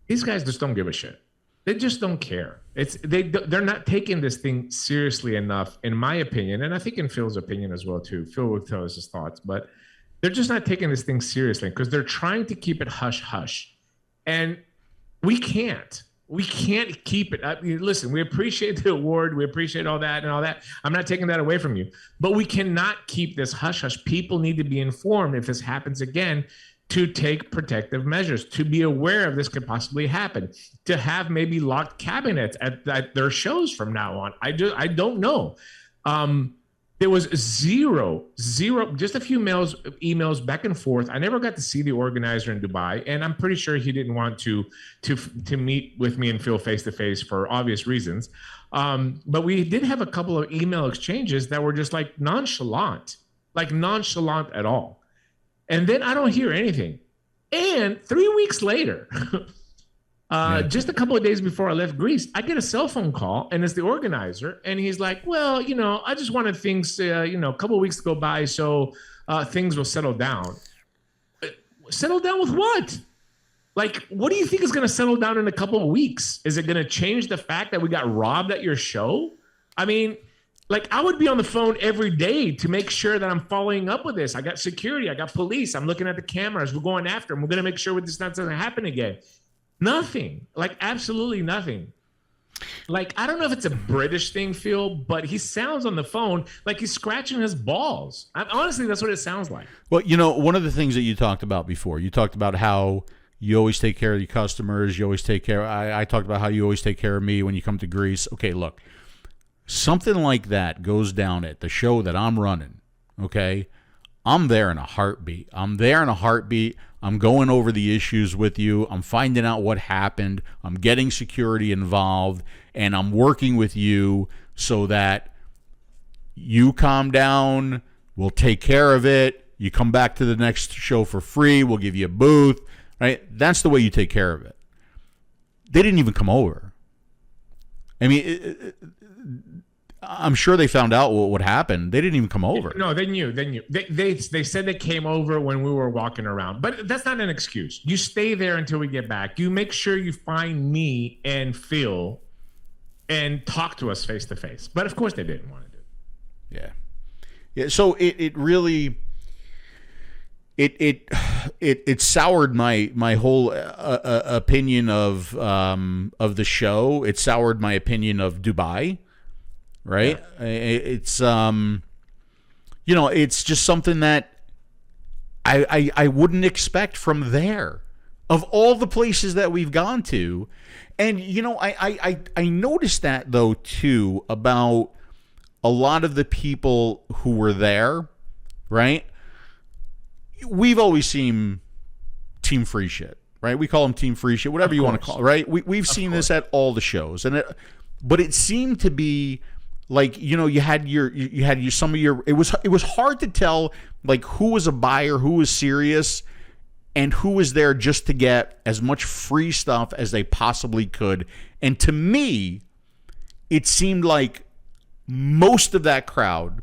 Speaker 4: these guys just don't give a shit. They just don't care. They're not taking this thing seriously enough, in my opinion, and I think in Phil's opinion as well too. Phil will tell us his thoughts, but they're just not taking this thing seriously because they're trying to keep it hush hush, and we can't. We can't keep it. I mean, listen, we appreciate the award, we appreciate all that and all that. I'm not taking that away from you, but we cannot keep this hush hush. People need to be informed if this happens again, to take protective measures, to be aware of this could possibly happen, to have maybe locked cabinets at their shows from now on. I don't know. There was zero, just a few emails back and forth. I never got to see the organizer in Dubai, and I'm pretty sure he didn't want to meet with me and Phil face to face for obvious reasons. But we did have a couple of email exchanges that were just like nonchalant at all. And then I don't hear anything. And 3 weeks later, just a couple of days before I left Greece, I get a cell phone call, and it's the organizer. And he's like, well, I just wanted things, a couple of weeks to go by so things will settle down. Settle down with what? Like, what do you think is going to settle down in a couple of weeks? Is it going to change the fact that we got robbed at your show? I mean, like, I would be on the phone every day to make sure that I'm following up with this. I got security. I got police. I'm looking at the cameras. We're going after them. We're going to make sure this doesn't happen again. Nothing. Like, absolutely nothing. Like, I don't know if it's a British thing, Phil, but he sounds on the phone like he's scratching his balls. Honestly, that's what it sounds like.
Speaker 1: Well, one of the things that you talked about before, you talked about how you always take care of your customers. You always take care. I talked about how you always take care of me when you come to Greece. Okay, look. Something like that goes down at the show that I'm running, okay? I'm there in a heartbeat. I'm going over the issues with you. I'm finding out what happened. I'm getting security involved, and I'm working with you so that you calm down. We'll take care of it. You come back to the next show for free. We'll give you a booth, right? That's the way you take care of it. They didn't even come over. I mean, I'm sure they found out what happened. They didn't even come over.
Speaker 4: No, they knew. They said they came over when we were walking around. But that's not an excuse. You stay there until we get back. You make sure you find me and Phil and talk to us face to face. But of course they didn't want to do it.
Speaker 1: Yeah. So it really, it soured my whole opinion of the show. It soured my opinion of Dubai, right? Yeah. It's it's just something that I wouldn't expect from there, of all the places that we've gone to. And I noticed that though too about a lot of the people who were there, right? We've always seen Team Free Shit, right? We call them Team Free Shit, whatever you want to call it, right? We've seen this at all the shows, but it seemed to be like you had some of your. It was hard to tell like who was a buyer, who was serious, and who was there just to get as much free stuff as they possibly could. And to me, it seemed like most of that crowd.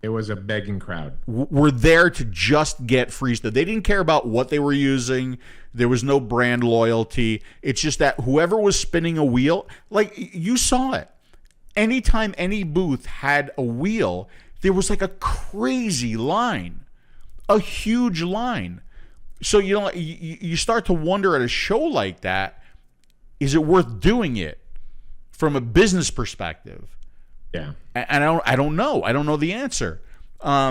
Speaker 4: It was a begging crowd.
Speaker 1: Were there to just get free stuff. They didn't care about what they were using. There was no brand loyalty. It's just that whoever was spinning a wheel, like you saw it. Anytime any booth had a wheel, there was like a crazy line, a huge line. So, you start to wonder at a show like that, is it worth doing it from a business perspective?
Speaker 4: Yeah,
Speaker 1: and I don't know. I don't know the answer.
Speaker 4: I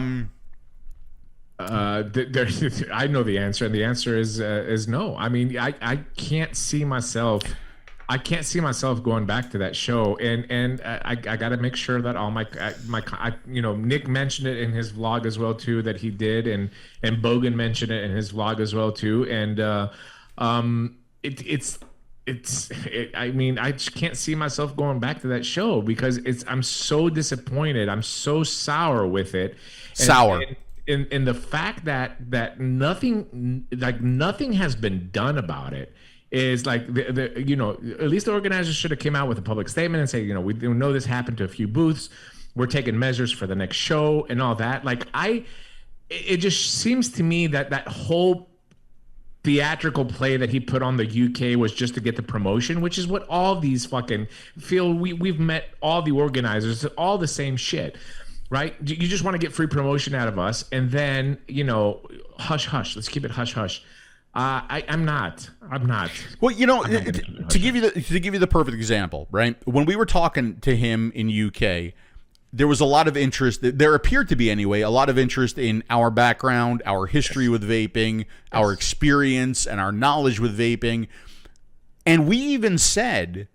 Speaker 4: know the answer, and the answer is no. I mean, I can't see myself. I can't see myself going back to that show, and I got to make sure that all my Nick mentioned it in his vlog as well too, that he did, and Bogan mentioned it in his vlog as well too, and I mean, I just can't see myself going back to that show because I'm so disappointed. I'm so sour with it. In the fact that nothing has been done about it is like at least the organizers should have came out with a public statement and say, we know this happened to a few booths. We're taking measures for the next show and all that. Like it just seems to me that whole theatrical play that he put on the UK was just to get the promotion, which is what all these fucking feel. We've met all the organizers, all the same shit, right? You just want to get free promotion out of us, and then hush hush. Let's keep it hush hush. I'm not.
Speaker 1: Well, to give you the perfect example, right? When we were talking to him in UK, there was a lot of interest. There appeared to be, anyway, a lot of interest in our background, our history with vaping, our experience, and our knowledge with vaping. And we even said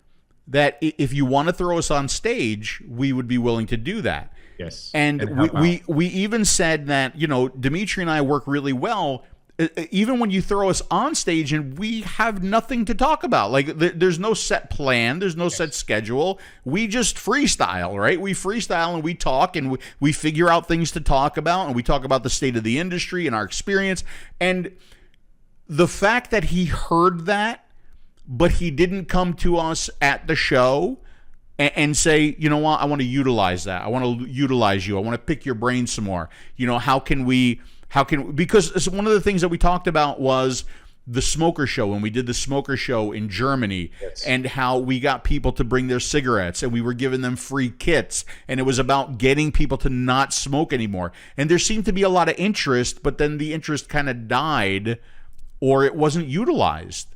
Speaker 1: that if you want to throw us on stage, we would be willing to do that.
Speaker 4: Yes.
Speaker 1: And we even said that, Dimitri and I work really well. Even when you throw us on stage and we have nothing to talk about, like there's no set plan, there's no set schedule. We just freestyle, right? We freestyle and we talk and we figure out things to talk about, and we talk about the state of the industry and our experience. And the fact that he heard that, but he didn't come to us at the show and say, you know what, I want to utilize that. I want to utilize you. I want to pick your brain some more. Because one of the things that we talked about was the smoker show, when we did the smoker show in Germany, and how we got people to bring their cigarettes and we were giving them free kits, and it was about getting people to not smoke anymore. And there seemed to be a lot of interest, but then the interest kind of died, or it wasn't utilized.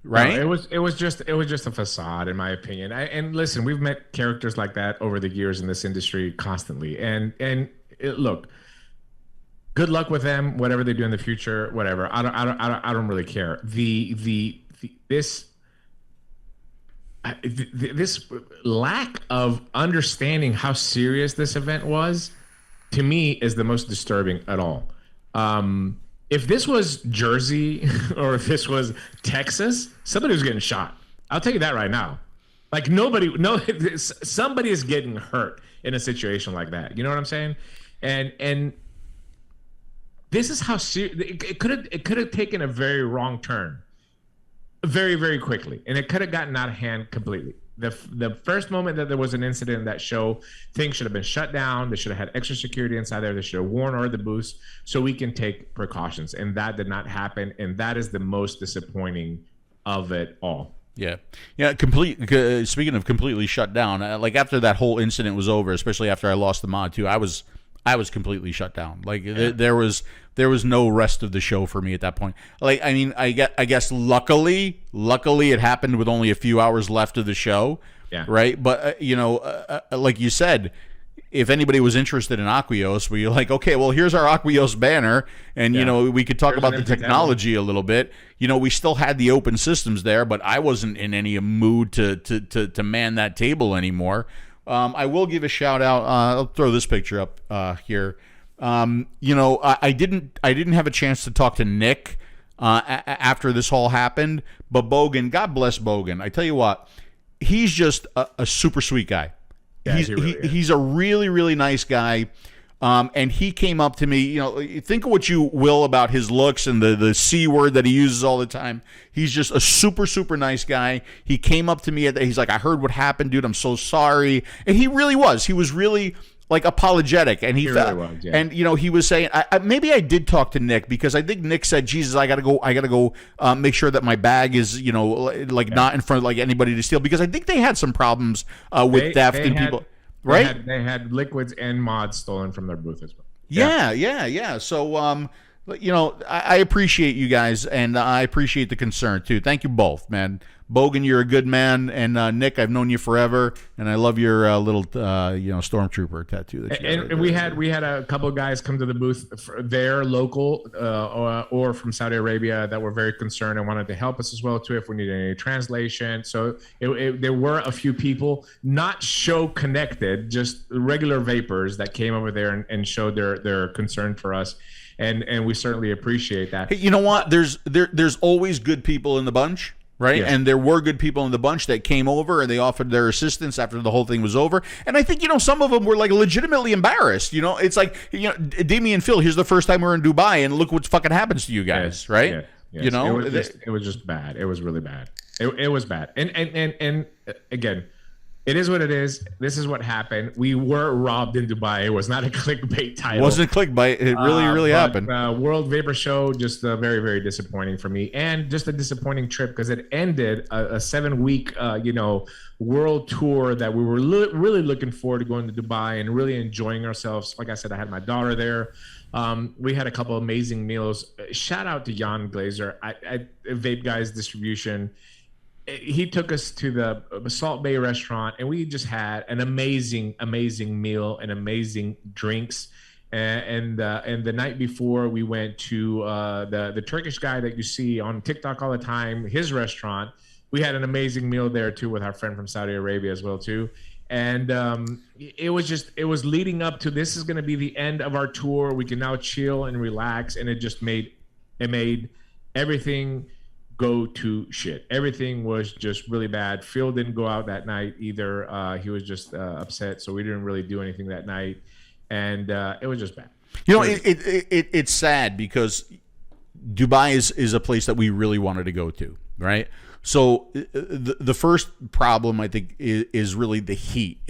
Speaker 1: Right?
Speaker 4: No, it was just a facade, in my opinion. And listen, we've met characters like that over the years in this industry constantly. Look, good luck with them, whatever they do in the future, whatever. I don't really care. This lack of understanding how serious this event was, to me, is the most disturbing at all. If this was Jersey or if this was Texas, somebody was getting shot. I'll tell you that right now. Like somebody is getting hurt in a situation like that. You know what I'm saying? And this is how serious it could have taken a very wrong turn, very, very quickly, and it could have gotten out of hand completely. The first moment that there was an incident in that show, things should have been shut down. They should have had extra security inside there. They should have warned or the booths so we can take precautions, and that did not happen. And that is the most disappointing of it all.
Speaker 1: Yeah. Speaking of completely shut down, like after that whole incident was over, especially after I lost the mod too, I was I was completely shut down. Like there was no rest of the show for me at that point. Like, I mean, I guess luckily it happened with only a few hours left of the show.
Speaker 4: Yeah.
Speaker 1: Right. But like you said, if anybody was interested in 𝗲𝗂𝗧𝗂𝗧, we're like, okay, well, here's our 𝗲𝗂𗧧 banner, and we could talk about the technology a little bit. We still had the open systems there, but I wasn't in any mood to man that table anymore. I will give a shout out. I'll throw this picture up here. I didn't have a chance to talk to Nick after this all happened, but Bogan, God bless Bogan. I tell you what, he's just a super sweet guy.
Speaker 4: Yeah,
Speaker 1: he's a really, really nice guy. And he came up to me, think of what you will about his looks and the C word that he uses all the time. He's just a super, super nice guy. He came up to me, he's like, I heard what happened, dude. I'm so sorry. And he really was. He was really like apologetic. And he really was, yeah. And, he was saying, maybe I did talk to Nick, because I think Nick said, Jesus, I got to go make sure that my bag is, not in front of like anybody to steal, because I think they had some problems with theft and people. Right?
Speaker 4: They had liquids and mods stolen from their booth as well.
Speaker 1: Yeah. So, I appreciate you guys, and I appreciate the concern too. Thank you both, man. Bogan, you're a good man, and Nick, I've known you forever, and I love your little, stormtrooper tattoo. That you
Speaker 4: and we had a couple of guys come to the booth, there local or from Saudi Arabia, that were very concerned and wanted to help us as well too if we needed any translation. So there were a few people not show connected, just regular vapors that came over there and showed their concern for us. And we certainly appreciate that.
Speaker 1: Hey, you know what? There's always good people in the bunch. Right. Yeah. And there were good people in the bunch that came over and they offered their assistance after the whole thing was over. And I think, some of them were like legitimately embarrassed. It's like, Demi and Phil, here's the first time we're in Dubai and look what fucking happens to you guys. Yes. Right.
Speaker 4: Yes. It was just bad. It was really bad. It was bad. And again, it is what it is. This is what happened. We were robbed in Dubai. It was not a clickbait title.
Speaker 1: It wasn't clickbait. It really happened.
Speaker 4: World Vapor Show, just very, very disappointing for me. And just a disappointing trip, because it ended a 7-week, world tour that we were really looking forward to going to Dubai and really enjoying ourselves. Like I said, I had my daughter there. We had a couple amazing meals. Shout out to Jan Glazer at Vape Guys Distribution. He took us to the Salt Bay restaurant, and we just had an amazing meal and amazing drinks. And the night before, we went to the Turkish guy that you see on TikTok all the time, his restaurant. We had an amazing meal there too with our friend from Saudi Arabia as well too. And it was leading up to, this is going to be the end of our tour. We can now chill and relax, and it made everything go to shit. Everything was just really bad. Phil didn't go out that night either. He was just upset, so we didn't really do anything that night, and it was just bad.
Speaker 1: It's sad because Dubai is a place that we really wanted to go to, right? So the first problem, I think, is really the heat.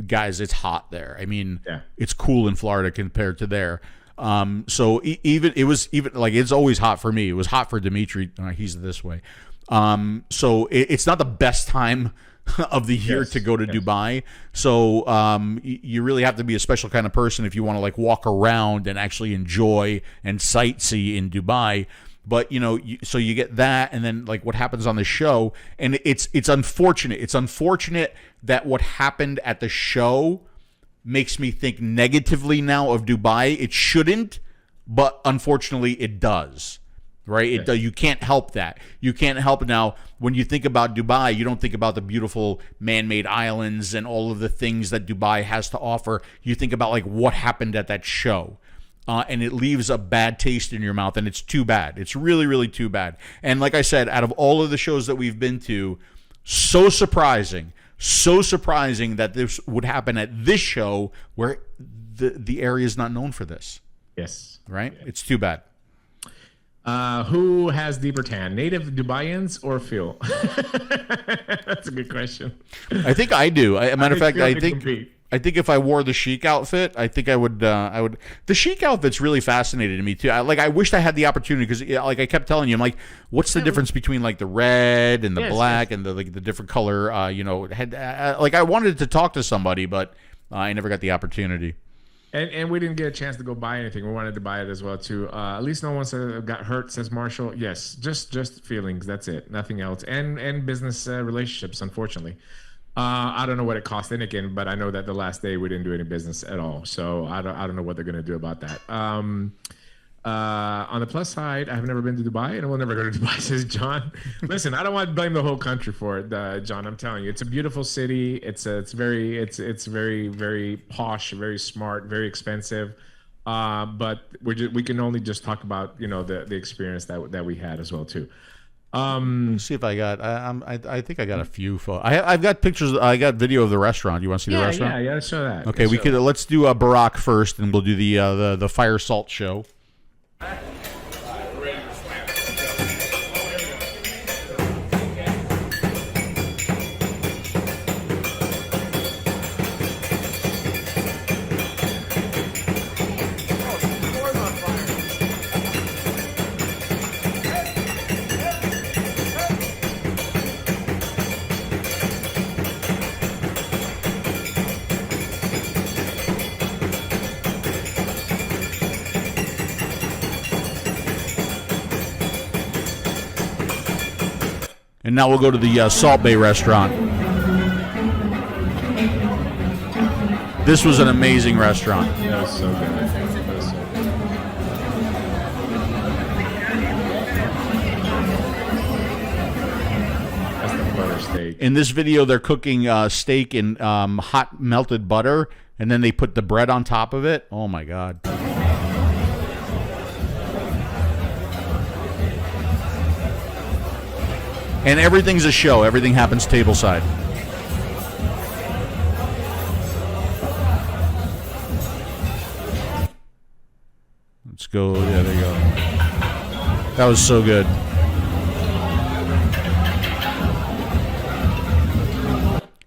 Speaker 1: Guys, it's hot there. I mean, It's cool in Florida compared to there. So it's always hot for me. It was hot for Dimitri. He's this way. So it's not the best time of the year to go to Dubai. So you really have to be a special kind of person if you want to like walk around and actually enjoy and sightsee in Dubai. But so you get that, and then like what happens on the show, and it's unfortunate. It's unfortunate that what happened at the show makes me think negatively now of Dubai. It shouldn't, but unfortunately it does, right? You can't help that. You can't help it. Now, when you think about Dubai, you don't think about the beautiful man-made islands and all of the things that Dubai has to offer. You think about like what happened at that show, and it leaves a bad taste in your mouth, and it's too bad. It's really, really too bad. And like I said, out of all of the shows that we've been to, so surprising that this would happen at this show where the area is not known for this.
Speaker 4: Yes.
Speaker 1: Right? Yeah. It's too bad.
Speaker 4: Who has deeper tan, native Dubaians or Phil? That's a good question.
Speaker 1: I think I do. Matter of fact, I think if I wore the chic outfit, I think I would. The chic outfit's really fascinated me too. I wished I had the opportunity, because like I kept telling you, I'm like, what's the difference between like the red and the black and the different color? Like I wanted to talk to somebody, but I never got the opportunity.
Speaker 4: And we didn't get a chance to go buy anything. We wanted to buy it as well too. At least no one got hurt, says Marshall. Yes, just feelings. That's it. Nothing else. And business relationships, unfortunately. I don't know what it cost Anakin, but I know that the last day we didn't do any business at all. So I don't know what they're gonna do about that. On the plus side, I've never been to Dubai, and I will never go to Dubai, says John. Listen, I don't want to blame the whole country for it, John. I'm telling you, it's a beautiful city. It's very, very posh, very smart, very expensive. But we can only just talk about the experience that we had as well too.
Speaker 1: Let's see if I got. I think I got a few. I've got pictures. I got video of the restaurant. You want to see the restaurant?
Speaker 4: Yeah. Show that.
Speaker 1: Okay, let's do Barack first, and we'll do the fire salt show. And now we'll go to the Salt Bay restaurant. This was an amazing restaurant.
Speaker 4: That was so good. That's the butter steak.
Speaker 1: In this video, they're cooking steak in hot melted butter, and then they put the bread on top of it. Oh, my God. And everything's a show. Everything happens tableside. Let's go. Yeah, there you go. That was so good. And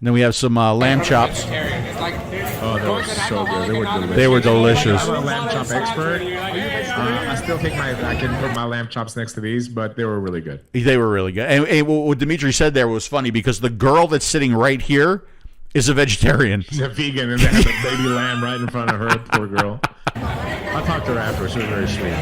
Speaker 1: then we have some lamb chops.
Speaker 4: Oh, that was so good. They were delicious.
Speaker 1: They were delicious.
Speaker 4: I'm a lamb chop expert. I still think I can put my lamb chops next to these, but they were really good.
Speaker 1: They were really good. And what Dimitri said there was funny because the girl that's sitting right here is a vegetarian.
Speaker 4: She's a vegan, and they have a baby lamb right in front of her. Poor girl. I talked to her afterwards. She was very sweet.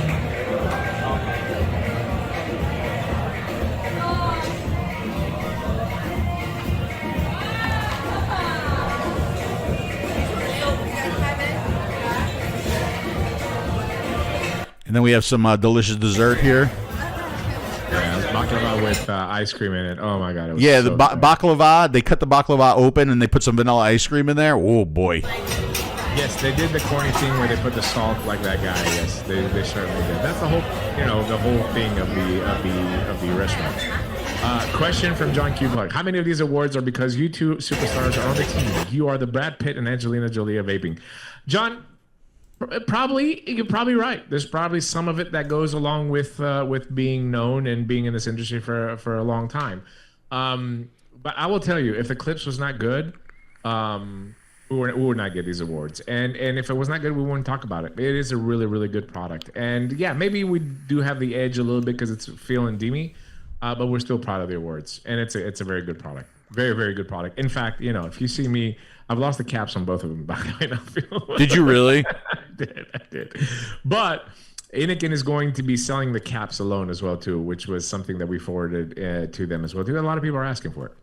Speaker 1: And then we have some delicious dessert here.
Speaker 4: Yeah, baklava with ice cream in it. Oh my God! It was
Speaker 1: Yeah,
Speaker 4: so
Speaker 1: the baklava. They cut the baklava open and they put some vanilla ice cream in there. Oh boy!
Speaker 4: Yes, they did the corny thing where they put the salt like that guy. Yes, they certainly did. That's the whole the whole thing of the restaurant. Question from John Q. Clark. How many of these awards are because you two superstars are on the team? You are the Brad Pitt and Angelina Jolie of vaping. John. Probably, you're probably right. There's probably some of it that goes along with being known and being in this industry for a long time. But I will tell you, if the clips was not good, we would not get these awards. And if it was not good, we wouldn't talk about it. It is a really, really good product. And yeah, maybe we do have the edge a little bit because it's feeling deemy, but we're still proud of the awards. And it's a very good product. Very, very good product. In fact, if you see me, I've lost the caps on both of them, by the way.
Speaker 1: Did you really?
Speaker 4: I did. But Anakin is going to be selling the caps alone as well, too, which was something that we forwarded to them as well, too. A lot of people are asking for it.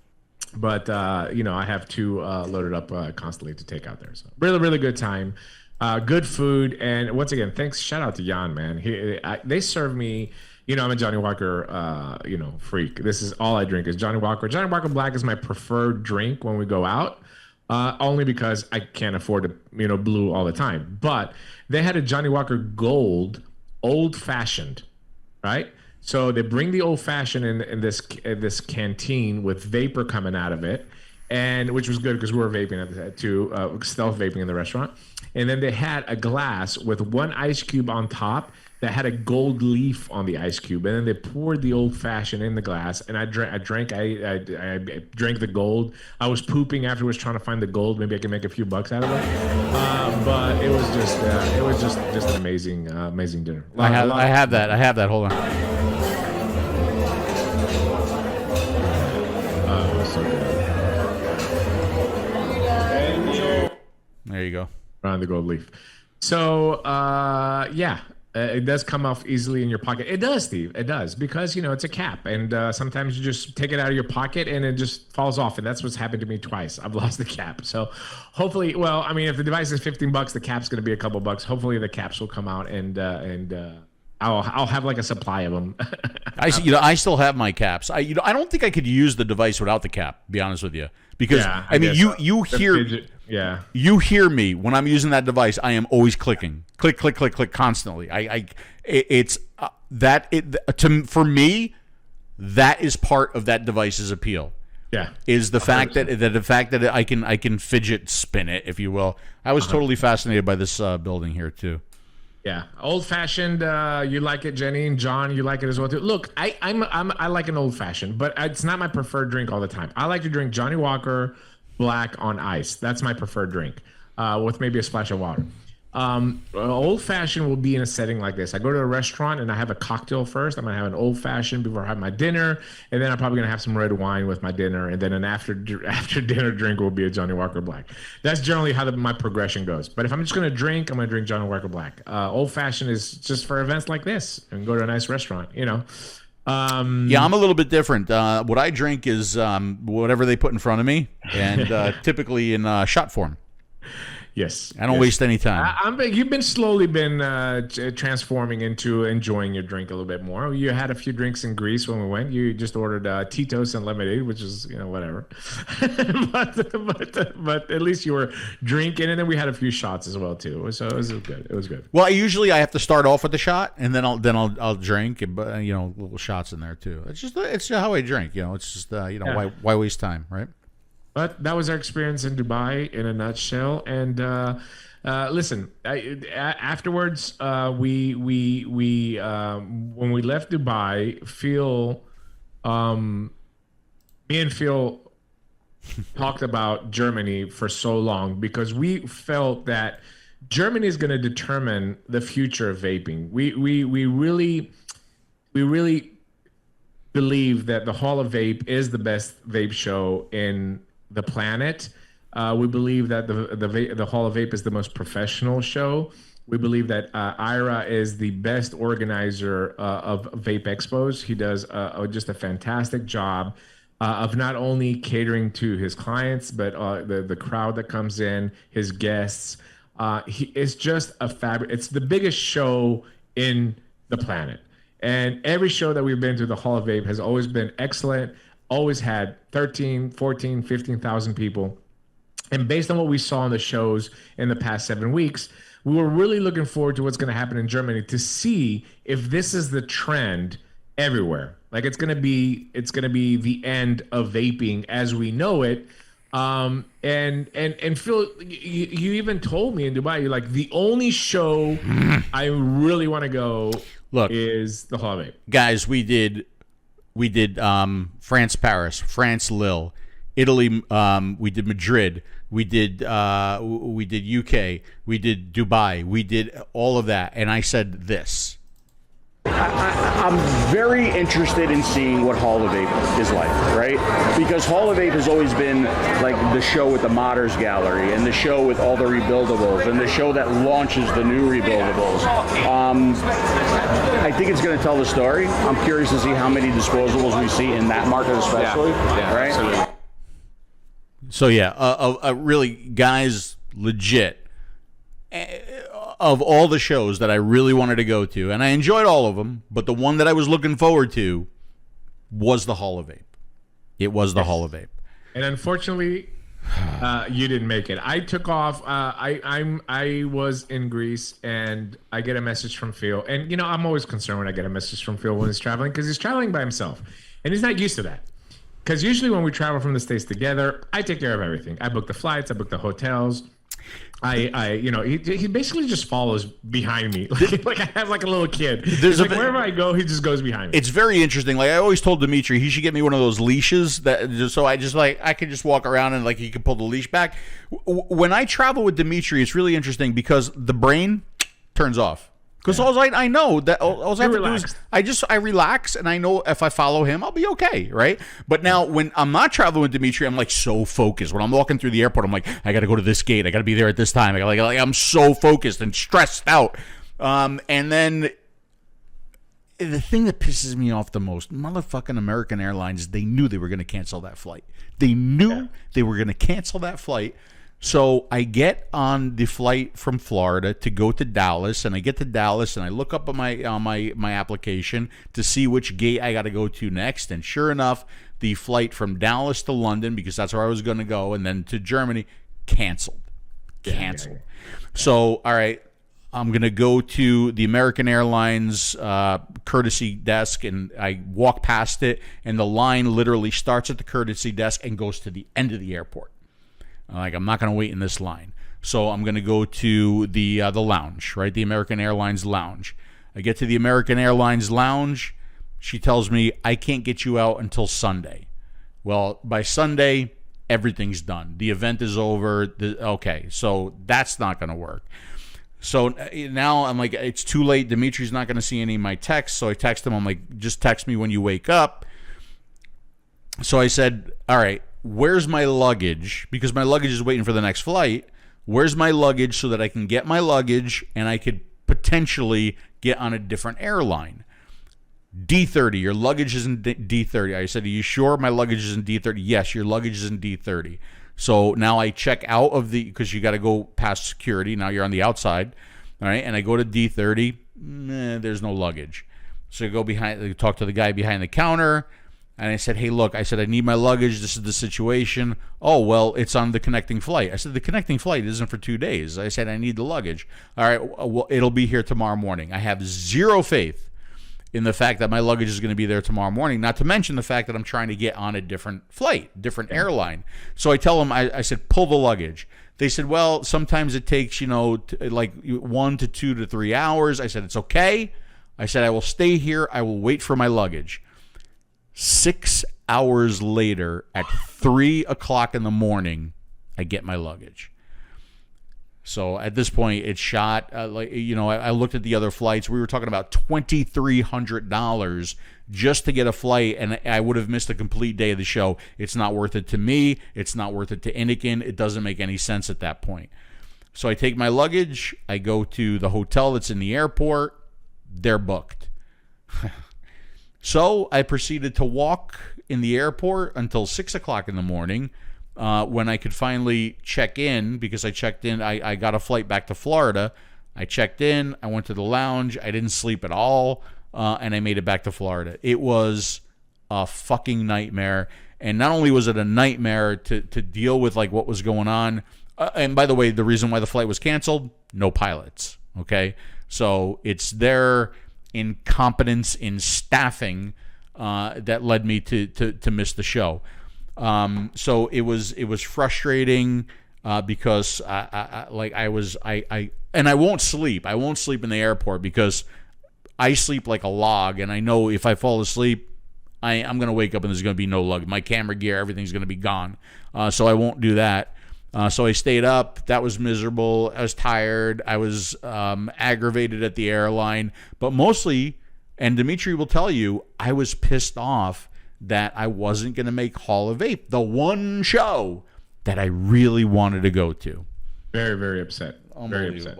Speaker 4: But, I have two loaded up constantly to take out there. So really, really good time. Good food. And once again, thanks. Shout out to Jan, man. They serve me... I'm a Johnny Walker, freak. This is all I drink is Johnny Walker. Johnny Walker Black is my preferred drink when we go out, only because I can't afford to, blue all the time. But they had a Johnny Walker Gold Old Fashioned, right? So they bring the Old Fashioned in this canteen with vapor coming out of it, and which was good because we were vaping at that too, stealth vaping in the restaurant. And then they had a glass with one ice cube on top that had a gold leaf on the ice cube, and then they poured the Old Fashioned in the glass, and I drank the gold. I was pooping afterwards trying to find the gold. Maybe I can make a few bucks out of it. But it was just an amazing dinner.
Speaker 1: I have that. Hold on.
Speaker 4: It was so good.
Speaker 1: There you go.
Speaker 4: Around the gold leaf. So, yeah, it does come off easily in your pocket. It does, Steve. It does, because, you know, it's a cap. And sometimes you just take it out of your pocket and it just falls off. And that's what's happened to me twice. I've lost the cap. So hopefully, well, I mean, if the device is $15, the cap's going to be a couple bucks. Hopefully the caps will come out and I'll have like a supply of them.
Speaker 1: I still have my caps. I don't think I could use the device without the cap, to be honest with you. Because, I mean, you hear...
Speaker 4: Yeah,
Speaker 1: you hear me when I'm using that device. I am always clicking, click, click, click, click constantly. For me, that is part of that device's appeal.
Speaker 4: Yeah,
Speaker 1: is the fact that I can fidget spin it, if you will. I was totally fascinated by this building here too.
Speaker 4: Yeah, old fashioned. You like it, Jenny and John. You like it as well too. Look, I like an old fashioned, but it's not my preferred drink all the time. I like to drink Johnny Walker Black on ice. That's my preferred drink, with maybe a splash of water. Old fashioned will be in a setting like this. I go to a restaurant and I have a cocktail first. I'm gonna have an old fashioned before I have my dinner, and then I'm probably gonna have some red wine with my dinner, and then an after dinner drink will be a Johnny Walker Black. That's generally how my progression goes. But if I'm just gonna drink, I'm gonna drink Johnny Walker Black. Old fashioned is just for events like this and go to a nice restaurant, you know.
Speaker 1: Yeah, I'm a little bit different. What I drink is whatever they put in front of me, and typically in shot form.
Speaker 4: Yes,
Speaker 1: I don't waste any time.
Speaker 4: You've slowly been transforming into enjoying your drink a little bit more. You had a few drinks in Greece when we went. You just ordered Tito's and lemonade, which is, you know, whatever. but at least you were drinking, and then we had a few shots as well too. So it was good. It was good.
Speaker 1: Well, I have to start off with the shot, and then I'll drink, and you know, little shots in there too. It's just how I drink. You know, it's just why waste time, right?
Speaker 4: But that was our experience in Dubai in a nutshell. And listen, afterwards, we when we left Dubai, me and Phil talked about Germany for so long because we felt that Germany is going to determine the future of vaping. We really believe that the Hall of Vape is the best vape show in the planet. We believe that the Hall of Vape is the most professional show. We believe that Ira is the best organizer of vape expos. He does just a fantastic job of not only catering to his clients, but the crowd that comes in, his guests. It's just it's the biggest show in the planet. And every show that we've been to, the Hall of Vape has always been excellent. Always had 13, 14, 15,000 people. And based on what we saw in the shows in the past 7 weeks, we were really looking forward to what's going to happen in Germany to see if this is the trend everywhere. Like it's going to be the end of vaping as we know it. And Phil, you even told me in Dubai, you're like, the only show I really want to go is the Hall of Vape.
Speaker 1: Guys, we did France, Paris, France, Lille, Italy. We did Madrid. We did UK. We did Dubai. We did all of that. And I said this.
Speaker 5: I'm very interested in seeing what Hall of Vape is like, right? Because Hall of Vape has always been like the show with the Modders Gallery and the show with all the rebuildables and the show that launches the new rebuildables. I think it's going to tell the story. I'm curious to see how many disposables we see in that market especially, right? Absolutely.
Speaker 1: So yeah, really, guys, legit. Of all the shows that I really wanted to go to, and I enjoyed all of them, but the one that I was looking forward to was the Hall of Vape. It was the Hall of Vape.
Speaker 4: And unfortunately, you didn't make it. I took off. I was in Greece, and I get a message from Phil. And, you know, I'm always concerned when I get a message from Phil when he's traveling, because he's traveling by himself. And he's not used to that. Because usually when we travel from the States together, I take care of everything. I book the flights. I book the hotels. He basically just follows behind me like I have like a little kid. Wherever I go, he just goes behind me.
Speaker 1: It's very interesting. Like I always told Dimitri, he should get me one of those leashes so I could just walk around and like he can pull the leash back. When I travel with Dimitri, it's really interesting because the brain turns off. Because I know that all I have to do is
Speaker 4: relaxed.
Speaker 1: I relax, and I know if I follow him, I'll be okay, right? But now when I'm not traveling with Dimitri, I'm like so focused. When I'm walking through the airport, I'm like, I got to go to this gate. I got to be there at this time. I'm so focused and stressed out. And then the thing that pisses me off the most, motherfucking American Airlines, they knew they were going to cancel that flight. They knew they were going to cancel that flight. So I get on the flight from Florida to go to Dallas, and I get to Dallas, and I look up on my application to see which gate I got to go to next. And sure enough, the flight from Dallas to London, because that's where I was going to go, and then to Germany, canceled. So, all right, I'm going to go to the American Airlines courtesy desk, and I walk past it, and the line literally starts at the courtesy desk and goes to the end of the airport. I'm not going to wait in this line. So I'm going to go to the lounge, right? The American Airlines lounge. I get to the American Airlines lounge. She tells me, I can't get you out until Sunday. Well, by Sunday, everything's done. The event is over. Okay, so that's not going to work. So now I'm like, it's too late. Dimitri's not going to see any of my texts. So I text him. I'm like, just text me when you wake up. So I said, all right, where's my luggage? Because my luggage is waiting for the next flight. Where's my luggage so that I can get my luggage and I could potentially get on a different airline? D30, your luggage is in D30. I said, are you sure my luggage is in D30? Yes, your luggage is in D30. So now I check out of because you got to go past security. Now you're on the outside. All right, and I go to D30. There's no luggage. So I go behind, talk to the guy behind the counter. And I said, hey, look, I need my luggage. This is the situation. Oh, well, it's on the connecting flight. I said, the connecting flight isn't for 2 days. I said, I need the luggage. All right, well, it'll be here tomorrow morning. I have zero faith in the fact that my luggage is going to be there tomorrow morning, not to mention the fact that I'm trying to get on a different flight, different airline. So I tell them, I said, pull the luggage. They said, well, sometimes it takes, like 1 to 2 to 3 hours. I said, it's okay. I said, I will stay here. I will wait for my luggage. 6 hours later, at 3 o'clock in the morning, I get my luggage. So at this point, it's shot. I looked at the other flights. We were talking about $2,300 just to get a flight, and I would have missed a complete day of the show. It's not worth it to me. It's not worth it to Inikin. It doesn't make any sense at that point. So I take my luggage. I go to the hotel that's in the airport. They're booked. So I proceeded to walk in the airport until 6 o'clock in the morning when I could finally check in, because I checked in. I got a flight back to Florida. I checked in. I went to the lounge. I didn't sleep at all, and I made it back to Florida. It was a fucking nightmare. And not only was it a nightmare to deal with like what was going on, and by the way, the reason why the flight was canceled, no pilots, okay? So it's their incompetence in staffing that led me to miss the show. So it was frustrating because I won't sleep. I won't sleep in the airport because I sleep like a log, and I know if I fall asleep, I'm gonna wake up and there's gonna be no luggage. My camera gear, everything's gonna be gone. So I won't do that. So I stayed up. That was miserable. I was tired. I was aggravated at the airline. But mostly, and Dimitri will tell you, I was pissed off that I wasn't going to make Hall of Vape, the one show that I really wanted to go to.
Speaker 4: Very, very upset. Very upset.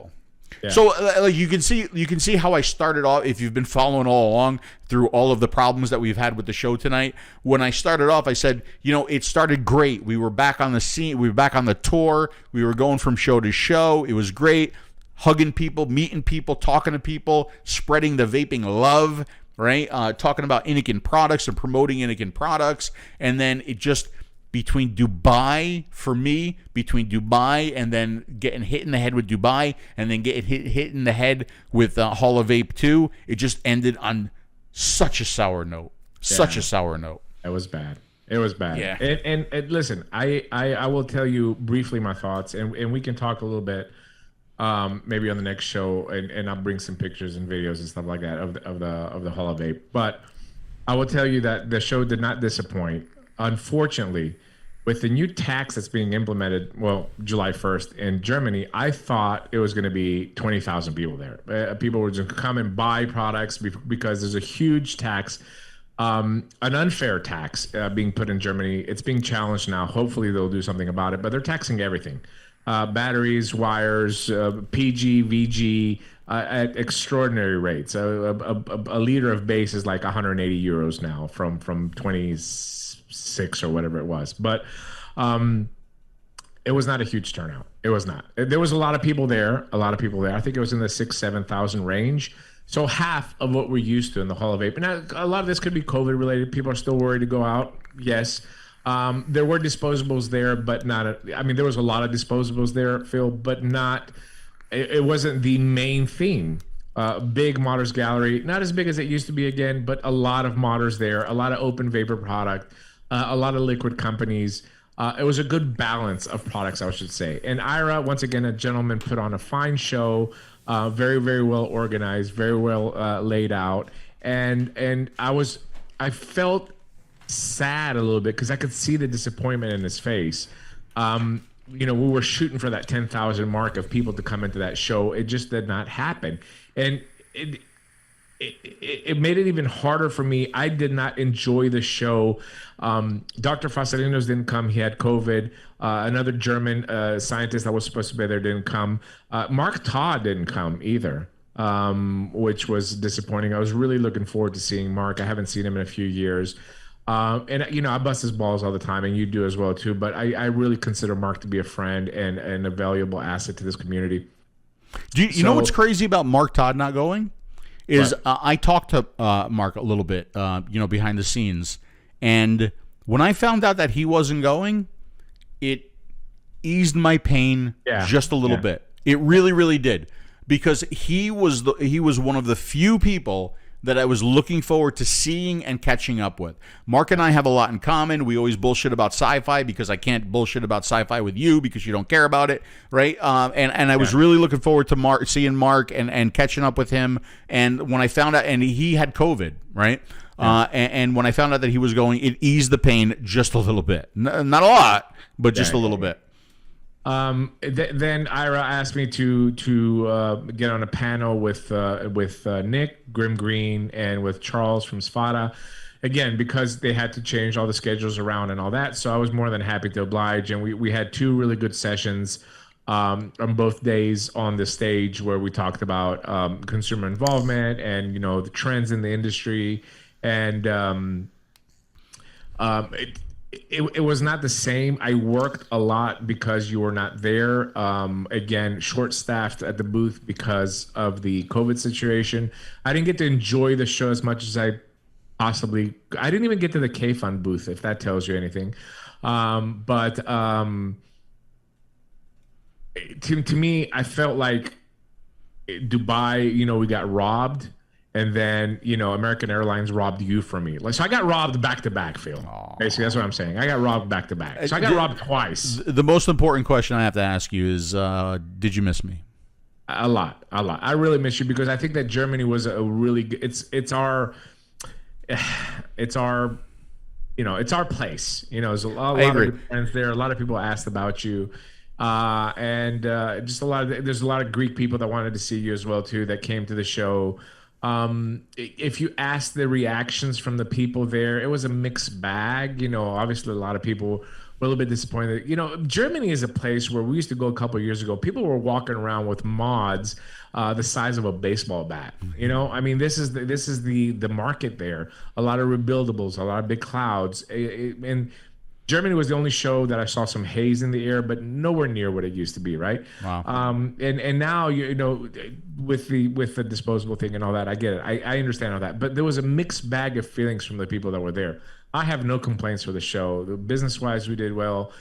Speaker 4: Yeah.
Speaker 1: So like you can see how I started off. If you've been following all along through all of the problems that we've had with the show tonight, when I started off, I said, it started great. We were back on the scene. We were back on the tour. We were going from show to show. It was great. Hugging people, meeting people, talking to people, spreading the vaping love, right? Talking about Inikin products and promoting Inikin products. And then it just, between Dubai and then getting hit in the head with Dubai and then getting hit in the head with Hall of Vape 2, it just ended on such a sour note. Such a sour note.
Speaker 4: It was bad. It was bad.
Speaker 1: Yeah.
Speaker 4: And listen, I will tell you briefly my thoughts, and we can talk a little bit maybe on the next show, and I'll bring some pictures and videos and stuff like that of the Hall of Vape. But I will tell you that the show did not disappoint. Unfortunately, with the new tax that's being implemented, well, July 1st in Germany, I thought it was going to be 20,000 people there. People were just come and buy products because there's a huge tax, an unfair tax being put in Germany. It's being challenged now. Hopefully they'll do something about it, but they're taxing everything. Batteries, wires, PG, VG, at extraordinary rates. A liter of base is like 180 euros now from 26 or whatever it was. But it was not a huge turnout. It was not. There was a lot of people there. I think it was in the 6,000-7,000 range. So half of what we're used to in the Hall of Vape. Now, a lot of this could be COVID related. People are still worried to go out. Yes. There were disposables there, but not. There was a lot of disposables there, Phil, but not. It wasn't the main theme. Big modders gallery, not as big as it used to be again, but a lot of modders there, a lot of open vapor product, a lot of liquid companies. It was a good balance of products, I should say. And Ira, once again, a gentleman, put on a fine show, very, very well organized, very well laid out. And I felt sad a little bit because I could see the disappointment in his face. We were shooting for that 10,000 mark of people to come into that show. It just did not happen. And it made it even harder for me. I did not enjoy the show. Dr. Fasarinos didn't come. He had COVID. Another German scientist that was supposed to be there didn't come. Mark Todd didn't come either, which was disappointing. I was really looking forward to seeing Mark. I haven't seen him in a few years. I bust his balls all the time, and you do as well too. But I really consider Mark to be a friend and a valuable asset to this community.
Speaker 1: Do you know what's crazy about Mark Todd not going? Is I talked to Mark a little bit, behind the scenes, and when I found out that he wasn't going, it eased my pain just a little bit. It really, really did, because he was one of the few people that I was looking forward to seeing and catching up with. Mark and I have a lot in common. We always bullshit about sci-fi because I can't bullshit about sci-fi with you because you don't care about it, right? And I was really looking forward to seeing Mark and catching up with him. And when I found out, and he had COVID, right? And when I found out that he was going, it eased the pain just a little bit. Not a lot, but just a little bit.
Speaker 4: Then Ira asked me to get on a panel with Nick Grim Green and with Charles from 𝗧𝗏𝗏, again because they had to change all the schedules around and all that. So I was more than happy to oblige, and we had two really good sessions on both days on the stage where we talked about consumer involvement and the trends in the industry, and It was not the same. I worked a lot because you were not there. Again, short-staffed at the booth because of the COVID situation. I didn't get to enjoy the show as much as I didn't even get to the K-Fund booth, if that tells you anything. But to me, I felt like Dubai, we got robbed. And then, American Airlines robbed you from me. So I got robbed back to back, Phil. Basically, that's what I'm saying. I got robbed back to back. So I got robbed twice.
Speaker 1: The most important question I have to ask you is, did you miss me?
Speaker 4: A lot. I really miss you because I think that Germany was a really good. It's our place. There's a lot of good friends there. A lot of people asked about you. And just there's a lot of Greek people that wanted to see you as well too that came to the show. If you ask the reactions from the people there, it was a mixed bag. Obviously a lot of people were a little bit disappointed. Germany is a place where we used to go a couple of years ago. People were walking around with mods the size of a baseball bat. This is the market there. A lot of rebuildables, a lot of big clouds, and Germany was the only show that I saw some haze in the air, but nowhere near what it used to be, right?
Speaker 1: Wow.
Speaker 4: And now with the disposable thing and all that, I get it. I understand all that, but there was a mixed bag of feelings from the people that were there. I have no complaints for the show. Business-wise, we did well.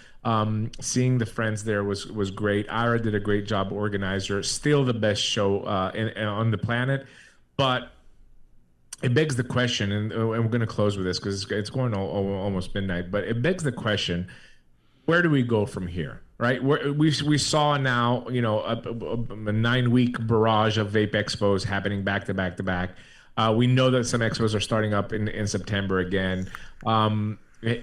Speaker 4: Seeing the friends there was great. Ira did a great job, organizer. Still the best show on the planet, but it begs the question, and we're going to close with this because it's going almost midnight, but it begs the question, where do we go from here, right? We saw now, a 9-week barrage of vape expos happening back to back to back. We know that some expos are starting up in September again.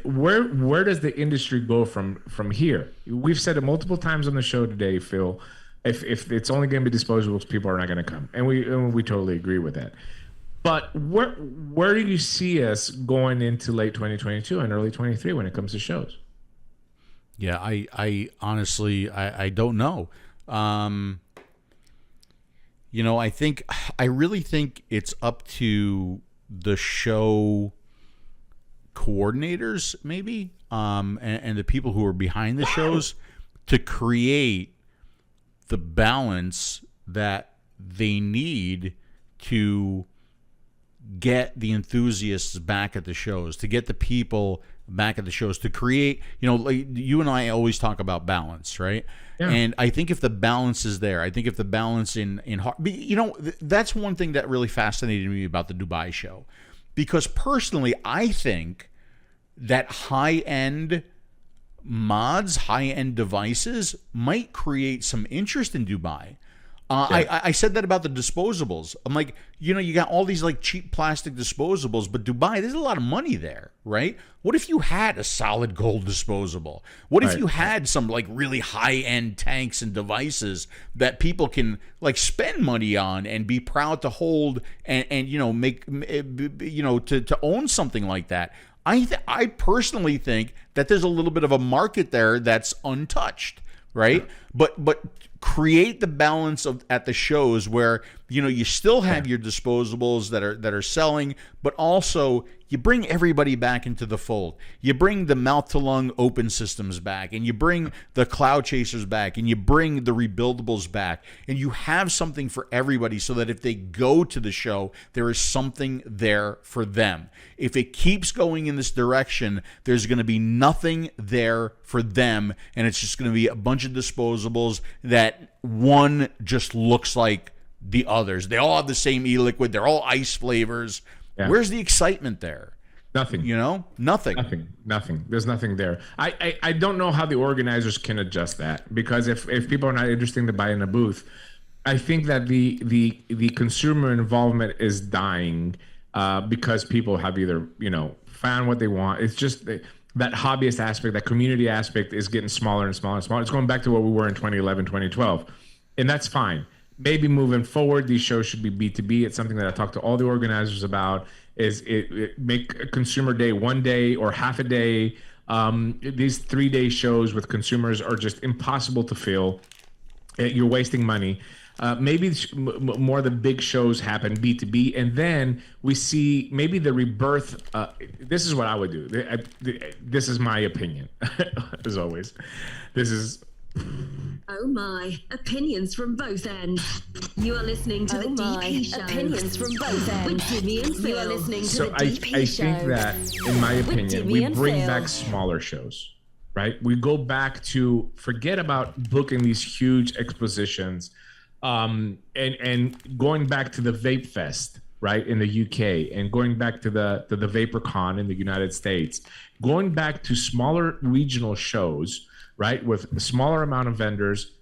Speaker 4: Where does the industry go from here? We've said it multiple times on the show today, Phil. If it's only going to be disposables, people are not going to come, and we totally agree with that. But where do you see us going into late 2022 and early 23 when it comes to shows?
Speaker 1: Yeah, I honestly I don't know. I really think it's up to the show coordinators, maybe, and the people who are behind the shows to create the balance that they need to get the enthusiasts back at the shows, to get the people back at the shows, to create, like you and I always talk about balance, right? Yeah. And I think if the balance is there, I think if the balance in that's one thing that really fascinated me about the Dubai show, because personally, I think that high-end mods, high-end devices might create some interest in Dubai. I said that about the disposables. I'm like, you got all these like cheap plastic disposables, but Dubai, there's a lot of money there, right? What if you had a solid gold disposable? What if you had some like really high-end tanks and devices that people can like spend money on and be proud to hold and make to own something like that? I personally think that there's a little bit of a market there that's untouched, right? But create the balance at the shows where you still have your disposables that are selling, but also you bring everybody back into the fold. You bring the mouth to lung open systems back, and you bring the cloud chasers back, and you bring the rebuildables back, and you have something for everybody so that if they go to the show, there is something there for them. If it keeps going in this direction, there's going to be nothing there for them, and it's just going to be a bunch of disposables that one just looks like the others. They all have the same e-liquid. They're all ice flavors. Yeah. Where's the excitement there?
Speaker 4: Nothing.
Speaker 1: Nothing.
Speaker 4: Nothing. There's nothing there. I don't know how the organizers can adjust that, because if people are not interested to buy in a booth, I think that the consumer involvement is dying because people have either found what they want. It's just that hobbyist aspect, that community aspect is getting smaller and smaller and smaller. It's going back to what we were in 2011, 2012, and that's fine. Maybe moving forward, these shows should be B2B. It's something that I talk to all the organizers about. Is it make a consumer day one day or half a day? These 3-day shows with consumers are just impossible to fill. You're wasting money. Maybe more of the big shows happen B2B, and then we see maybe the rebirth. This is what I would do. This is my opinion, as always. This is.
Speaker 10: Oh my, opinions from both ends. You are listening to the DP Show. Opinions from both ends. With Jimmy and Phil. You are listening to the DP Show.
Speaker 4: I think that, in my opinion, we bring back smaller shows, right? We go back to forget about booking these huge expositions, and going back to the Vape Fest, right, in the UK, and going back to the VaporCon in the United States, going back to smaller regional shows, right, with a smaller amount of vendors,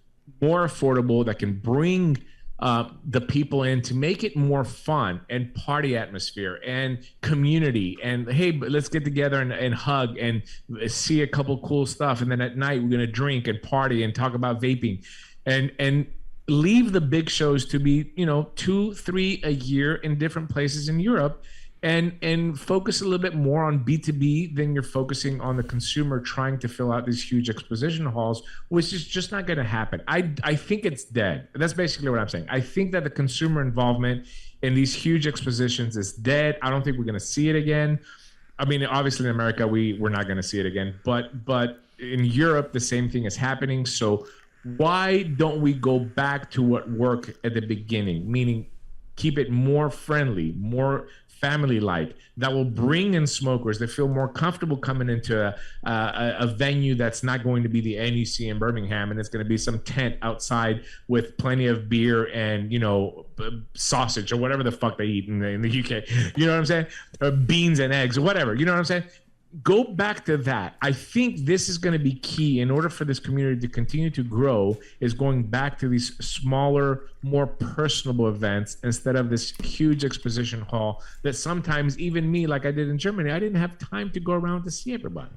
Speaker 4: more affordable, that can bring the people in to make it more fun and party atmosphere and community. And hey, let's get together and hug and see a couple cool stuff. And then at night, we're going to drink and party and talk about vaping and leave the big shows to be, 2-3 a year in different places in Europe. And focus a little bit more on B2B than you're focusing on the consumer trying to fill out these huge exposition halls, which is just not going to happen. I think it's dead. That's basically what I'm saying. I think that the consumer involvement in these huge expositions is dead. I don't think we're going to see it again. I mean, obviously in America, we're not going to see it again. But in Europe, the same thing is happening. So why don't we go back to what worked at the beginning, meaning keep it more friendly, more family-like, that will bring in smokers that feel more comfortable coming into a venue that's not going to be the NEC in Birmingham, and it's going to be some tent outside with plenty of beer and sausage or whatever the fuck they eat in the UK. You know what I'm saying? Or beans and eggs or whatever. You know what I'm saying? go back to that. I think this is going to be key in order for this community to continue to grow, is going back to these smaller, more personable events instead of this huge exposition hall that sometimes even me, like I did in Germany, I didn't have time to go around to see everybody.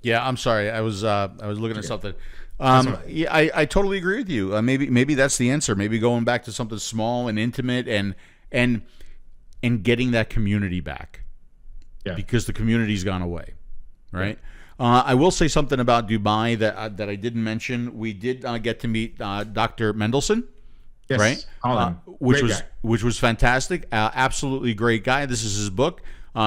Speaker 1: Yeah, I'm sorry. I was looking at something. Yeah, I totally agree with you. Maybe that's the answer. Maybe going back to something small and intimate and getting that community back. Yeah. Because the community's gone away, right? Yeah. I will say something about Dubai that I didn't mention. We did get to meet Dr. Mendelsohn, yes, right? Which was fantastic. Absolutely great guy. This is his book.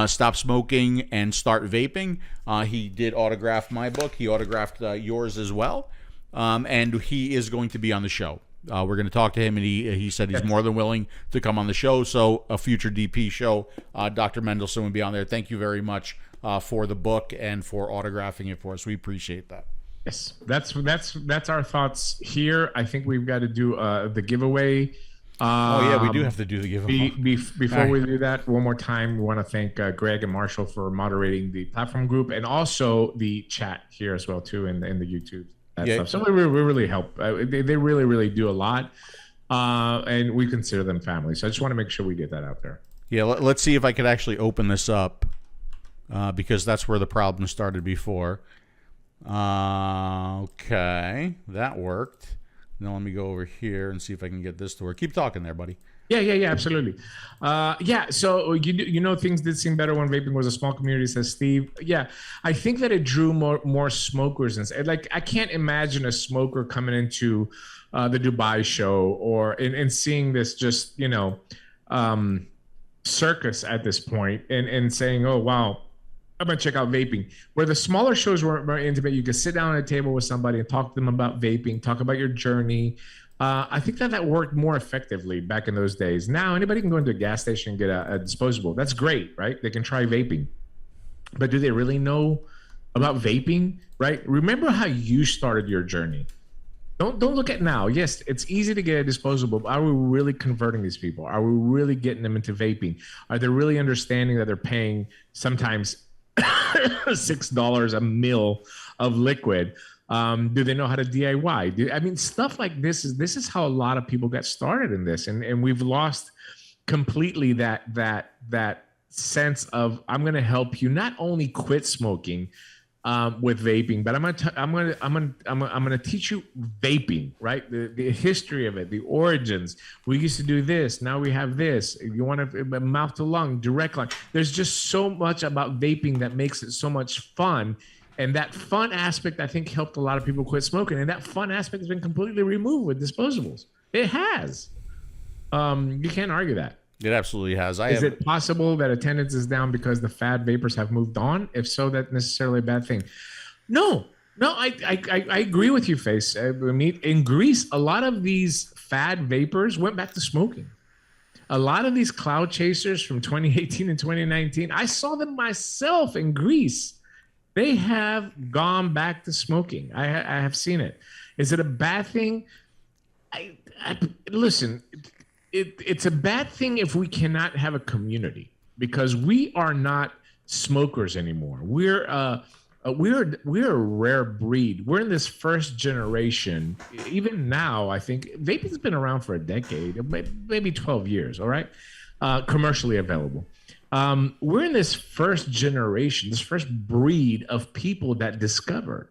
Speaker 1: Stop Smoking and Start Vaping. He did autograph my book. He autographed yours as well. And he is going to be on the show. We're going to talk to him, and he said he's more than willing to come on the show. So a future DP show, Dr. Mendelsohn will be on there. Thank you very much for the book and for autographing it for us. We appreciate that.
Speaker 4: Yes, that's our thoughts here. I think we've got to do the giveaway.
Speaker 1: We do have to do the giveaway.
Speaker 4: Before we do that, one more time, we want to thank Greg and Marshall for moderating the platform group and also the chat here as well too in the YouTube stuff. So we really help. They really, really do a lot, and we consider them family. So I just want to make sure we get that out there.
Speaker 1: Yeah, let's see if I could actually open this up because that's where the problem started before. Okay, that worked. Now let me go over here and see if I can get this to work. Keep talking there, buddy.
Speaker 4: Yeah, absolutely. So you know things did seem better when vaping was a small community, says Steve. Yeah, I think that it drew more smokers, and like I can't imagine a smoker coming into the Dubai show and seeing this just circus at this point and saying, oh wow, I'm gonna check out vaping. Where the smaller shows were more intimate, you could sit down at a table with somebody and talk to them about vaping, talk about your journey. I think that worked more effectively back in those days. Now anybody can go into a gas station and get a disposable. That's great, right? They can try vaping, but do they really know about vaping, right? Remember how you started your journey. Don't look at now. Yes, it's easy to get a disposable, but are we really converting these people? Are we really getting them into vaping? Are they really understanding that they're paying sometimes $6 a mil of liquid? Do they know how to DIY? Stuff like this is how a lot of people got started in this, and we've lost completely that sense of I'm going to help you not only quit smoking with vaping, but I'm going to teach you vaping, right? The history of it, the origins. We used to do this. Now we have this. If you want to mouth to lung, direct line. There's just so much about vaping that makes it so much fun. And that fun aspect, I think, helped a lot of people quit smoking. And that fun aspect has been completely removed with disposables. It has. You can't argue that.
Speaker 1: It absolutely has.
Speaker 4: Is it possible that attendance is down because the fad vapors have moved on? If so, that's necessarily a bad thing. No, I agree with you, Face. In Greece, a lot of these fad vapors went back to smoking. A lot of these cloud chasers from 2018 and 2019, I saw them myself in Greece. They have gone back to smoking. I have seen it. Is it a bad thing? Listen. It's a bad thing if we cannot have a community, because we are not smokers anymore. We're a rare breed. We're in this first generation. Even now, I think vaping's been around for a decade, maybe 12 years. All right, commercially available. We're in this first generation, this first breed of people that discovered.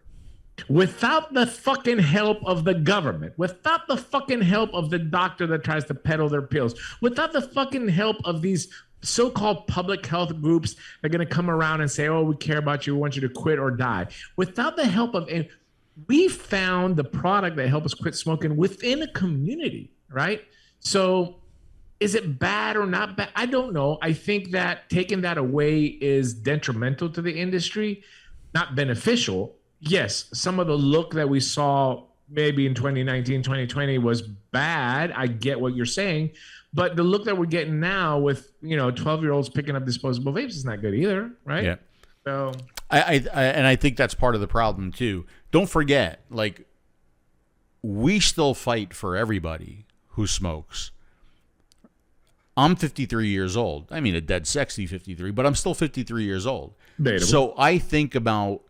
Speaker 4: Without the fucking help of the government, without the fucking help of the doctor that tries to peddle their pills, without the fucking help of these so-called public health groups that are going to come around and say, oh, we care about you, we want you to quit or die. Without the help of, and we found the product that helped us quit smoking within a community, right? So is it bad or not bad? I don't know. I think that taking that away is detrimental to the industry, not beneficial. Yes, some of the look that we saw maybe in 2019, 2020 was bad. I get what you're saying. But the look that we're getting now with, 12-year-olds picking up disposable vapes is not good either, right?
Speaker 1: Yeah.
Speaker 4: So
Speaker 1: I think that's part of the problem too. Don't forget, we still fight for everybody who smokes. I'm 53 years old. I mean, a dead sexy 53, but I'm still 53 years old.
Speaker 4: Debatable.
Speaker 1: So I think about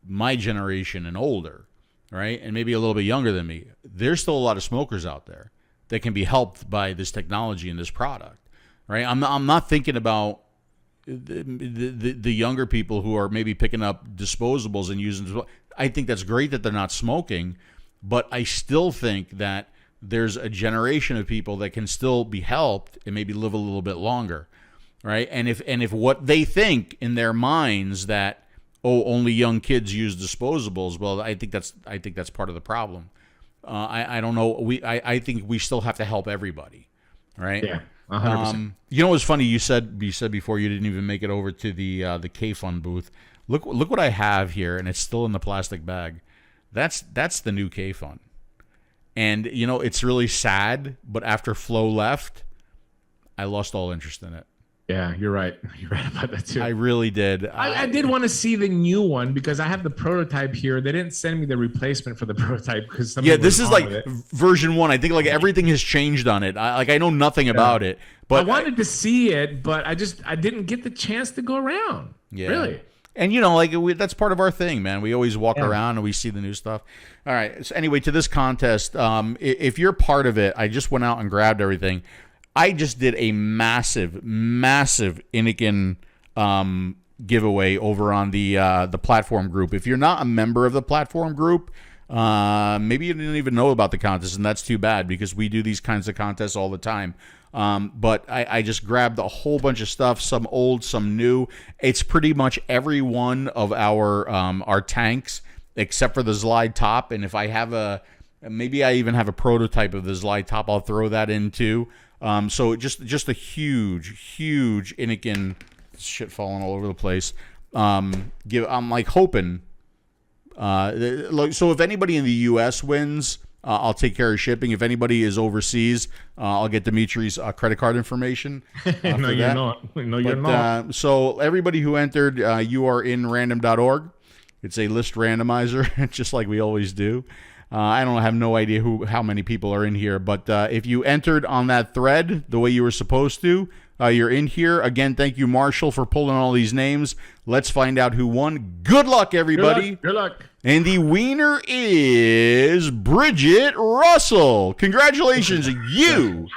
Speaker 1: my generation and older, right? And maybe a little bit younger than me. There's still a lot of smokers out there that can be helped by this technology and this product, right? I'm not thinking about the younger people who are maybe picking up disposables and using. I think that's great that they're not smoking, but I still think that there's a generation of people that can still be helped and maybe live a little bit longer, right? And if what they think in their minds that, oh, only young kids use disposables, well, I think that's part of the problem. I don't know. I think we still have to help everybody, right?
Speaker 4: Yeah, 100%.
Speaker 1: You know what's funny? You said before you didn't even make it over to the 𝗂𝗏 booth. Look what I have here, and it's still in the plastic bag. That's the new 𝗂𝗏. And, you know, it's really sad, but after Flo left, I lost all interest in it.
Speaker 4: Yeah, you're right. You're right about that, too.
Speaker 1: I really did.
Speaker 4: I did want to see the new one because I have the prototype here. They didn't send me the replacement for the prototype because
Speaker 1: this is like version 1. I think like everything has changed on it. I know nothing about it. But
Speaker 4: I wanted to see it, but I didn't get the chance to go around.
Speaker 1: Yeah.
Speaker 4: Really.
Speaker 1: And, you know, like that's part of our thing, man. We always walk around and we see the new stuff. All right. So anyway, to this contest, if you're part of it, I just went out and grabbed everything. I just did a massive Inikin giveaway over on the platform group. If you're not a member of the platform group, maybe you didn't even know about the contest, and that's too bad because we do these kinds of contests all the time. But I just grabbed a whole bunch of stuff, some old, some new. It's pretty much every one of our tanks except for the Slide top. And if I have maybe I even have a prototype of the Slide top, I'll throw that in too. So just a huge Inikin shit falling all over the place. I'm like hoping. So if anybody in the U.S. wins, I'll take care of shipping. If anybody is overseas, I'll get Dimitri's credit card information.
Speaker 4: No, you're not. No, you're not.
Speaker 1: So everybody who entered, you are in random.org. It's a list randomizer, just like we always do. I have no idea how many people are in here, but if you entered on that thread the way you were supposed to, you're in here. Again, thank you, Marshall, for pulling all these names. Let's find out who won. Good luck, everybody.
Speaker 4: Good luck.
Speaker 1: And the winner is Bridget Russell. Congratulations. You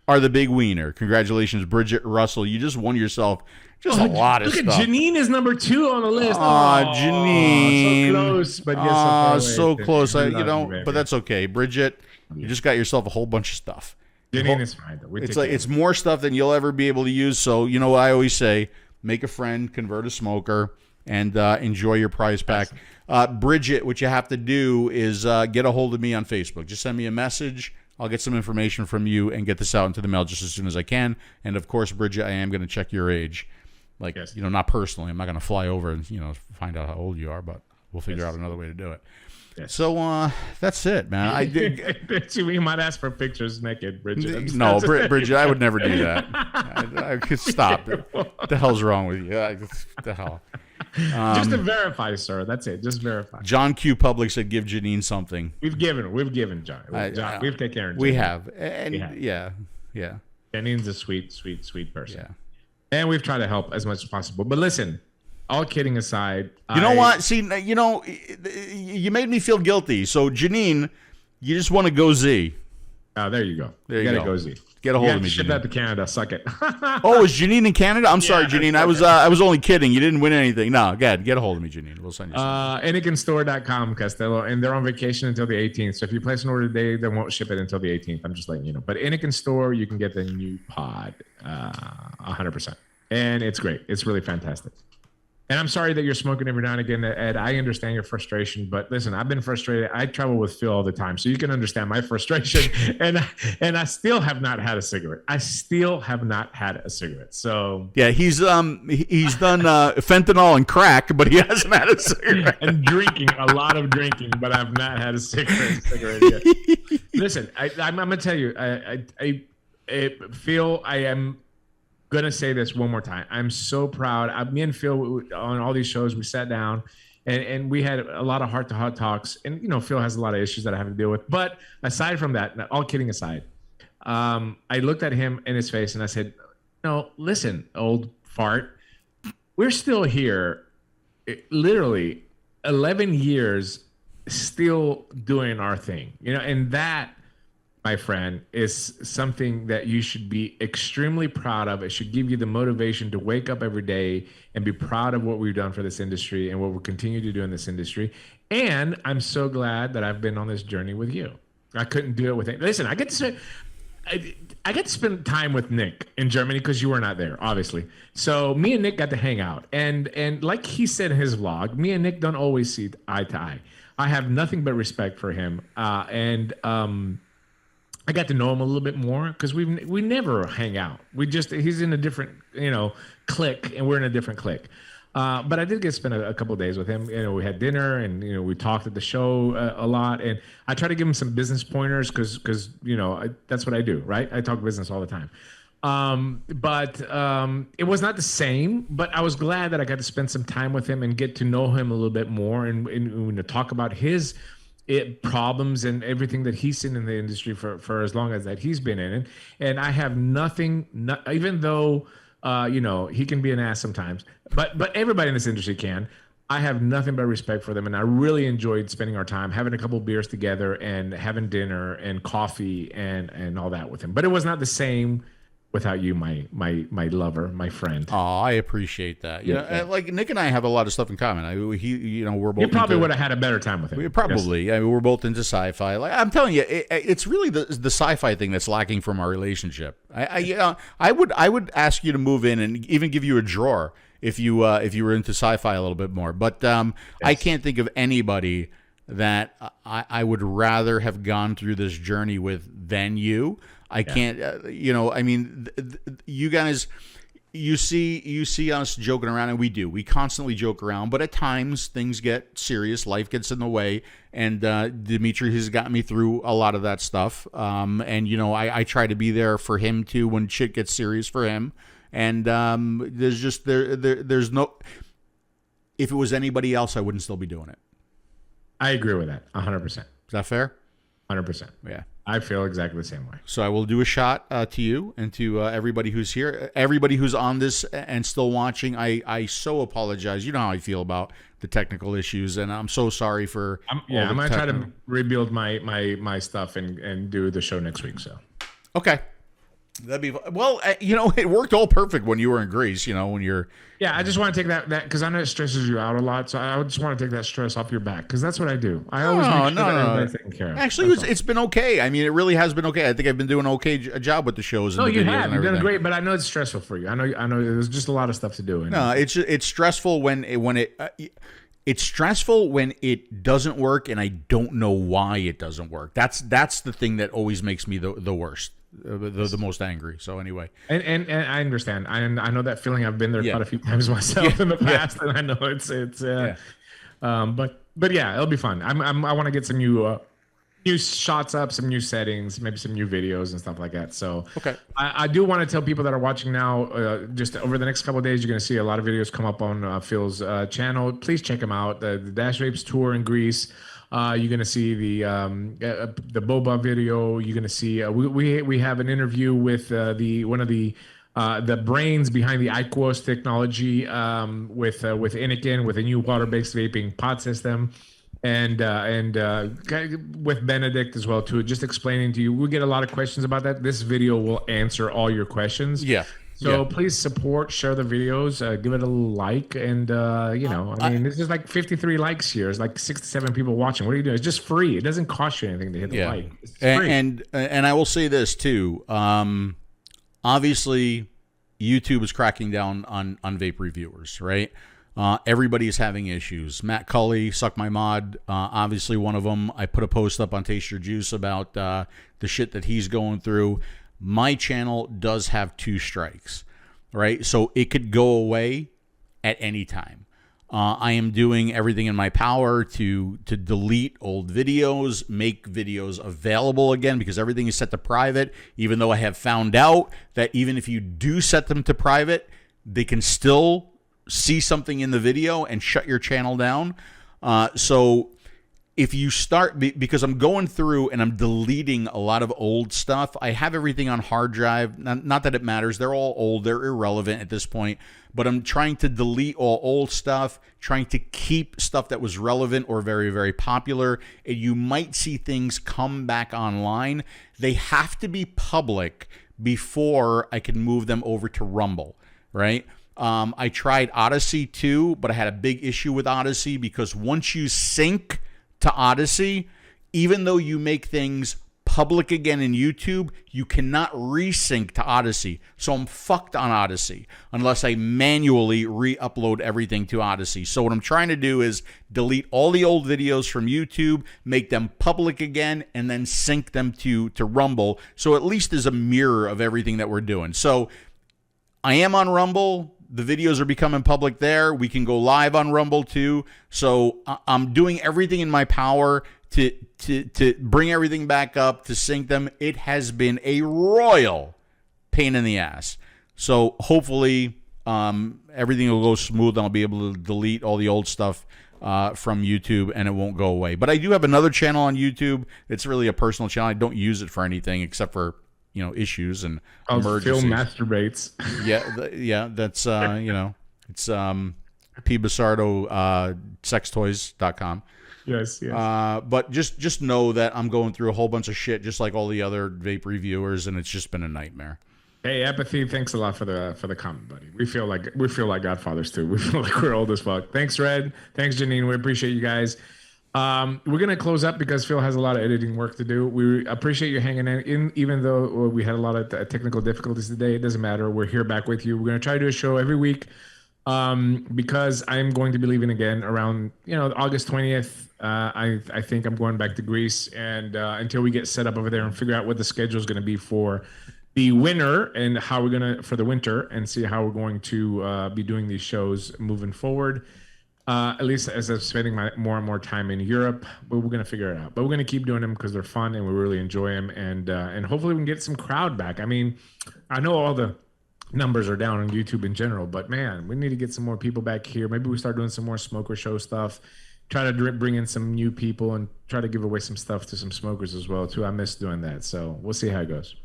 Speaker 1: are the big winner. Congratulations, Bridget Russell. You just won yourself just a lot of stuff.
Speaker 4: Look at Janine is number 2 on the list.
Speaker 1: Janine.
Speaker 4: So close, but yes,
Speaker 1: so close. But that's okay. Bridget, you just got yourself a whole bunch of stuff.
Speaker 4: Janine is fine, though.
Speaker 1: It's more stuff than you'll ever be able to use. So, you know what I always say, make a friend, convert a smoker, and enjoy your prize pack. Bridget, what you have to do is get a hold of me on Facebook. Just send me a message. I'll get some information from you and get this out into the mail just as soon as I can. And, of course, Bridget, I am going to check your age. Like, not personally. I'm not going to fly over and, find out how old you are, but we'll figure out another way to do it. Yes. So that's it, man. I did.
Speaker 4: We might ask for pictures naked, Bridget.
Speaker 1: No, Bridget, I would never do that. I could stop. What the hell's wrong with you? What the hell?
Speaker 4: Just to verify, sir. That's it. Just verify.
Speaker 1: John Q. Public said, "Give Janine something."
Speaker 4: We've given John. We've taken care of Janine.
Speaker 1: We have, and yeah.
Speaker 4: Janine's a sweet person. Yeah. And we've tried to help as much as possible. But listen, all kidding aside,
Speaker 1: you know what? See, you made me feel guilty. So Janine, you just want to go Z.
Speaker 4: Oh, there you go.
Speaker 1: There you
Speaker 4: gotta go Z.
Speaker 1: Get a hold of me.
Speaker 4: Ship that to Canada. Suck it.
Speaker 1: Oh, is Janine in Canada? I'm sorry, Janine. I was only kidding. You didn't win anything. No, go ahead. Get a hold of me, Janine. We'll send you something.
Speaker 4: InikinStore.com, Costello, and they're on vacation until the 18th. So if you place an order today, they won't ship it until the 18th. I'm just letting you know. But Inikin Store, you can get the new pod 100%. And it's great. It's really fantastic. And I'm sorry that you're smoking every now and again, Ed. I understand your frustration, but listen, I've been frustrated. I travel with Phil all the time, so you can understand my frustration. and I still have not had a cigarette. So
Speaker 1: yeah, he's done fentanyl and crack, but he hasn't had a cigarette.
Speaker 4: And drinking, a lot of drinking, but I've not had a cigarette yet. Listen, I'm gonna tell you, Phil, I am gonna say this one more time. I'm so proud. Me and Phil on all these shows, we sat down and we had a lot of heart-to-heart talks. And Phil has a lot of issues that I have to deal with. But aside from that, all kidding aside, I looked at him in his face and I said, no, listen, old fart, we're still here, literally 11 years, still doing our thing, and that, my friend, is something that you should be extremely proud of. It should give you the motivation to wake up every day and be proud of what we've done for this industry and what we'll continue to do in this industry. And I'm so glad that I've been on this journey with you. I couldn't do it with it. Listen, I get to spend time with Nick in Germany because you were not there, obviously. So me and Nick got to hang out. And like he said in his vlog, me and Nick don't always see eye to eye. I have nothing but respect for him. I got to know him a little bit more because we never hang out. He's in a different, clique, and we're in a different clique. But I did get to spend a couple of days with him. We had dinner, and we talked at the show a lot. And I try to give him some business pointers because that's what I do, right? I talk business all the time. But it was not the same. But I was glad that I got to spend some time with him and get to know him a little bit more, and to talk about his problems and everything that he's seen in the industry for as long as that he's been in it. And I have nothing, even though he can be an ass sometimes, but everybody in this industry can. I have nothing but respect for them, and I really enjoyed spending our time having a couple of beers together and having dinner and coffee and all that with him. But it was not the same without you, my lover, my friend.
Speaker 1: Oh, I appreciate that.
Speaker 4: Yeah.
Speaker 1: Like Nick and I have a lot of stuff in common. We're both.
Speaker 4: You probably would have had a better time with him.
Speaker 1: Probably.
Speaker 4: Yes.
Speaker 1: We're both into sci-fi. Like I'm telling you, it's really the sci-fi thing that's lacking from our relationship. I would ask you to move in and even give you a drawer if you were into sci-fi a little bit more. But yes. I can't think of anybody that I would rather have gone through this journey with than you. I can't, you guys, you see us joking around, and we do. We constantly joke around, but at times things get serious. Life gets in the way, and Dimitri has gotten me through a lot of that stuff. I try to be there for him too when shit gets serious for him. And there's just there's no. If it was anybody else, I wouldn't still be doing it.
Speaker 4: I agree with that 100%.
Speaker 1: Is that fair?
Speaker 4: 100%.
Speaker 1: Yeah.
Speaker 4: I feel exactly the same way.
Speaker 1: So I will do a shot to you and to everybody who's here, everybody who's on this and still watching. I so apologize. You know how I feel about the technical issues, and I'm so sorry for.
Speaker 4: I'm gonna try to rebuild my stuff and do the show next week. So.
Speaker 1: Okay. That'd be well. It worked all perfect when you were in Greece. When you're.
Speaker 4: Yeah, I just want to take that because I know it stresses you out a lot. So I just want to take that stress off your back because that's what I do. I always make sure that everybody's taken care of.
Speaker 1: Actually, it's been okay. I mean, it really has been okay. I think I've been doing a job with the shows. And
Speaker 4: you have. You've done great, but I know it's stressful for you. I know. There's just a lot of stuff to do.
Speaker 1: No, it's stressful it's stressful when it doesn't work, and I don't know why it doesn't work. That's the thing that always makes me the worst. The most angry. So anyway,
Speaker 4: and I understand. I know that feeling. I've been there quite a few times myself in the past, and I know it's. But yeah, it'll be fun. I want to get some new shots up, some new settings, maybe some new videos and stuff like that. So
Speaker 1: okay,
Speaker 4: I do want to tell people that are watching now. Just over the next couple of days, you're going to see a lot of videos come up on Phil's channel. Please check them out. The Dash Vapes tour in Greece. You're gonna see the 𝗵𝗶𝗹 video. You're gonna see we have an interview with one of the brains behind the 𝗍𝗂𝘀 technology with Inikin, with a new water-based vaping pod system, and with Benedict as well too. Just explaining to you, we get a lot of questions about that. This video will answer all your questions.
Speaker 1: Yeah.
Speaker 4: So please support, share the videos, give it a little like, and this is like 53 likes here. It's like 67 people watching. What are you doing? It's just free. It doesn't cost you anything to hit the like. It's free.
Speaker 1: And I will say this too. Obviously, YouTube is cracking down on vape reviewers, right? Everybody's having issues. Matt Cully, Suck My Mod, obviously one of them. I put a post up on Taste Your Juice about the shit that he's going through. My channel does have 2 strikes, right? So it could go away at any time. I am doing everything in my power to delete old videos, make videos available again, because everything is set to private, even though I have found out that even if you do set them to private, they can still see something in the video and shut your channel down. So if you start, because I'm going through and I'm deleting a lot of old stuff. I have everything on hard drive. Not that it matters. They're all old. They're irrelevant at this point. But I'm trying to delete all old stuff, trying to keep stuff that was relevant or very, very popular. And you might see things come back online. They have to be public before I can move them over to Rumble, right? I tried Odyssey too, but I had a big issue with Odyssey because once you sync to Odyssey, even though you make things public again in YouTube, you cannot resync to Odyssey. So I'm fucked on Odyssey unless I manually re-upload everything to Odyssey. So what I'm trying to do is delete all the old videos from YouTube, make them public again, and then sync them to Rumble. So at least there's a mirror of everything that we're doing. So I am on Rumble. The videos are becoming public there. We can go live on Rumble too. So I'm doing everything in my power to bring everything back up, to sync them. It has been a royal pain in the ass. So hopefully everything will go smooth and I'll be able to delete all the old stuff from YouTube and it won't go away. But I do have another channel on YouTube. It's really a personal channel. I don't use it for anything except for issues and emergencies.
Speaker 4: Phil masturbates.
Speaker 1: Yeah, that's it's 𝗵𝗵𝗶 sextoys.com.
Speaker 4: Yes.
Speaker 1: But just know that I'm going through a whole bunch of shit, just like all the other vape reviewers, and it's just been a nightmare.
Speaker 4: Hey, Apathy, thanks a lot for the comment, buddy. We feel like godfathers too. We feel like we're old as fuck. Thanks, Red. Thanks, Janine. We appreciate you guys. We're gonna close up because Phil has a lot of editing work to do. We appreciate you hanging in, even though we had a lot of technical difficulties today. It doesn't matter. We're here back with you. We're gonna try to do a show every week, because I'm going to be leaving again around August 20th. I think I'm going back to Greece, and until we get set up over there and figure out what the schedule is going to be for the winter and how we're gonna for the winter, and see how we're going to be doing these shows moving forward. At least as I'm spending more and more time in Europe, but we're gonna figure it out. But we're gonna keep doing them because they're fun and we really enjoy them, and hopefully we can get some crowd back. I mean, I know all the numbers are down on YouTube in general, but man, we need to get some more people back here. Maybe we start doing some more smoker show stuff. Try to bring in some new people and try to give away some stuff to some smokers as well too. I miss doing that, so we'll see how it goes.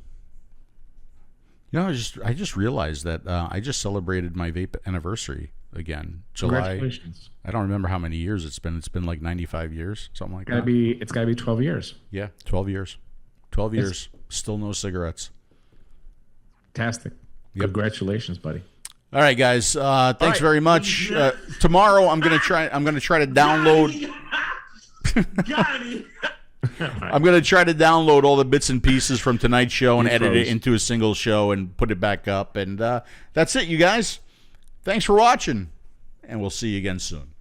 Speaker 1: I just realized that I just celebrated my vape anniversary again. July.
Speaker 4: Congratulations.
Speaker 1: I don't remember how many years it's been. It's been like 95 years, something like that.
Speaker 4: It's gotta be 12 years.
Speaker 1: Yeah, 12 years. 12 years. Still no cigarettes.
Speaker 4: Fantastic.
Speaker 1: Yep.
Speaker 4: Congratulations, buddy.
Speaker 1: All right, guys. Thanks very much. Tomorrow I'm gonna try to download. I'm going to try to download all the bits and pieces from tonight's show and edit it into a single show and put it back up. And that's it, you guys. Thanks for watching, and we'll see you again soon.